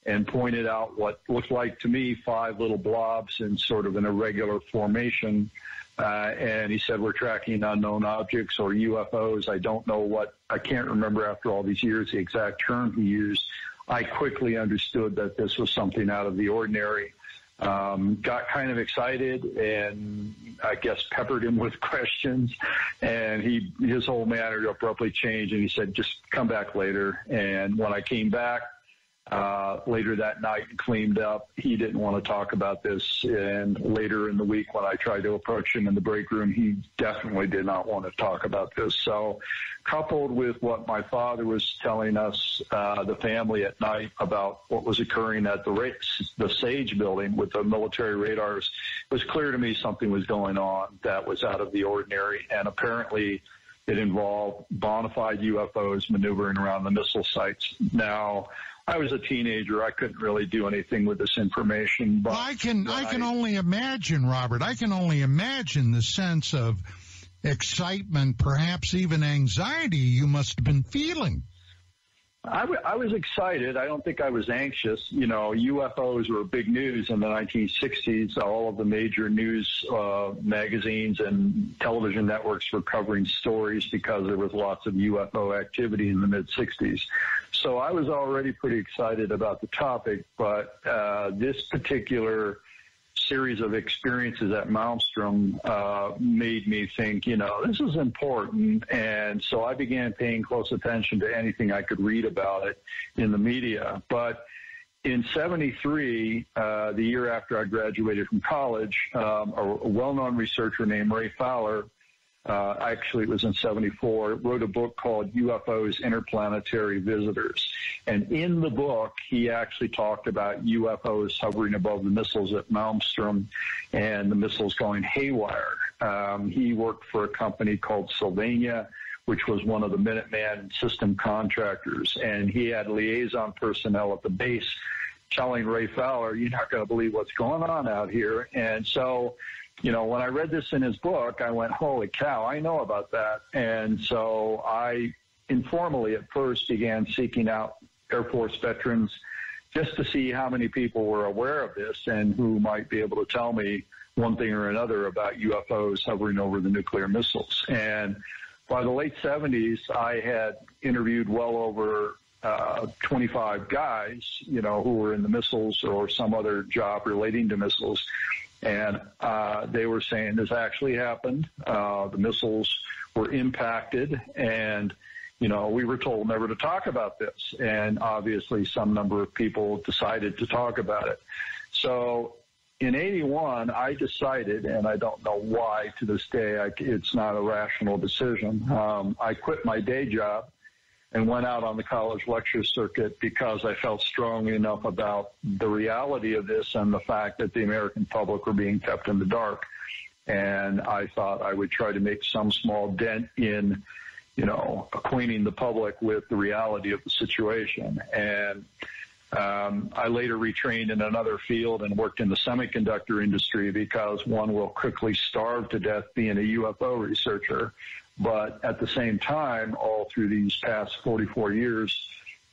and pointed out what looked like to me 5 little blobs in sort of an irregular formation. And he said, we're tracking unknown objects or UFOs. I don't know I can't remember after all these years the exact term he used. I quickly understood that this was something out of the ordinary. Got kind of excited and I guess peppered him with questions, and his whole manner abruptly changed, and he said, just come back later. And when I came back later that night and cleaned up, he didn't want to talk about this. And later in the week when I tried to approach him in the break room, he definitely did not want to talk about this. So coupled with what my father was telling us, the family at night, about what was occurring at the Sage building with the military radars, it was clear to me something was going on that was out of the ordinary. And apparently it involved bona fide UFOs maneuvering around the missile sites. Now, I was a teenager. I couldn't really do anything with this information. But I can only imagine, Robert. I can only imagine the sense of excitement, perhaps even anxiety you must have been feeling. I was excited. I don't think I was anxious. You know, UFOs were big news in the 1960s. All of the major news magazines and television networks were covering stories because there was lots of UFO activity in the mid-60s. So I was already pretty excited about the topic, but this particular series of experiences at Malmstrom made me think, you know, this is important. And so I began paying close attention to anything I could read about it in the media. But in 73, the year after I graduated from college, a well-known researcher named Ray Fowler, actually it was in 74, wrote a book called UFOs, Interplanetary Visitors. And in the book, he actually talked about UFOs hovering above the missiles at Malmstrom and the missiles going haywire. He worked for a company called Sylvania, which was one of the Minuteman system contractors. And he had liaison personnel at the base telling Ray Fowler, you're not going to believe what's going on out here. And so, you know, when I read this in his book, I went, holy cow, I know about that. And so I informally at first began seeking out Air Force veterans just to see how many people were aware of this and who might be able to tell me one thing or another about UFOs hovering over the nuclear missiles. And by the late 70s, I had interviewed well over 25 guys, you know, who were in the missiles or some other job relating to missiles. And they were saying this actually happened. The missiles were impacted, and, you know, we were told never to talk about this. And obviously some number of people decided to talk about it. So in 81, I decided, and I don't know why to this day, it's not a rational decision. I quit my day job and went out on the college lecture circuit because I felt strongly enough about the reality of this and the fact that the American public were being kept in the dark. And I thought I would try to make some small dent in, you know, acquainting the public with the reality of the situation. And I later retrained in another field and worked in the semiconductor industry because one will quickly starve to death being a UFO researcher. But at the same time, all through these past 44 years,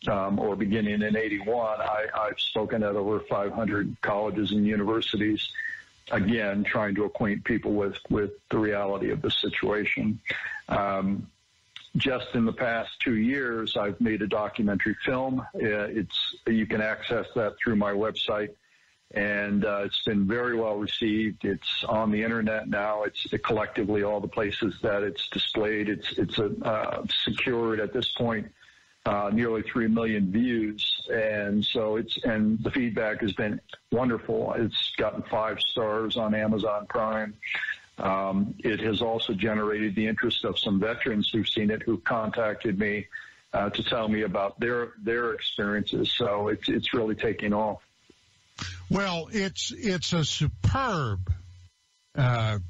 or beginning in 81, I've spoken at over 500 colleges and universities, again, trying to acquaint people with the reality of the situation. Just in the past 2 years, I've made a documentary film. You can access that through my website. And it's been very well received. It's on the internet now. It's collectively all the places that it's displayed. It's secured at this point, nearly 3 million views, and so and the feedback has been wonderful. It's gotten 5 stars on Amazon Prime. It has also generated the interest of some veterans who've seen it, who've contacted me to tell me about their experiences. So it's really taking off. Well, it's a superb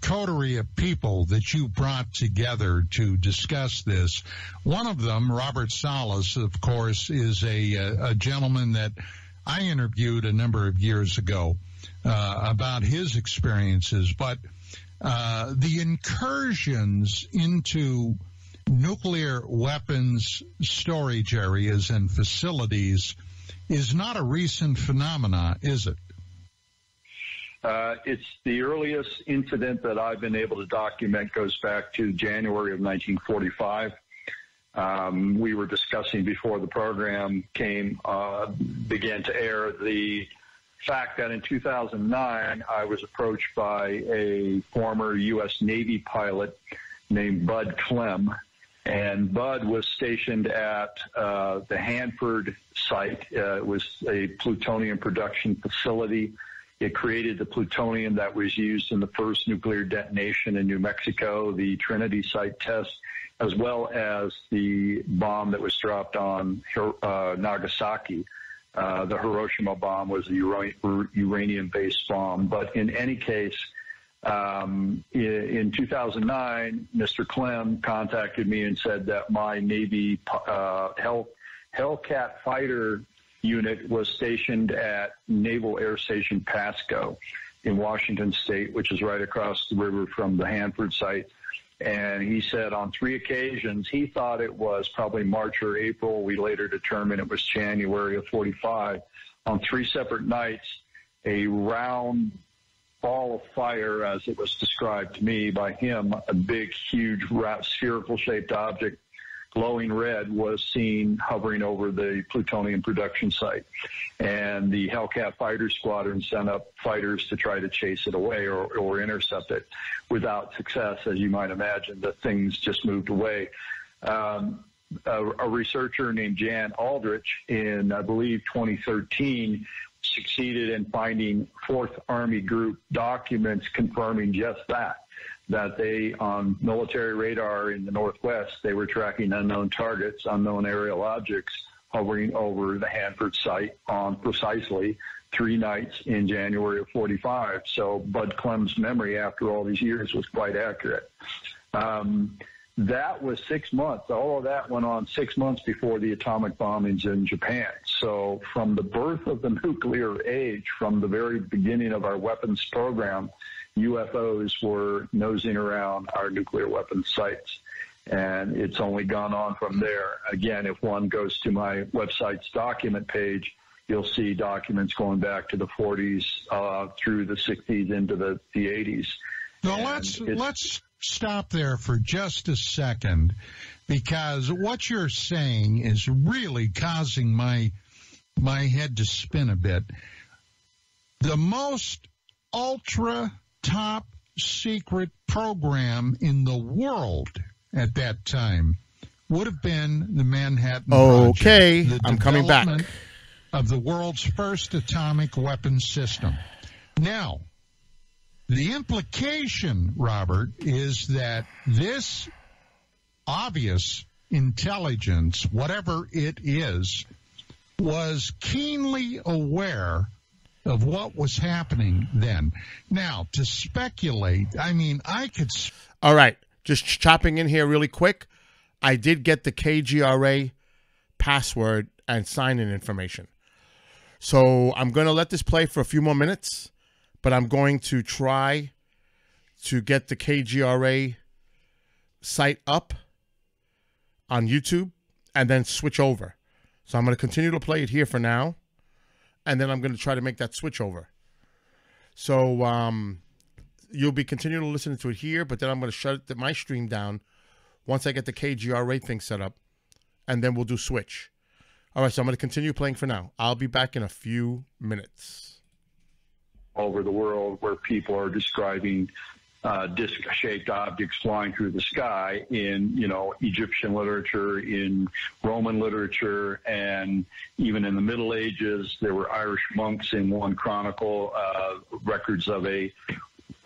coterie of people that you brought together to discuss this. One of them, Robert Salas, of course, is a gentleman that I interviewed a number of years ago about his experiences. But the incursions into nuclear weapons storage areas and facilities is not a recent phenomena, is it? It's the earliest incident that I've been able to document goes back to January of 1945. we were discussing before the program began to air, the fact that in 2009 I was approached by a former U.S. Navy pilot named Bud Clem, and Bud was stationed at the Hanford site. It was a plutonium production facility. It created the plutonium that was used in the first nuclear detonation in New Mexico, the Trinity site test, as well as the bomb that was dropped on Nagasaki. The Hiroshima bomb was a uranium-based bomb. But in any case, in 2009, Mr. Clem contacted me and said that my Navy Hellcat fighter unit was stationed at Naval Air Station Pasco in Washington State, which is right across the river from the Hanford site. And he said on 3 occasions, he thought it was probably March or April. We later determined it was January of 45. On 3 separate nights, a round ball of fire, as it was described to me by him, a big, huge, spherical-shaped object, glowing red, was seen hovering over the plutonium production site. And the Hellcat fighter squadron sent up fighters to try to chase it away or intercept it, without success, as you might imagine. The things just moved away. A researcher named Jan Aldrich in, I believe, 2013 succeeded in finding 4th Army Group documents confirming just that they, on military radar in the Northwest, they were tracking unknown targets, unknown aerial objects hovering over the Hanford site on precisely 3 nights in January of 45. So Bud Clem's memory after all these years was quite accurate. That was 6 months. All of that went on 6 months before the atomic bombings in Japan. So from the birth of the nuclear age, from the very beginning of our weapons program, UFOs were nosing around our nuclear weapons sites. And it's only gone on from there. Again, if one goes to my website's document page, you'll see documents going back to the 40s through the 60s into the 80s. Now, let's stop there for just a second, because what you're saying is really causing my head to spin a bit. The most ultra top secret program in the world at that time would have been the Manhattan Project. Okay, I'm coming back. Of the world's first atomic weapons system. Now, the implication, Robert, is that this obvious intelligence, whatever it is, was keenly aware of what was happening then. Now, to speculate, I mean, I could... All right, just chopping in here really quick. I did get the KGRA password and sign-in information. So I'm going to let this play for a few more minutes, but I'm going to try to get the KGRA site up on YouTube and then switch over. So I'm going to continue to play it here for now, and then I'm going to try to make that switch over. So you'll be continuing to listen to it here, but then I'm going to shut my stream down once I get the KGRA thing set up, and then we'll do switch. All right, so I'm going to continue playing for now. I'll be back in a few minutes. Over the world, where people are describing disc-shaped objects flying through the sky in, Egyptian literature, in Roman literature, and even in the Middle Ages, there were Irish monks in one chronicle, records of a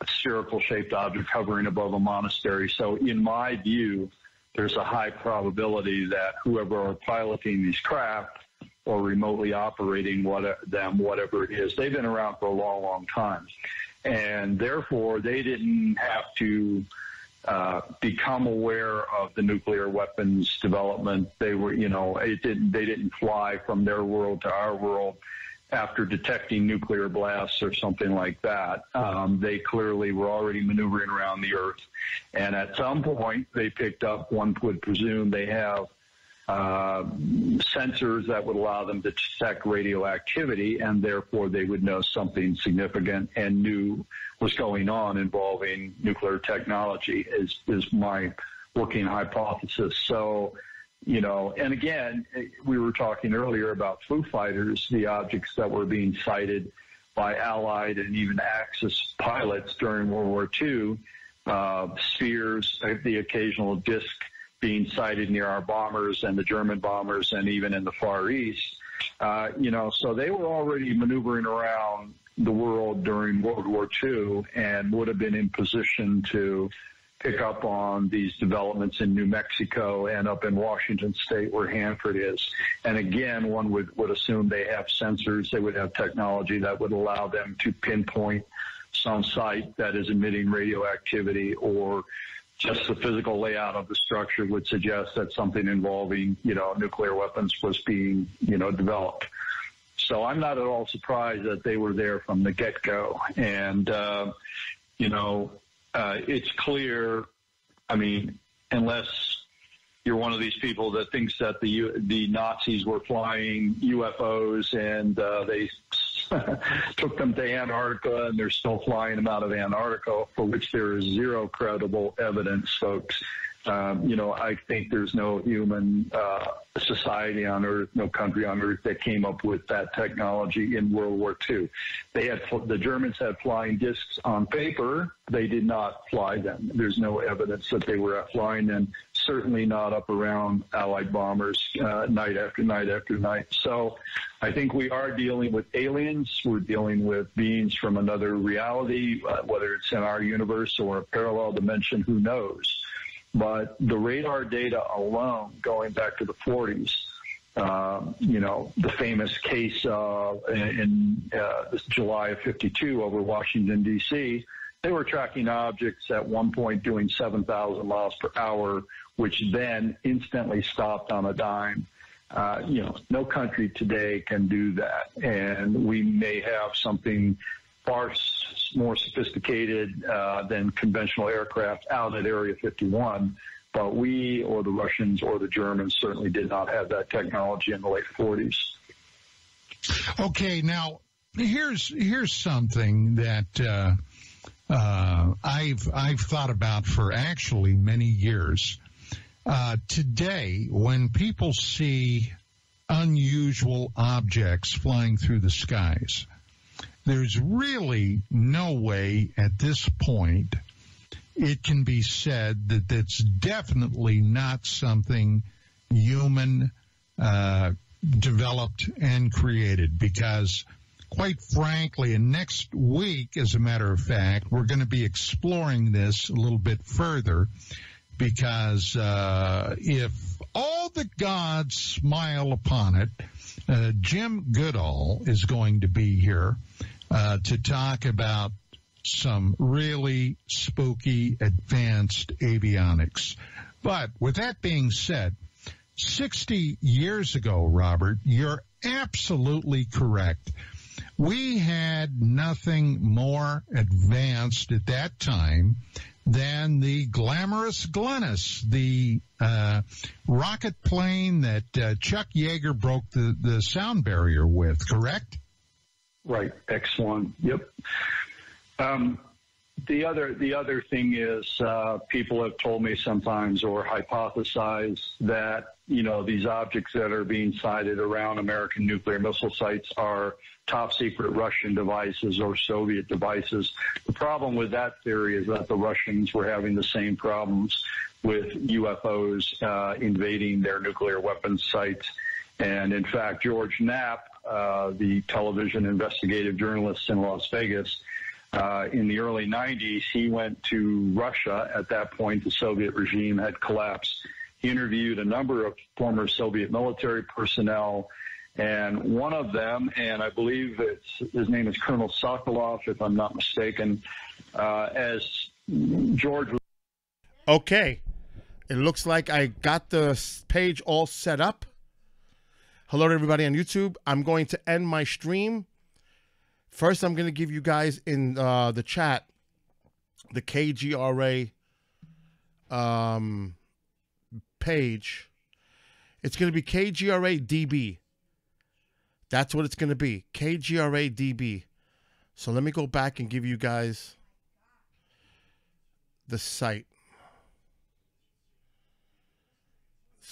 spherical-shaped object hovering above a monastery. So in my view, there's a high probability that whoever are piloting these craft or remotely operating whatever it is, they've been around for a long, long time. And therefore, they didn't have to become aware of the nuclear weapons development. They were, they didn't fly from their world to our world after detecting nuclear blasts or something like that. They clearly were already maneuvering around the Earth. And at some point, they picked up, one would presume they have sensors that would allow them to detect radioactivity, and therefore they would know something significant and new was going on involving nuclear technology is my working hypothesis. So You know, and again, we were talking earlier about Foo Fighters, the objects that were being sighted by Allied and even Axis pilots during World War II, spheres, the occasional disc being sighted near our bombers and the German bombers and even in the Far East. You know, so they were already maneuvering around the world during World War II and would have been in position to pick up on these developments in New Mexico and up in Washington State where Hanford is. And again, one would assume they have sensors, they would have technology that would allow them to pinpoint some site that is emitting radioactivity, or just the physical layout of the structure would suggest that something involving, you know, nuclear weapons was being, you know, developed. So I'm not at all surprised that they were there from the get-go. And, you know, it's clear, I mean, unless you're one of these people that thinks that the Nazis were flying UFOs and they took them to Antarctica and they're still flying them out of Antarctica, for which there is zero credible evidence, folks. You know, I think there's no human society on Earth, no country on Earth that came up with that technology in World War II. The Germans had flying discs on paper. They did not fly them. There's no evidence that they were flying them, certainly not up around Allied bombers night after night after night. So I think we are dealing with aliens. We're dealing with beings from another reality, whether it's in our universe or a parallel dimension, who knows. But the radar data alone, going back to the 40s, you know, the famous case in July of 52 over Washington, D.C., they were tracking objects at one point doing 7,000 miles per hour, which then instantly stopped on a dime. You know, no country today can do that. And we may have something far more sophisticated than conventional aircraft out at Area 51, but we or the Russians or the Germans certainly did not have that technology in the late 40s. Okay, now here's something that I've thought about for actually many years. Today, when people see unusual objects flying through the skies, there's really no way at this point it can be said that that's definitely not something human developed and created, because quite frankly, and next week, as a matter of fact, we're going to be exploring this a little bit further, because if all the gods smile upon it, Jim Goodall is going to be here to talk about some really spooky advanced avionics. But with that being said, 60 years ago, Robert, you're absolutely correct. We had nothing more advanced at that time than the glamorous Glennis, the rocket plane that Chuck Yeager broke the sound barrier with, correct? Right, X1. Yep. The other thing is, people have told me sometimes, or hypothesized, that, you know, these objects that are being sighted around American nuclear missile sites are top secret Russian devices or Soviet devices. The problem with that theory is that the Russians were having the same problems with UFOs invading their nuclear weapons sites. And in fact, George Knapp, the television investigative journalist in Las Vegas, in the early 90s, he went to Russia. At that point, the Soviet regime had collapsed. He interviewed a number of former Soviet military personnel, and one of them, and I believe his name is Colonel Sokolov, if I'm not mistaken, as George was... Okay. It looks like I got the page all set up. Hello to everybody on YouTube. I'm going to end my stream. First, I'm going to give you guys in the chat the KGRA page. It's going to be KGRA DB. That's what it's going to be, KGRA DB. So let me go back and give you guys the site.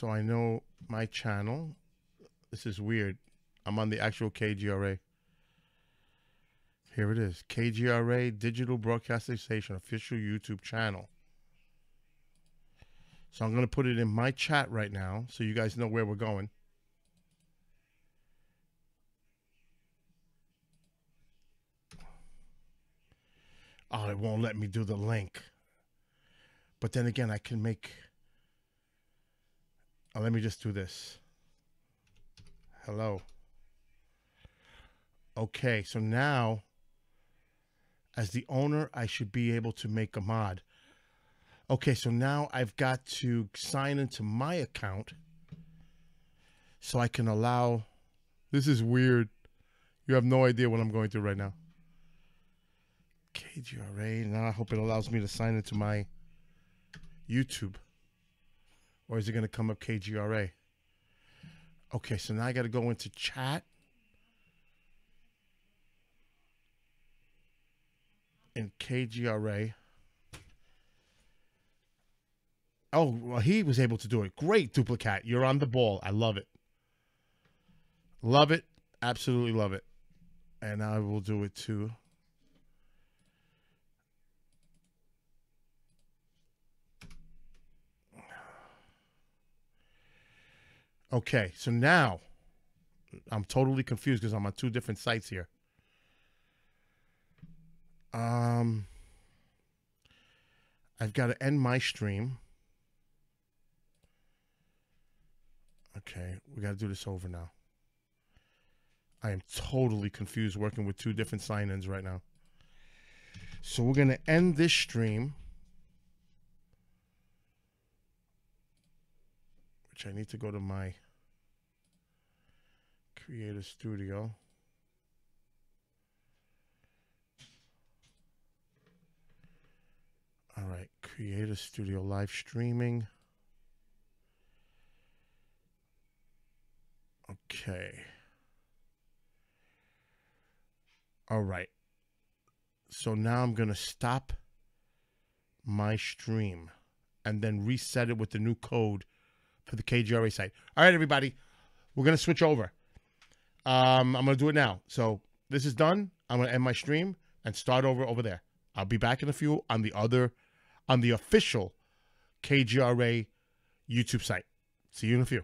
So I know my channel. This is weird. I'm on the actual KGRA. Here it is. KGRA Digital Broadcasting Station official YouTube channel. So I'm going to put it in my chat right now so you guys know where we're going. Oh, it won't let me do the link. But then again, I can make... Oh, let me just do this. Hello. Okay, so now, as the owner, I should be able to make a mod. Okay, so now I've got to sign into my account so I can allow... This is weird. You have no idea what I'm going through right now. KGRA. Now I hope it allows me to sign into my YouTube. Or is it going to come up KGRA? Okay, so now I got to go into chat. In KGRA. Oh, well, he was able to do it. Great, Duplicate. You're on the ball. I love it. Love it. Absolutely love it. And I will do it too. Okay, so now I'm totally confused because I'm on two different sites here. I've got to end my stream. Okay, we got to do this over now. I am totally confused working with two different sign-ins right now. So we're going to end this stream. Which I need to go to my Creator Studio. All right, Creator Studio live streaming. Okay. All right. So now I'm going to stop my stream and then reset it with the new code for the KGRA site. All right, everybody. We're going to switch over. I'm going to do it now. So this is done. I'm going to end my stream and start over there. I'll be back in a few on the official KGRA YouTube site. See you in a few.